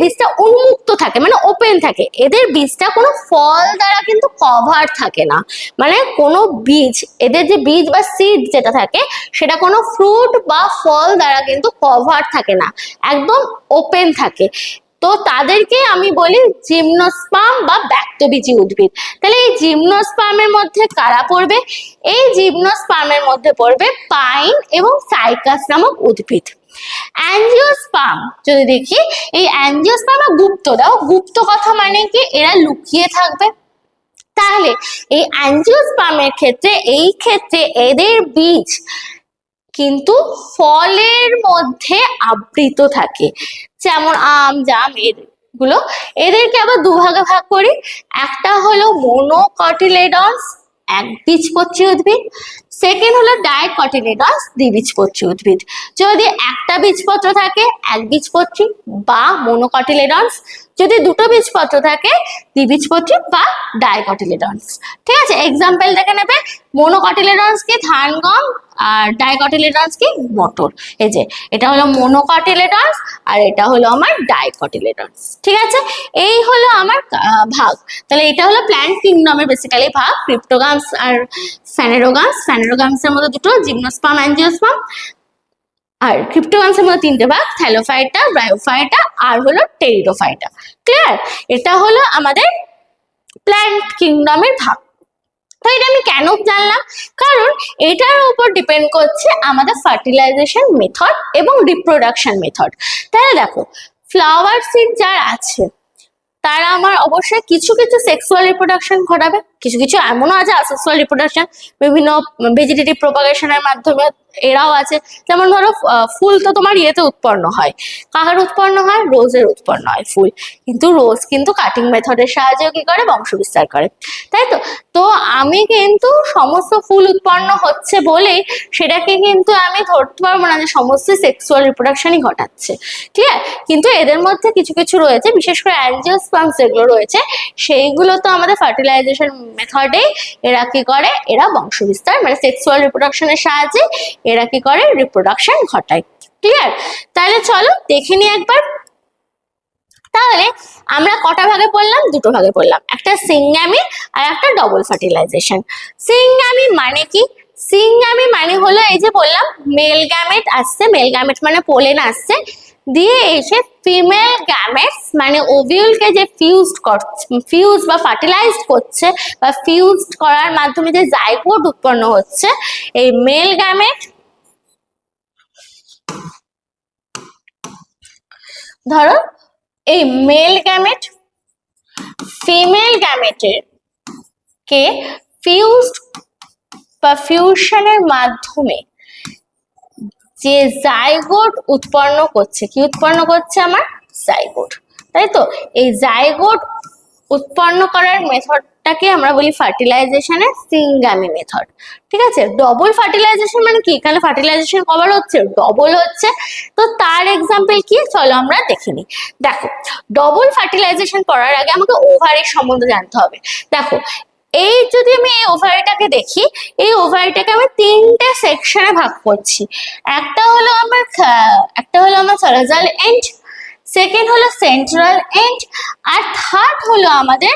বীজটা উন্মুক্ত থাকে, মানে ওপেন থাকে। এদের বীজটা কোনো ফল দ্বারা কিন্তু কভার থাকে না, মানে কোনো বীজ, এদের যে বীজ বা সিড যেটা থাকে সেটা কোনো ফ্রুট বা ফল দ্বারা কিন্তু কভার থাকে না, একদম ওপেন থাকে। তো তাদেরকে আমি বলি জিমনোস্পার্ম বা ব্যক্তবীজী উদ্ভিদ। তাহলে এই জিমনোস্পার্মের মধ্যে কারা পড়বে? এই জিমনোস্পার্মের মধ্যে পড়বে পাইন এবং সাইকাস নামক উদ্ভিদ। অ্যাঞ্জিওস্পার্ম যদি দেখি, এই অ্যাঞ্জিওস্পার্ম গুপ্ত, দাও গুপ্ত কথা মানে কি? এরা লুকিয়ে থাকবে। তাহলে এই অ্যাঞ্জিওস্পার্মের ক্ষেত্রে এদের বীজ কিন্তু ফলের মধ্যে আবৃত থাকে, যেমন আম, জাম এগুলো। এদেরকে আবার দুভাগে ভাগ করি। একটা হলো মোনোকটিলেডন্স, একবীজপত্রী উদ্ভিদ। সেকেন্ড হলো ডাইকটিলেডন্স, দ্বিবীজপত্রী উদ্ভিদ। যদি একটা বীজপত্র থাকে একবীজপত্রী বা মোনোকটিলেডন্স, যদি দুটো বীজপত্র থাকে দ্বিবীজপত্রী বা ডাইকটিলেডন্স। ঠিক আছে, এক্সাম্পল দেখে নেবে। মোনোকটিলেডন্স কি? ধান, গম। আর ডাইকটিলেডন্স কি? মটর। এই যে এটা হলো মোনোকটিলেডন্স আর এটা হলো আমার ডাইকটিলেডন্স। ঠিক আছে, এই হলো আমার ভাগ। তাহলে এটা হলো প্ল্যান্ট কিংডমের বেসিক্যালি ভাগ, ক্রিপ্টোগামস আর ফ্যানেরোগামস। ফ্যানেরোগামসের মধ্যে দুটো, জিমনোস্পার্ম, অ্যাঞ্জিওস্পার্ম। আর ক্রিপ্টোগামসের মধ্যে তিনটে ভাগ, থ্যালোফাইটা, ব্রায়োফাইটা আর হলো টেরিডোফাইটা। ক্লিয়ার? এটা হলো আমাদের প্ল্যান্ট কিংডমের ভাগ। তো এটা আমি কেন জানলাম? কারণ এটার উপর ডিপেন্ড করছে আমাদের ফার্টিলাইজেশন মেথড এবং রিপ্রোডাকশন মেথড। তাহলে দেখো, ফ্লাওয়ার সিড যারা আছে তারা আমার অবশ্যই কিছু কিছু সেক্সুয়াল রিপ্রোডাকশন ঘটাবে, কিছু কিছু এমনও আছে আসেক্সুয়াল রিপ্রোডাকশন, বিভিন্ন ভেজিটেটিভ প্রপাগেশনের মাধ্যমে এরাও আছে। যেমন ধরো ফুল তো তোমার ইয়েতে উৎপন্ন হয়, কাহার উৎপন্ন হয়? রোজের উৎপন্ন হয় ফুল, কিন্তু রোজ কিন্তু কাটিং মেথডের সাহায্যে কি করে? বংশ বিস্তার করে, তাই তো। তো আমি কিন্তু সমস্ত ফুল উৎপন্ন হচ্ছে বলেই সেটাকে কিন্তু আমি ধরতে পারবো না যে সমস্ত সেক্সুয়াল রিপ্রোডাকশনই ঘটাচ্ছে। ক্লিয়ার? কিন্তু এদের মধ্যে কিছু কিছু রয়েছে, বিশেষ করে অ্যাঞ্জিওস্পার্ম যেগুলো রয়েছে সেইগুলো তো আমাদের ফার্টিলাইজেশন মেথডে এরা কি করে? এরা বংশ বিস্তার মানে সেক্সুয়াল রিপ্রোডাকশনের সাহায্যে এরা কি করে? রিপ্রোডাকশন ঘটায়। ক্লিয়ার? তাহলে চলো দেখে নিই একবার। তাহলে আমরা কটা ভাগে পড়লাম? দুটো ভাগে পড়লাম, একটা সিংগামি আর একটা ডবল ফার্টিলাইজেশন। সিংগামি মানে কি? সিংগামি মানে হলো এই যে বললাম মেল গ্যামেট আসছে, মেল গ্যামেট মানে পোলেন আসছে, দিয়ে এসে ফিমেল গ্যামেটস মানে ওভিউলকে যে ফিউজ বা ফার্টিলাইজড করছে বা ফিউজড করার মাধ্যমে যে জাইগোট উৎপন্ন হচ্ছে, এই মেল গ্যামেট, ধরো এই মেল গ্যামেট ফিমেল গ্যামেটের কে ফিউজড বা ফিউশনের মাধ্যমে যে জাইগোট উৎপন্ন করছে, কি উৎপন্ন করছে? আমার জাইগোট, তাই তো। এই জাইগোট উৎপন্ন করার মেথডটাকে আমরা বলি ফার্টিলাইজেশনের সিংগামি মেথড। ঠিক আছে, ডবল ফার্টিলাইজেশন মানে কি? এখানে ফার্টিলাইজেশন কভার হচ্ছে, ডবল হচ্ছে। তো তার এক্সাম্পল কি? চলো আমরা দেখে নিই। দেখো, ডবল ফার্টিলাইজেশন করার আগে আমাকে ওভারির সম্বন্ধে জানতে হবে। দেখো, এই যদি আমি এই ওভারিটাকে দেখি, এই ওভারিটাকে আমি তিনটে সেকশনে ভাগ করছি। একটা হলো আমার থ্যালাজাল এন্ড, সেকেন্ড হলো সেন্ট্রাল এন্ড, আর থার্ড হলো আমাদের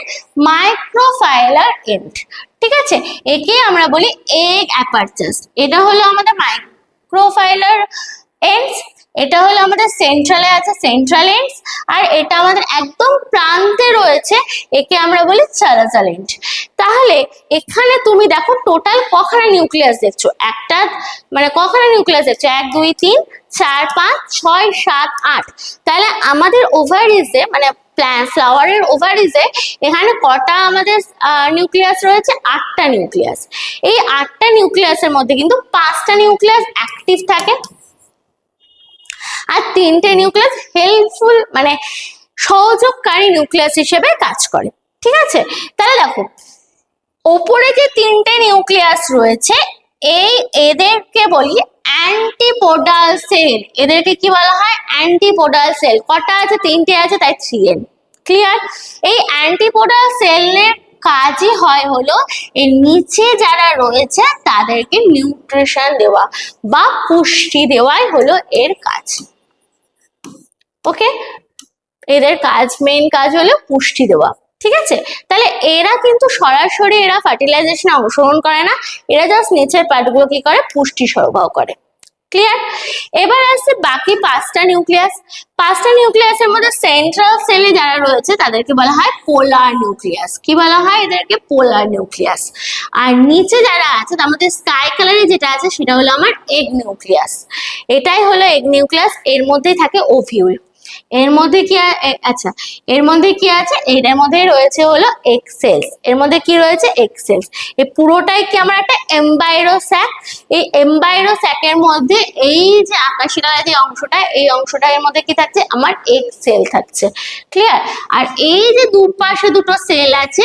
মাইক্রোফাইলার এন্ড। ঠিক আছে, একে আমরা বলি এগ অ্যাপারচাস। এটা হলো আমাদের মাইক্রোফাইলার এন্ডস, এটা হলো আমাদের সেন্ট্রালে আছে সেন্ট্রাল এন্ডস, আর এটা আমাদের একদম প্রান্তে রয়েছে, একে আমরা বলি থ্যালাজাল এন্ড। তাহলে এখানে তুমি দেখো টোটাল কখানা নিউক্লিয়াস দেখছো? একটা মানে কখানা নিউক্লিয়াস দেখছো? 1 2 3 4 5 6 7 8। তাহলে আমাদের ওভারিজে মানে ফ্লাওয়ারের ওভারিজে এখানে কটা আমাদের নিউক্লিয়াস রয়েছে? 8টা নিউক্লিয়াস। এই 8টা নিউক্লিয়াসের মধ্যে কিন্তু 5টা নিউক্লিয়াস অ্যাক্টিভ থাকে আর 3টে নিউক্লিয়াস হেল্পফুল মানে সহযোগকারী নিউক্লিয়াস হিসেবে কাজ করে। ঠিক আছে, তাহলে দেখো ওপরে যে তিনটে নিউক্লিয়াস রয়েছে এদেরকে বলি অ্যান্টিপোডাল সেল। এদেরকে কি বলা হয়? Antipodal sell. কটা আছে? তিনটে আছে, তাই 3n। ক্লিয়ার? এই অ্যান্টিপোডাল সেলের কাজই হয় হলো এর নিচে যারা রয়েছে তাদেরকে নিউট্রিশন দেওয়া বা পুষ্টি দেওয়াই হলো এর কাজ। ওকে, এদের কাজ, মেইন কাজ হলো পুষ্টি দেওয়া। ঠিক আছে, তাহলে এরা কিন্তু সরাসরি এরা ফার্টিলাইজেশনে অংশগ্রহণ করে না, এরা জাস্ট নিচের পার্টগুলো কি করে? পুষ্টি সরবরাহ করে। ক্লিয়ার? এবার আসছে বাকি 5টা নিউক্লিয়াস। 5টা নিউক্লিয়াসের মধ্যে সেন্ট্রাল সেলে যারা রয়েছে তাদেরকে বলা হয় পোলার নিউক্লিয়াস। কি বলা হয় এদেরকে? পোলার নিউক্লিয়াস। আর নিচে যারা আছে তার মধ্যে স্কাই কালারে যেটা আছে সেটা হলো আমার এগ নিউক্লিয়াস। এটাই হলো এগ নিউক্লিয়াস। এর মধ্যেই থাকে ওভিউল। এর মধ্যে কি আচ্ছা, এর মধ্যে কি আছে? এটার মধ্যে রয়েছে হলো এগ সেলস। এর মধ্যে কি রয়েছে? Egg cells. এই পুরোটাই কি আমার একটা এমবাইরো স্যাক। এই এমবাইরো স্যাকের মধ্যে এই যে আকাশি কালারের যে অংশটা, এই অংশটা এর মধ্যে কি থাকছে? আমার এগ সেল থাকছে। ক্লিয়ার? আর এই যে দুপাশে দুটো সেল আছে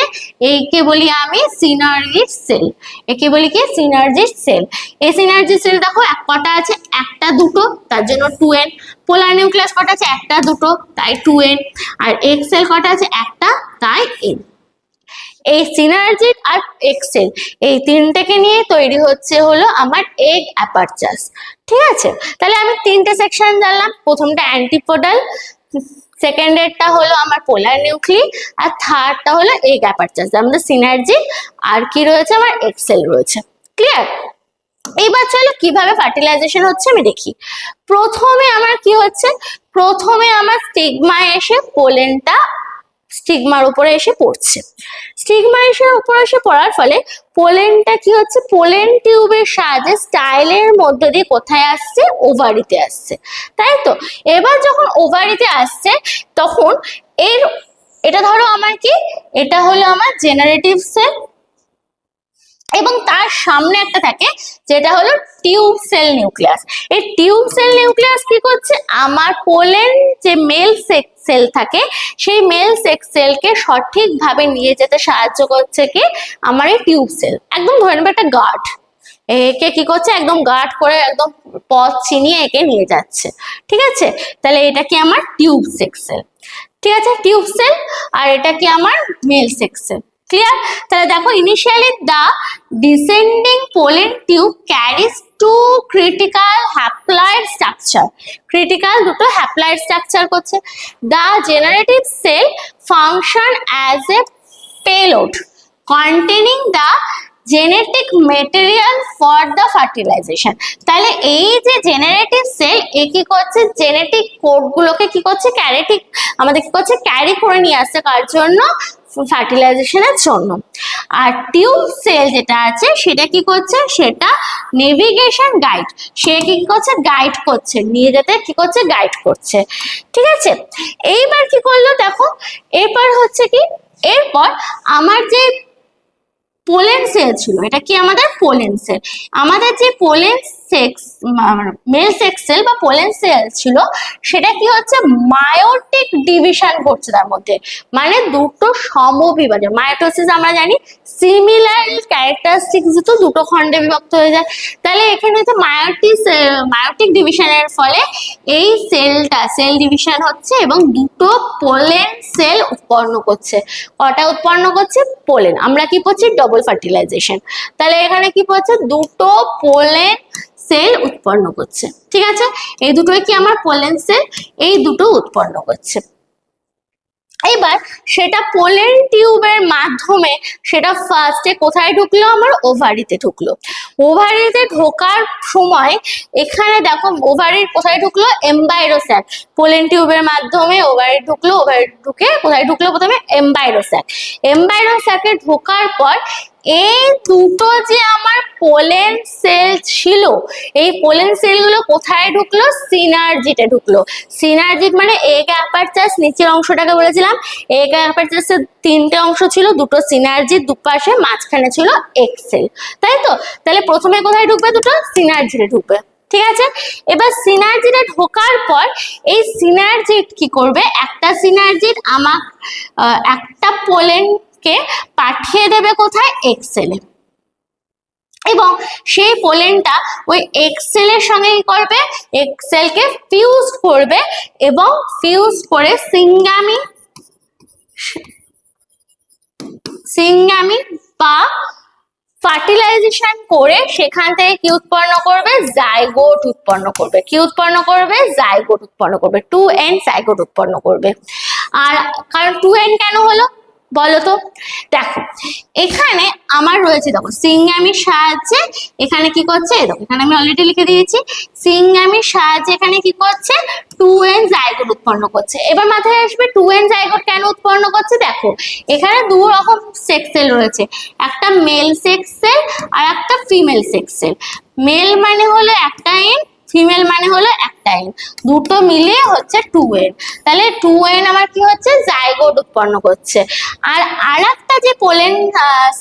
এইকে বলি আমি সিনার্জিস সেল। একে বলি কি? Synergies sell. এই সিনার্জিস সেল দেখো কটা আছে? একটা দুটো, তার জন্য 2n। পোলার নিউক্লিয়াস কটা আছে? একটা দুটো, তাই 2n। আর এগ সেল কটা আছে? একটা, তাই n। এই সিনার্জিড আর এগ সেল এই তিনটেকে নিয়ে তৈরি হচ্ছে হলো আমার এগ অ্যাপারচাস। ঠিক আছে, তাহলে আমি তিনটে সেকশন জানলাম। প্রথমটা অ্যান্টিপোডাল, সেকেন্ডেরটা হলো আমার পোলার নিউক্লি, আর থার্ডটা হলো এগ অ্যাপারচাস। আমাদের সিনার্জি আর কি রয়েছে? আমার এগ সেল রয়েছে। ক্লিয়ার? এইবার চলো কিভাবে ফার্টিলাইজেশন হচ্ছে আমি দেখি। প্রথমে আমার কি হচ্ছে? প্রথমে আমার স্টিগমায় এসে পোলেনটা স্টিগমার উপরে এসে পড়ছে। স্টিগমার উপরে এসে পড়ার ফলে পোলেনটা কি হচ্ছে? পোলেন টিউবের সাহায্যে স্টাইলের মধ্য দিয়ে কোথায় আসছে? ওভারিতে আসছে, তাই তো? এবার যখন ওভারিতে আসছে তখন এটা ধরো আমার কি? এটা হলো আমার জেনারেটিভ সেল, এবং তার সামনে একটা থাকে যেটা হলো টিউব সেল নিউক্লিয়াস। এই টিউব সেল নিউক্লিয়াস কি করছে? আমার পোলেন যে মেল সেক্স সেল থাকে সেই মেল সেক্স সেলকে সঠিকভাবে নিয়ে যেতে সাহায্য করছে কি? আমার এই টিউব সেল। একদম ধরে নেবে একটা গার্ড, একে কি করছে? একদম গার্ড করে একদম পথ চিনিয়ে একে নিয়ে যাচ্ছে। ঠিক আছে, তাহলে এটা কি? আমার টিউব সেক্স সেল। ঠিক আছে, টিউব সেল। আর এটা কি? আমার মেল সেক্স সেল। ক্লিয়ার? তাহলে দেখো, initially the descending pollen tube carries to critical haploid structure. Critical দুটো হ্যাপ্লয়েড স্ট্রাকচার করছে। The generative cell function as a payload containing the genetic material for the fertilization। তাহলে এই যে generative sell এ কি করছে? Genetic code গুলোকে কি করছে? আমাদের কি করছে? ক্যারি করে নিয়ে আসছে। কার জন্য? ফার্টিলাইজেশনের জন্য। আর টিউব সেল যেটা আছে সেটা কি করছে? সেটা নেভিগেশন গাইড, সে কি করছে? গাইড করছে, নিয়ে যেতে কি করছে? গাইড করছে। ঠিক আছে, এইবার কি করলো দেখো, এরপর হচ্ছে কি? এরপর আমার যে পোলেন সেল ছিল, এটা কি? আমাদের পোলেন সেল। আমাদের যে pollen sex male sex cell বা পোলেন সেল ছিল সেটা কি হচ্ছে? মায়োটিক ডিভিশন ঘটছে তার মধ্যে, মানে দুটো সমবিভাজন। মায়োটোসিস আমরা জানি সিমিলার ক্যারেক্টারিস্টিক্স তো দুটো খণ্ডে বিভক্ত হয়ে যায়। তাহলে এখানে হচ্ছে মায়োটিক ডিভিশনের ফলে এই সেল ডিভিশন হচ্ছে এবং দুটো পোলেন সেল উৎপন্ন করছে। কটা উৎপন্ন করছে? পোলেন। আমরা কি করছি? Double fertilization. তাহলে এখানে কি করছে? দুটো পোলেন সেল উৎপন্ন করছে। ঠিক আছে, এই দুটোই কি? আমার পোলেন সেল, এই দুটো উৎপন্ন করছে। এবার সেটা পোলেন টিউবের মাধ্যমে সেটা ফার্স্টে কোথায় ঢুকলো? আমার ওভারিতে ঢুকলো। ওভারিতে ঢোকার সময় এখানে দেখো ওভারির কোথায় ঢুকলো? এমবাইরো স্যাক। পোলেন টিউবের মাধ্যমে ওভারি ঢুকলো, ওভারি ঢুকে কোথায় ঢুকলো? প্রথমে এমবাইরো স্যাক। এমবাইরো স্যাকে ঢোকার পর এই দুটো যে আমার পোলেন সেল ছিল, এই পোলেন সেলগুলো কোথায় ঢুকলো? সিনার্জিতে ঢুকলো। সিনার্জিট মানে এগ অ্যাপারচাস, নিচের অংশটাকে বলেছিলাম এগ অ্যাপারচাসের তিনটে অংশ ছিল, দুটো সিনার্জিট দুপাশে, মাঝখানে ছিল এগ সেল, তাই তো? তাহলে প্রথমে কোথায় ঢুকবে? দুটো সিনার্জিতে ঢুকবে। ঠিক আছে, এবার সিনার্জিতে ঢোকার পর এই সিনার্জিট কি করবে? একটা সিনার্জিট একটা পোলেন কে পাঠিয়ে দেবে কোথায়? এক্স সেলে, এবং সেই পোলেনটা ওই এক্স সেলের সঙ্গে কি করবে, এক্স সেলকে ফিউজ করবে এবং ফিউজ করে সিঙ্গামি বা ফার্টিলাইজেশন করে সেখান থেকে কি উৎপন্ন করবে, জাইগোট উৎপন্ন করবে। কি উৎপন্ন করবে, জাইগোট উৎপন্ন করবে, 2n জাইগোট উৎপন্ন করবে। আর কারণ 2n কেন হলো বলো তো, দেখো এখানে আমার রয়েছে, দেখো সিঙ্গামির সাহায্যে এখানে কি করছে, দেখো এখানে আমি অলরেডি লিখে দিয়েছি, সিঙ্গামির সাহায্যে এখানে কি করছে, 2n জাইগোট উৎপন্ন করছে। এবার মাথায় আসবে 2n জাইগোট কেন উৎপন্ন করছে, দেখো এখানে দু রকম সেক্স সেল রয়েছে, একটা মেল সেক্স সেল আর একটা ফিমেল সেক্স সেল। মেল মানে হলো একটা এন, ফিমেল মানে হলো একটা এন, দুটো মিলে হচ্ছে 2n। তাহলে 2n আমার কি হচ্ছে, জাইগোট উৎপন্ন করছে। আর আরেকটা যে পোলেন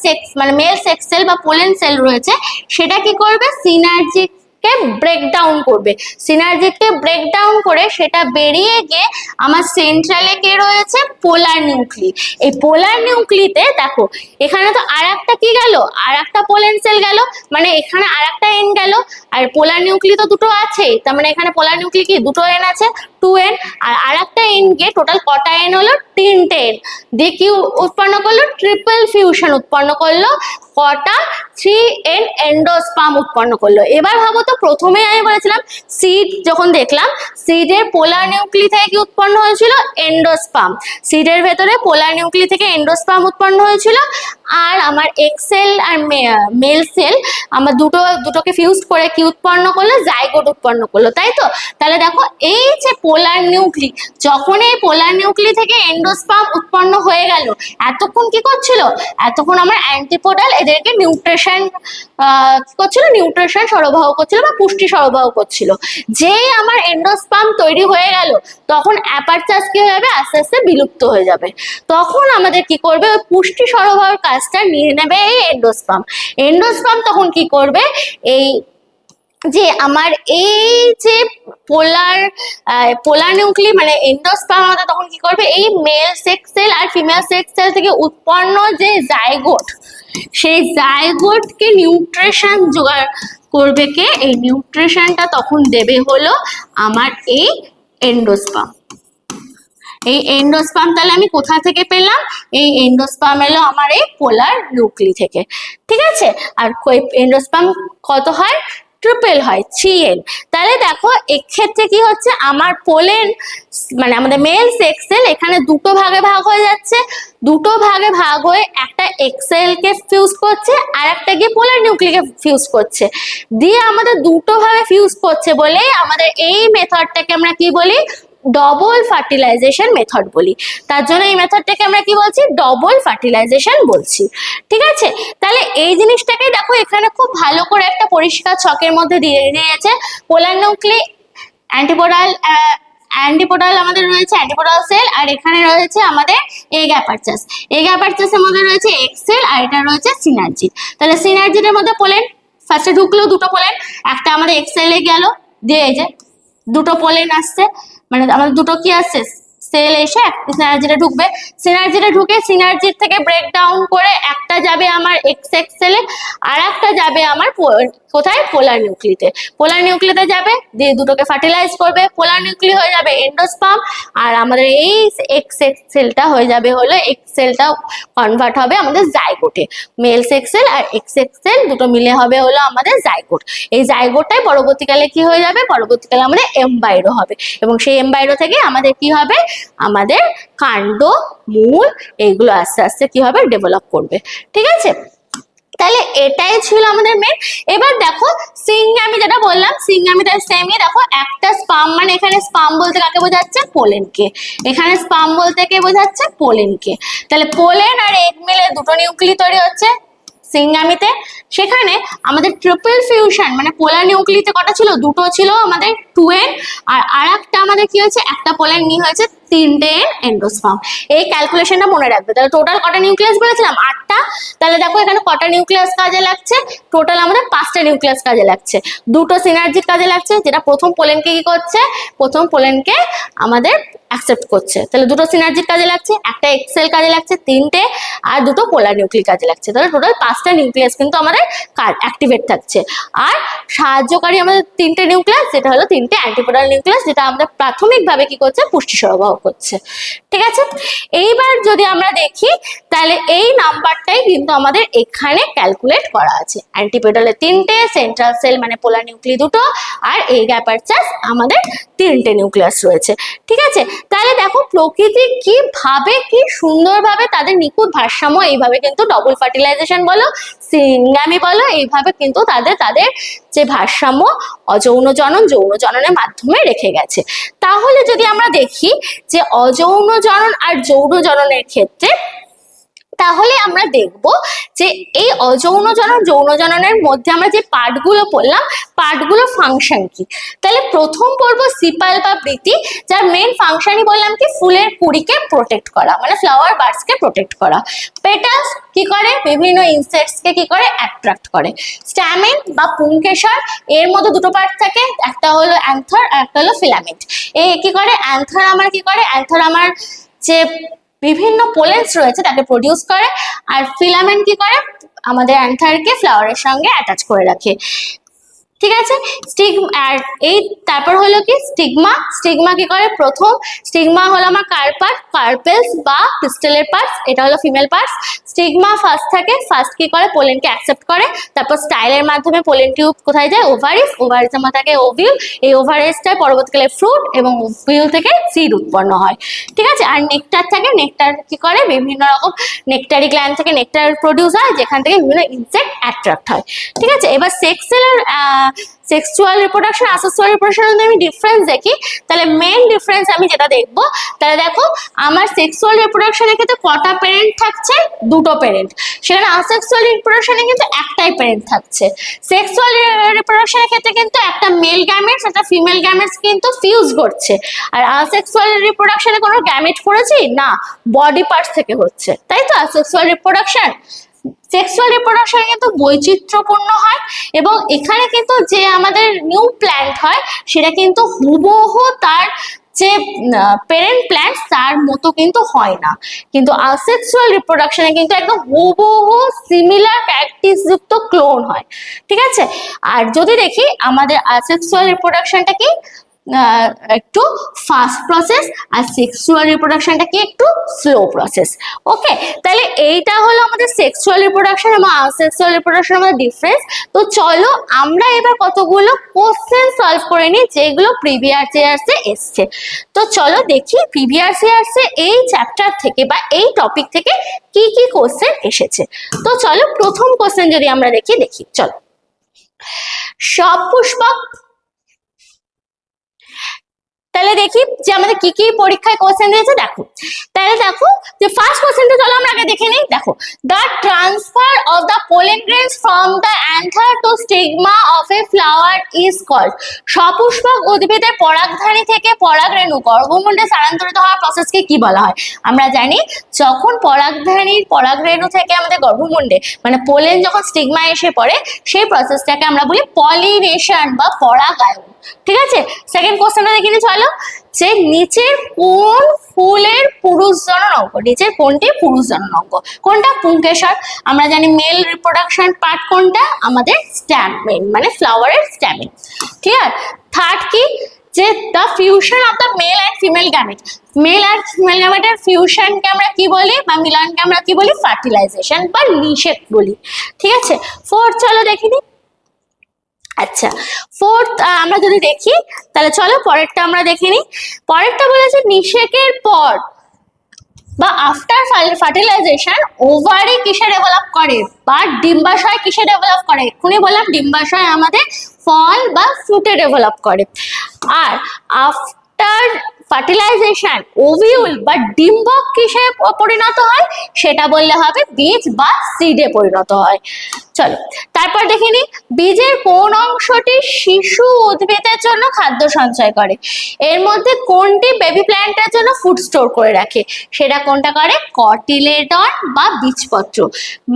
সেক্স মানে মেল সেক্স সেল বা পোলেন সেল রয়েছে, সেটা কি করবে, সিনার্জিকে ব্রেকডাউন করবে। সিনার্জিকে ব্রেকডাউন করে সেটা বেরিয়ে গিয়ে আমার সেন্ট্রালে কে রয়েছে, পোলার নিউক্লি। এই পোলার নিউক্লিতে দেখো এখানে তো আর একটা কি গেল, আর একটা পোলেন সেল গেল, মানে এখানে আর একটা এন গেল, আর পোলার নিউক্লি তো দুটো আছে, তার মানে এখানে পোলার নিউক্লি কি দুটো এন আছে, 2n, আর একটা এন গিয়ে টোটাল কটা এন হলো, 3টে এন দিয়ে কি উৎপন্ন করলো, ট্রিপল ফিউশন উৎপন্ন করলো, কটা, 3n এন্ডোস্পার্ম উৎপন্ন করলো। এবার ভাবো তো, প্রথমে আমি বলেছিলাম সিড যখন দেখলাম, সিডের পোলার নিউক্লি থেকে কি উৎপন্ন হয়েছিল, এন্ডোস্পার্ম। সিডের ভেতরে পোলার নিউক্লি থেকে এন্ডোস্পার্ম উৎপন্ন হয়েছিল, আর আমার এক্স সেল আর মেল সেল আমার দুটোকে ফিউজ করে কি উৎপন্ন করলো, জাইগোট উৎপন্ন করলো, তাই তো। তাহলে দেখো এই যে পোলার নিউক্লি, যখন এই পোলার নিউক্লি থেকে এন্ডোস্পার্ম উৎপন্ন হয়ে গেল, এতক্ষণ কি করছিল, এতক্ষণ আমার অ্যান্টিপোডাল এদেরকে নিউট্রিশন করছিল, নিউট্রিশন সরবরাহ করছিল বা পুষ্টি সরবরাহ করছিল। যেই আমার এন্ডোস্পার্ম তৈরি হয়ে গেল, তখন অ্যাপারচাস কি হয়ে যাবে, আস্তে আস্তে বিলুপ্ত হয়ে যাবে। তখন আমাদের কি করবে, ওই পুষ্টি সরবরাহের কাজটা নিয়ে নেবে এই এন্ডোস্পার্ম। এন্ডোস্পার্ম তখন কি করবে, এই যে আমার এই যে পোলার নিউক্লি মানে এন্ডোস্পার্ম আমাদের তখন কি করবে, এই মেল সেক্স সেল আর ফিমেল সেক্স সেল থেকে উৎপন্ন যে জাইগোট, সেই জাইগোটকে নিউট্রিশন জোগাড় করবে কে, এই নিউট্রিশনটা তখন দেবে হলো আমার এই এন্ডোস্পার্ম। এই এন্ডোস্পার্ম তাহলে আমি কোথা থেকে পেলাম, এই এন্ডোস্পার্ম এলো আমার এই পোলার নিউক্লি থেকে, ঠিক আছে। আর এন্ডোস্পার্ম কত হয়, ট্রিপল হয়, 3n। তাহলে দেখো এক্ষেত্রে কি হচ্ছে, আমার পোলেন মানে আমাদের মেল সেক্স সেল এখানে দুটো ভাগে ভাগ হয়ে যাচ্ছে, দুটো ভাগে ভাগ হয়ে একটা এক্সেল কে ফিউজ করছে আর একটা গিয়ে পোলার নিউক্লিকে ফিউজ করছে, দিয়ে আমাদের দুটো ভাবে ফিউজ করছে বলেই আমাদের এই মেথডটাকে আমরা কি বলি, ডবল ফার্টিলাইজেশন মেথড বলি। তার জন্য এই মেথডটাকে আমরা কি বলছি, ডবল ফার্টিলাইজেশন বলছি, ঠিক আছে। তাহলে এই জিনিসটাকে দেখো এখানে খুব ভালো করে একটা পরিষ্কার ছকের মধ্যে দিয়ে দিয়েছে। পোলার নিউক্লি, অ্যান্টিপোডাল আমাদের রয়েছে অ্যান্টিপোডাল সেল, আর এখানে রয়েছে আমাদের এগ অ্যাপারচাস। এগ অ্যাপারচাসের মধ্যে রয়েছে এক্স সেল, আর এটা রয়েছে সিনার্জিড। তাহলে সিনার্জিডের মধ্যে পোলেন ফার্স্টে ঢুকলো, দুটো পোলেন, একটা আমাদের এক্স সেলে গেল, দিয়ে এই যে দুটো পোলেন আসছে, মানে আমাদের দুটো কি আসছে, সেল এসে সিনার্জিটা ঢুকবে, সিনার্জিটা ঢুকে সিনার্জির থেকে ব্রেকডাউন করে একটা যাবে আমার এক্স এক্স সেলে, আর একটা যাবে আমার কোথায়, পোলার নিউক্লিতে। পোলার নিউক্লিতে যাবে, দিয়ে দুটোকে ফার্টিলাইজ করবে, পোলার নিউক্লি হয়ে যাবে এন্ডোস্পার্ম, আর আমাদের এই এক্স এক্স সেলটা হয়ে যাবে হলো, এক্স সেলটা কনভার্ট হবে আমাদের জাইগোটে। মেল সেক্স সেল আর এক্স এক্স সেল দুটো মিলে হবে হলো আমাদের জাইগোট। এই জাইগোটটাই পরবর্তীকালে কি হয়ে যাবে, পরবর্তীকালে আমাদের এমবাইরো হবে, এবং সেই এমবাইরো থেকে আমাদের কি হবে, আমাদের কাণ্ড, মূল, এইগুলো আস্তে আস্তে কি হবে, ডেভেলপ করবে, ঠিক আছে। তাহলে এটাই ছিল আমাদের মেন। এবার দেখো সিঙ্গামি, যেটা বললাম সিঙ্গামিটা সেমই, দেখো একটা স্পার্ম, মানে এখানে স্পার্ম বলতে কাকে বোঝাচ্ছে, পোলেনকে, এখানে স্পার্ম বলতে কে বোঝাচ্ছে, পোলেনকে। তাহলে পোলেন আর এগ মিলে দুটো নিউক্লি তৈরি হচ্ছে সিঙ্গামিতে। সেখানে আমাদের ট্রিপল ফিউশন মানে পোলার নিউক্লিতে কটা ছিল, দুটো ছিল আমাদের 2n, আর আরেকটা আমাদের কি হয়েছে, একটা পোলেন নি হয়েছে 3n এন্ডোস্পার্ম। এই ক্যালকুলেশনটা মনে রাখবে। তাহলে টোটাল কটা নিউক্লিয়াস বলেছিলাম, 8টা। তাহলে দেখো এখানে কটা নিউক্লিয়াস কাজে লাগছে, টোটাল আমাদের 5টা নিউক্লিয়াস কাজে লাগছে, দুটো সিনার্জির কাজে লাগছে, যেটা প্রথম পোলেনকে কি করছে, প্রথম পোলেনকে আমাদের অ্যাকসেপ্ট করছে। তাহলে দুটো সিনার্জির কাজে লাগছে, একটা এক্সেল কাজে লাগছে 3টে, আর দুটো পোলার নিউক্লিক কাজে লাগছে। তাহলে টোটাল 5টা নিউক্লিয়াস কিন্তু আমাদের অ্যাক্টিভেট থাকছে। আর সাহায্যকারী আমাদের 3টে নিউক্লিয়াস, যেটা হলো 3টে অ্যান্টিপোডাল নিউক্লিয়াস, যেটা আমাদের প্রাথমিকভাবে কি করছে, পুষ্টি সরবরাহ করছে। ঠিক আছে, এইবার যদি আমরা দেখি তাহলে এই নাম্বারটাই কিন্তু আমাদের এখানে ক্যালকুলেট করা আছে। অ্যান্টিপোডালে 3টে, সেন্ট্রাল সেল মানে পোলার নিউক্লি দুটো, আর এই গ্যাপারচাস আমাদের 3টে নিউক্লিয়াস রয়েছে। ঠিক আছে, তাহলে দেখো প্রকৃতি কিভাবে, কি সুন্দরভাবে তাদের নিখুঁত ভারসাম্য, এইভাবে কিন্তু ডবল ফার্টিলাইজেশন বলো, সিঙ্গামি বলো, এইভাবে কিন্তু তাদের যে ভারসাম্য অযৌন জনন, যৌন জননের মাধ্যমে রেখে গেছে। তাহলে যদি আমরা দেখি যে অযৌন জনন আর যৌন জননের ক্ষেত্রে, তাহলে আমরা দেখব যে এই অযৌন জনন যৌন জননের মধ্যে আমরা যে পার্টগুলো পড়লাম, পার্টগুলো ফাংশন কি। তাহলে প্রথম পড়বো সিপাল বা বৃতি, যার মেন ফাংশনই বললাম কি ফুলের কুড়িকে প্রোটেক্ট করা, মানে ফ্লাওয়ার বার্ডসকে প্রোটেক্ট করা। পেটালস কি করে, বিভিন্ন ইনসেক্টসকে কি করে, অ্যাট্রাক্ট করে। স্ট্যামেন বা পুংকেশর, এর মধ্যে দুটো পার্ট থাকে, একটা হলো অ্যান্থার আর একটা হলো ফিলামেন্ট। এ কি করে, অ্যান্থার আমার কি করে, অ্যান্থার আমার যে বিভিন্ন পোলেন্স রয়েছে তাকে প্রডিউস করে, আর ফিলামেন্ট কি করে, আমাদের অ্যান্থারকে ফ্লাওয়ারের সঙ্গে অ্যাটাচ করে রাখে। ঠিক আছে, আর এই তারপর হলো কি স্টিগমা। স্টিগমা কি করে, প্রথম স্টিগমা হলো আমার কার্পেলস বা পিস্টেলের পার্টস, এটা হলো ফিমেল পার্টস। স্টিগমা ফার্স্ট থাকে, ফার্স্ট কি করে, পোলেনকে অ্যাকসেপ্ট করে, তারপর স্টাইলের মাধ্যমে পোলেন টিউব কোথায় যায়, ওভারিস, ওভারিসের মধ্যে থাকে ওভিউল, এই ওভারিসটায় পরবর্তীকালে ফ্রুট এবং ওভিউল থেকে সিড উৎপন্ন হয়। ঠিক আছে, আর নেকটার থাকে, নেকটার কি করে, বিভিন্ন রকম নেকটারি গ্ল্যান্ড থেকে নেকটার প্রডিউস হয়, যেখান থেকে বিভিন্ন ইনসেক্ট অ্যাট্রাক্ট হয়। ঠিক আছে, এবার সেক্সুয়াল রিপ্রোডাকশন আসেক্সুয়াল রিপ্রোডাকশন যদি আমি ডিফারেন্স দেখি, তাহলে মেন ডিফারেন্স আমি যেটা দেখবো, তাহলে দেখো আমার সেক্সুয়াল রিপ্রোডাকশনের ক্ষেত্রে কটা প্যারেন্ট থাকছে, দুটো প্যারেন্ট। সেখানে আসেক্সুয়াল রিপ্রোডাকশনে কিন্তু একটাই প্যারেন্ট থাকছে। সেক্সুয়াল রিপ্রোডাকশনের ক্ষেত্রে কিন্তু একটা মেল গ্যামেটস একটা ফিমেল গ্যামেটস কিন্তু ফিউজ করছে, আর আসেক্সুয়াল রিপ্রোডাকশনে কোনো গ্যামেট করেছি না, বডি পার্টস থেকে হচ্ছে, তাই তো আসেক্সুয়াল রিপ্রোডাকশন। সেক্সুয়াল রিপ্রোডাকশন কিন্তু বৈচিত্র্যপূর্ণ হয়, এবং এখানে কিন্তু যে আমাদের নিউ প্ল্যান্ট হয় সেটা কিন্তু হুবহু তার যে প্যারেন্ট প্ল্যান্ট তার মতো কিন্তু হয় না, কিন্তু আসেক্সুয়াল রিপ্রোডাকশনে কিন্তু একদম হুবহু সিমিলার ক্যারেক্টারিস্টিক্স যুক্ত ক্লোন হয়। ঠিক আছে, আর যদি দেখি আমাদের আসেক্সুয়াল রিপ্রোডাকশনটা কি একটু ফাস্ট প্রসেস, আর সেক্সুয়াল রিপ্রোডাকশনটা কি একটু স্লো প্রসেস। ওকে, তাহলে এইটা হলো আমাদের সেক্সুয়াল রিপ্রোডাকশন এবং আসেক্সুয়াল রিপ্রোডাকশন আমাদের ডিফারেন্স। তো চলো আমরা এবার কতগুলো কোশ্চেন সলভ করে নিই যেগুলো প্রিভিয়াস ইয়ার্সে এসছে। তো চলো দেখি প্রিভিয়াস ইয়ার্সে এই চ্যাপ্টার থেকে বা এই টপিক থেকে কি কি কোশ্চেন এসেছে। তো চলো প্রথম কোশ্চেন যদি আমরা দেখি চলো। সপুষ্পক, তাহলে দেখি যে আমাদের কি কি পরীক্ষায় কোশ্চেন দিয়েছে। দেখো তাহলে দেখো যে ফার্স্ট কোশ্চেনটা চলো আমরা আগে দেখে নিই। দেখো, the transfer of the pollen grains from the anther to stigma of a flower is called. সপুষ্পক উদ্ভিদের পরাগধানী থেকে পরাগরেণু গর্ভমুণ্ডে স্থানান্তরিত হওয়ার প্রসেসকে কি বলা হয়? আমরা জানি যখন পরাগধানীর পরাগরেণু থেকে আমাদের গর্ভমুণ্ডে মানে পোলেন যখন স্টিগমা এসে পড়ে, সেই প্রসেসটাকে আমরা বলি পলিনেশন বা পরাগায়ন। ঠিক আছে, সেকেন্ড কোশ্চেনটা দেখে নিই চলো, যে নিচের কোন ফুলের পুরুষ জনন অঙ্গ? নিচের কোনটি পুরুষ জনন অঙ্গ? কোনটা? পুংকেশর। আমরা জানি মেল রিপ্রোডাকশন পার্ট কোনটা? আমাদের স্ট্যামেন মানে ফ্লাওয়ারের স্ট্যামেন। ক্লিয়ার? থার্ড কি, যে the fusion of the male and female gamete. Male আর ফিমেল গ্যামেটের ফিউশনকে আমরা কি বলি বা মিলনকে আমরা কি বলি? ফার্টিলাইজেশন বা নিষেক বলি। ঠিক আছে, ফোর্থ চলো দেখে নিই। আচ্ছা, ফোর্থ আমরা যদি দেখি তাহলে চলো পরেরটা আমরা দেখে নিই। পরেরটা বলেছে নিষেকের পর বা আফটার ফার্টিলাইজেশন ওভারি কিসে ডেভেলপ করে বা ডিম্বাশয় কিসে ডেভেলপ করে? এক্ষুনি বললাম ডিম্বাশয় আমাদের ফল বা ফ্রুটে ডেভেলপ করে। আর আফটার ফার্টিলাইজেশন ওভিউল বা ডিম্বক কিসে পরিণত হয় সেটা বললে হবে বীজ বা সিডে পরিণত হয়। চলো তারপর দেখে নি বীজের কোন অংশটি শিশু উদ্ভিদের জন্য খাদ্য সঞ্চয় করে, এর মধ্যে কোনটি বেবি প্ল্যান্টের জন্য ফুড স্টোর করে রাখে, সেটা কোনটা করে কটিলেডন বা বীজপত্র।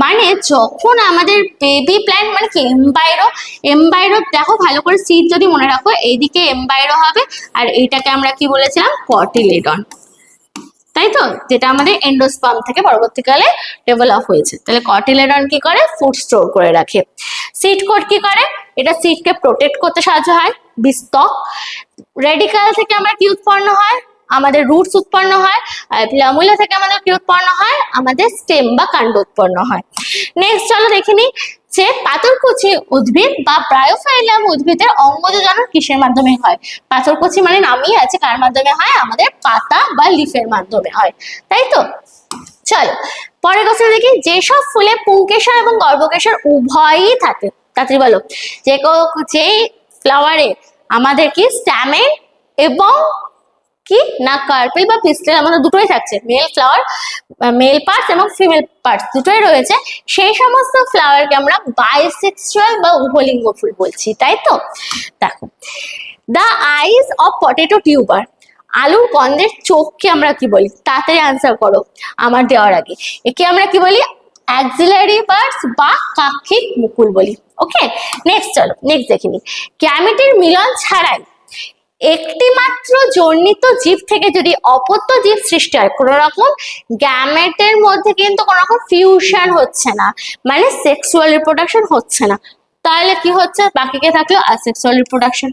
মানে যখন আমাদের বেবি প্ল্যান্ট মানে কি এমবাইরো দেখো ভালো করে সিড যদি মনে রাখো এইদিকে এমবাইরো হবে আর এইটাকে আমরা কি বলেছিলাম কটিলেডন, তাই তো, যেটা আমাদের এন্ডোস্পার্ম থেকে পরবর্তীকালে ডেভেলপ হয়েছে। তাহলে কটিলেডন কি করে ফুড স্টোর করে রাখে। সিড কোট কি করে, এটা সিডকে প্রোটেক্ট করতে সাহায্য হয়। বীজত্বক রেডিকাল থেকে আমরা কি উৎপন্ন হয়, আমাদের রুটস উৎপন্ন হয়। আর প্লামুলা থেকে আমাদের কি উৎপন্ন হয়, আমাদের স্টেম বা কাণ্ড উৎপন্ন হয়। নেক্সট চলো দেখে নিই যে পাথরকুচি উদ্ভিদ বা ব্রায়োফাইলাম উদ্ভিদের অঙ্গজ কিসের মাধ্যমে হয়। পাথরকুচি মানে নামই আছে কার মাধ্যমে হয়, আমাদের পাতা বা লিফের মাধ্যমে হয়, তাই তো। চলো পরের কোশ্চেন দেখি, যেসব ফুলে পুংকেশর এবং গর্ভকেশর উভয়ই থাকে, তাড়াতাড়ি বলো। যে ফ্লাওয়ারে আমাদের কি স্ট্যামেন এবং কি না কার্পেল বা পিস্টেল আমাদের দুটোই থাকছে, মেল ফ্লাওয়ার মেল পার্টস এবং ফিমেল পার্টস দুটোই রয়েছে, সেই সমস্ত ফ্লাওয়ারকে আমরা বাইসেক্সুয়াল বা উভলিঙ্গ ফুল বলছি, তাই তো। দেখো the eyes of potato tuber, আলুর কন্দের চোখকে আমরা কি বলি, তাড়াতাড়ি আনসার করো আমার দেওয়ার আগে। একে আমরা কি বলি অ্যাক্সিলারি বার্ডস বা কাক্ষিক মুকুল বলি। ওকে নেক্সট চলো নেক্সট দেখে নি, গ্যামেটের মিলন ছাড়াই একটি মাত্র জন্মিত জীব থেকে যদি অপত্য জীব সৃষ্টি হয়, কোন রকম গ্যামেটের মধ্যে কিন্তু কোন রকম ফিউশন হচ্ছে না, মানে সেক্সুয়াল রিপ্রোডাকশন হচ্ছে না, তাহলে কি হচ্ছে, বাকিকে থাকলো অ্যাসেক্সুয়াল রিপ্রোডাকশন।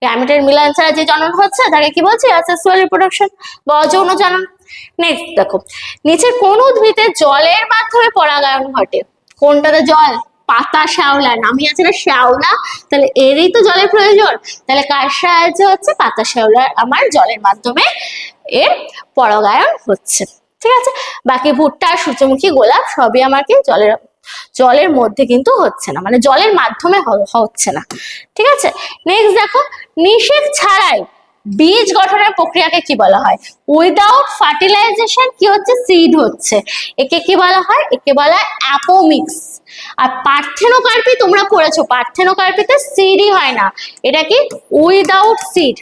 গ্যামেটের মিলন ছাড়া যে জনন হচ্ছে তাকে কি বলছে অ্যাসেক্সুয়াল রিপ্রোডাকশন বা অযৌন জনন। নেক্সট দেখো নিচের কোন উদ্ভিদে জলের মাধ্যমে পরাগায়ন ঘটে, কোনটাতে জল, পাতা শ্যাওলা, নামই আছে না শ্যাওলা, তাহলে এরই তো জলের প্রয়োজন, তাহলে কার সাহায্যে হচ্ছে পাতা শ্যাওলার আমার জলের মাধ্যমে এর পরাগায়ন হচ্ছে। ঠিক আছে, বাকি ভুট্টা সূর্যমুখী গোলাপ সবই আমাকে জলের মধ্যে কিন্তু হচ্ছে না, মানে জলের মাধ্যমে হচ্ছে না। ঠিক আছে নেক্সট দেখো নিষেক ছাড়াই বীজ গঠনের প্রক্রিয়াকে কি বলা হয়, উইদাউট ফার্টিলাইজেশন কি হচ্ছে সিড হচ্ছে, একে কি বলা হয়, একে বলা হয় অ্যাপোমিক্স। আর পার্থেনোকার্পি তোমরা পড়েছো, পার্থেনোকার্পিতে সিডই হয় না, এটা কি উইদাউট সিড,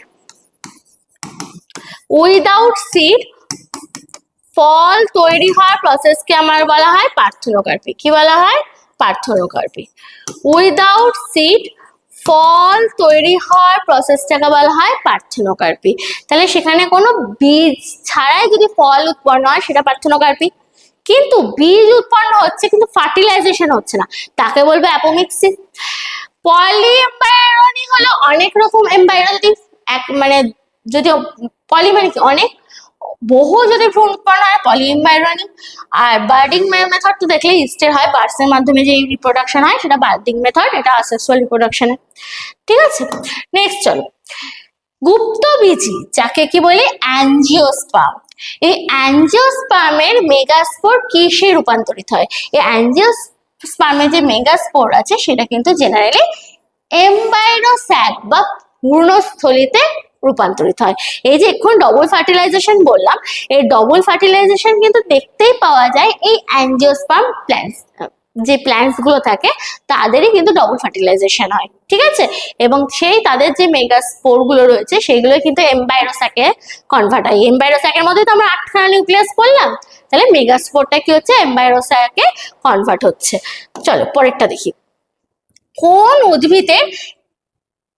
উইদাউট সিড ফল তৈরি হওয়ার প্রসেসকে আমার বলা হয় পার্থেনোকার্পি। কি বলা হয়, পার্থেনোকার্পি। উইদাউট সিড ফল তৈরি হওয়ার প্রসেসটাকে বলা হয় পার্থেনোকার্পি। তাহলে সেখানে কোনো বীজ ছাড়াই যদি ফল উৎপন্ন হয় সেটা পার্থেনোকার্পি, কিন্তু বীজ উৎপন্ন হচ্ছে কিন্তু ফার্টিলাইজেশন হচ্ছে না, তাকে বলবে অ্যাপোমিক্সিস। পলি এমব্রায়োনি হলো অনেক রকম এমব্রায়ো, যদি এক মানে যদি পলি মানে কি অনেক, বহু যদি ভ্রূণ উৎপন্ন হয় পলি এমব্রায়োনি। আর বার্ডিং মেথড তো দেখলে ইস্টের হয়, বার্ডস এর মাধ্যমে যে রিপ্রোডাকশন হয় সেটা বার্ডিং মেথড, এটা অ্যাসেক্সুয়াল রিপ্রোডাকশন। ঠিক আছে নেক্সট চলো গুপ্তবীজি যাকে কি বলি অ্যাঞ্জিওস্পার্ম, এই অ্যাঞ্জিওস্পার্মের মেগাস্পোর কিসে রূপান্তরিত হয়, এই অ্যাঞ্জিওস্পার্মের যে মেগাস্পোর আছে সেটা কিন্তু জেনারেলি এমব্রায়ো স্যাক বা ভ্রূণস্থলিতে রূপান্তরিত হয়। এই যে এখন ডবল ফার্টিলাইজেশন বললাম, এই ডবল ফার্টিলাইজেশন কিন্তু দেখতেই পাওয়া যায় এই অ্যাঞ্জিওস্পার্ম প্ল্যান্টস, যে প্ল্যান্টস গুলো থাকে তাদেরই কিন্তু ডবল ফার্টিলাইজেশন হয়। ঠিক আছে, এবং সেই তাদের যে মেগাস্পোর গুলো রয়েছে সেগুলো কিন্তু এমব্রায়ো স্যাকে কনভার্ট হয়। এমব্রায়ো স্যাকের মধ্যে তো আমরা 8খানা নিউক্লিয়াস পড়লাম, তাহলে মেগাস্পোরটা কি হচ্ছে এমব্রায়ো স্যাকে কনভার্ট হচ্ছে। চলো পরেরটা দেখি, কোন উদ্ভিদের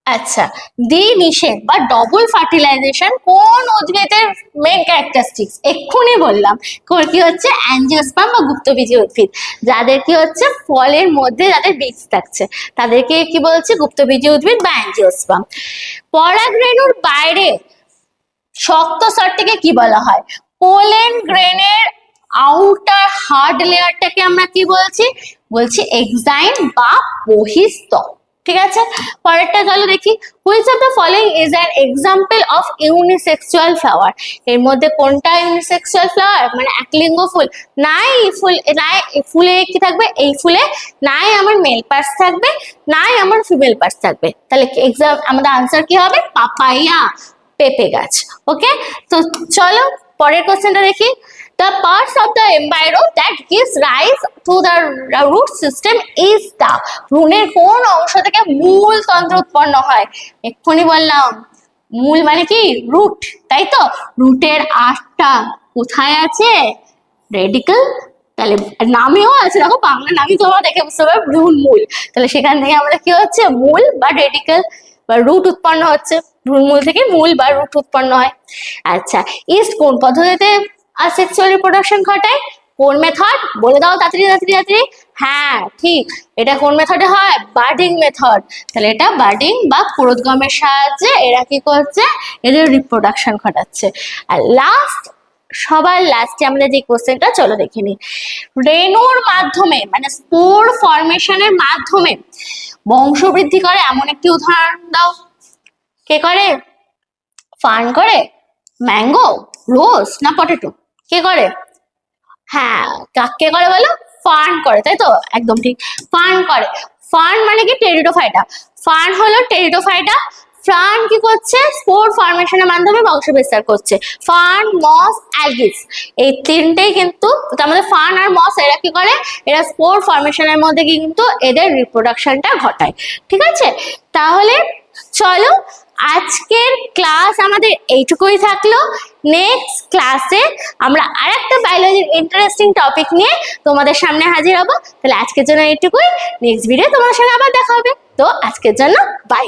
আচ্ছা দ্বিনিষেক বা ডবল ফার্টিলাইজেশন কোন উদ্ভিদের মেন ক্যারেক্টারিস্টিক্স এক্ষুনি বললাম, কি হচ্ছে অ্যাঞ্জিওস্পার্ম বা গুপ্তবীজী উদ্ভিদ, যাদের কি হচ্ছে ফলের মধ্যে যাদের বীজ থাকছে তাদেরকে কি বলছে গুপ্তবীজী উদ্ভিদ বা অ্যাঞ্জিওস্পার্ম। পরাগরেণুর বাইরে শক্ত স্তরটিকে কি বলা হয়, পোলেন গ্রেনের আউটার হার্ড লেয়ারটাকে আমরা কি বলছি এক্সাইম বা বহিস্তর। ঠিক আছে পরেরটা চলো দেখি, which of the following is an example of unisexual flower, এর মধ্যে কোনটা ইউনিসেক্সুয়াল ফ্লাওয়ার মানে একলিঙ্গ ফুল, নাই ফুলে কি থাকবে, এই ফুলে নাই আমার মেল পার্টস থাকবে নাই আমার ফিমেল পার্টস থাকবে, তাহলে এক্সাম আমাদের আনসার কি হবে পাপাইয়া, পেঁপে গাছ। ওকে, তো চলো পরের কোশ্চেনটা দেখি। The parts of the embryo that gives rise to the root system is the ভ্রূণের কোন অংশ থেকে মূল তন্ত্র উৎপন্ন হয়? এক্ষুনি বললাম মূল মানে কি রুট, তাই তো? রুটের আটটা কোথায় আছে? রেডিকেল। তাহলে নামেও আছে, দেখো বাংলা নামই তোমরা দেখে বুঝতে পারবে ভ্রূণ মূল। তাহলে সেখান থেকে আমরা কি হচ্ছে মূল বা রেডিকেল বা রুট উৎপন্ন হচ্ছে, ভ্রূণমূল থেকে মূল বা রুট উৎপন্ন হয়। আচ্ছা, ইস্ট কোন পদ্ধতিতে সেক্সুয়াল রিপ্রোডাকশন ঘটায়? কোন মেথড বলে দাও তাড়াতাড়ি তাড়াতাড়ি তাড়াতাড়ি। হ্যাঁ ঠিক, এটা কোন মেথডে হয়? Birding method. তাহলে এটা বার্ডিং বা পুরোদগমের সাহায্যে এরা কি করছে, এদের রিপ্রোডাকশন ঘটাচ্ছে। আর লাস্ট, সবার লাস্টে আমরা যে কোশ্চেনটা চলো দেখে নিই। রেণুর মাধ্যমে মানে স্পোর ফরমেশনের মাধ্যমে বংশবৃদ্ধি করে এমন একটি উদাহরণ দাও। কে করে? ফার্ন করে, ম্যাঙ্গো, রোজ না পটেটো? কে করে? হ্যাঁ, কে করে বলো? ফার্ন করে, তাই তো? একদম ঠিক, ফার্ন করে। ফার্ন মানে কি? টেরিডোফাইটা। ফার্ন হলো টেরিডোফাইটা। ফার্ন কি করছে? স্পোর ফরমেশনের মাধ্যমে বংশ বিস্তার করছে। ফার্ন, মস, অ্যালগিস এই তিনটেই কিন্তু, আমাদের ফার্ন আর মস এরা কি করে? এরা স্পোর ফরমেশনের মধ্যে কিন্তু এদের রিপ্রোডাকশনটা ঘটায়। ঠিক আছে, তাহলে চলো আজকের ক্লাস আমাদের এইটুকুই থাকলো। নেক্সট ক্লাসে আমরা আরেকটা বায়োলজির ইন্টারেস্টিং টপিক নিয়ে তোমাদের সামনে হাজির হব। তাহলে আজকের জন্য এইটুকুই, নেক্সট ভিডিও তোমাদের সঙ্গে আবার দেখা হবে। তো আজকের জন্য বাই।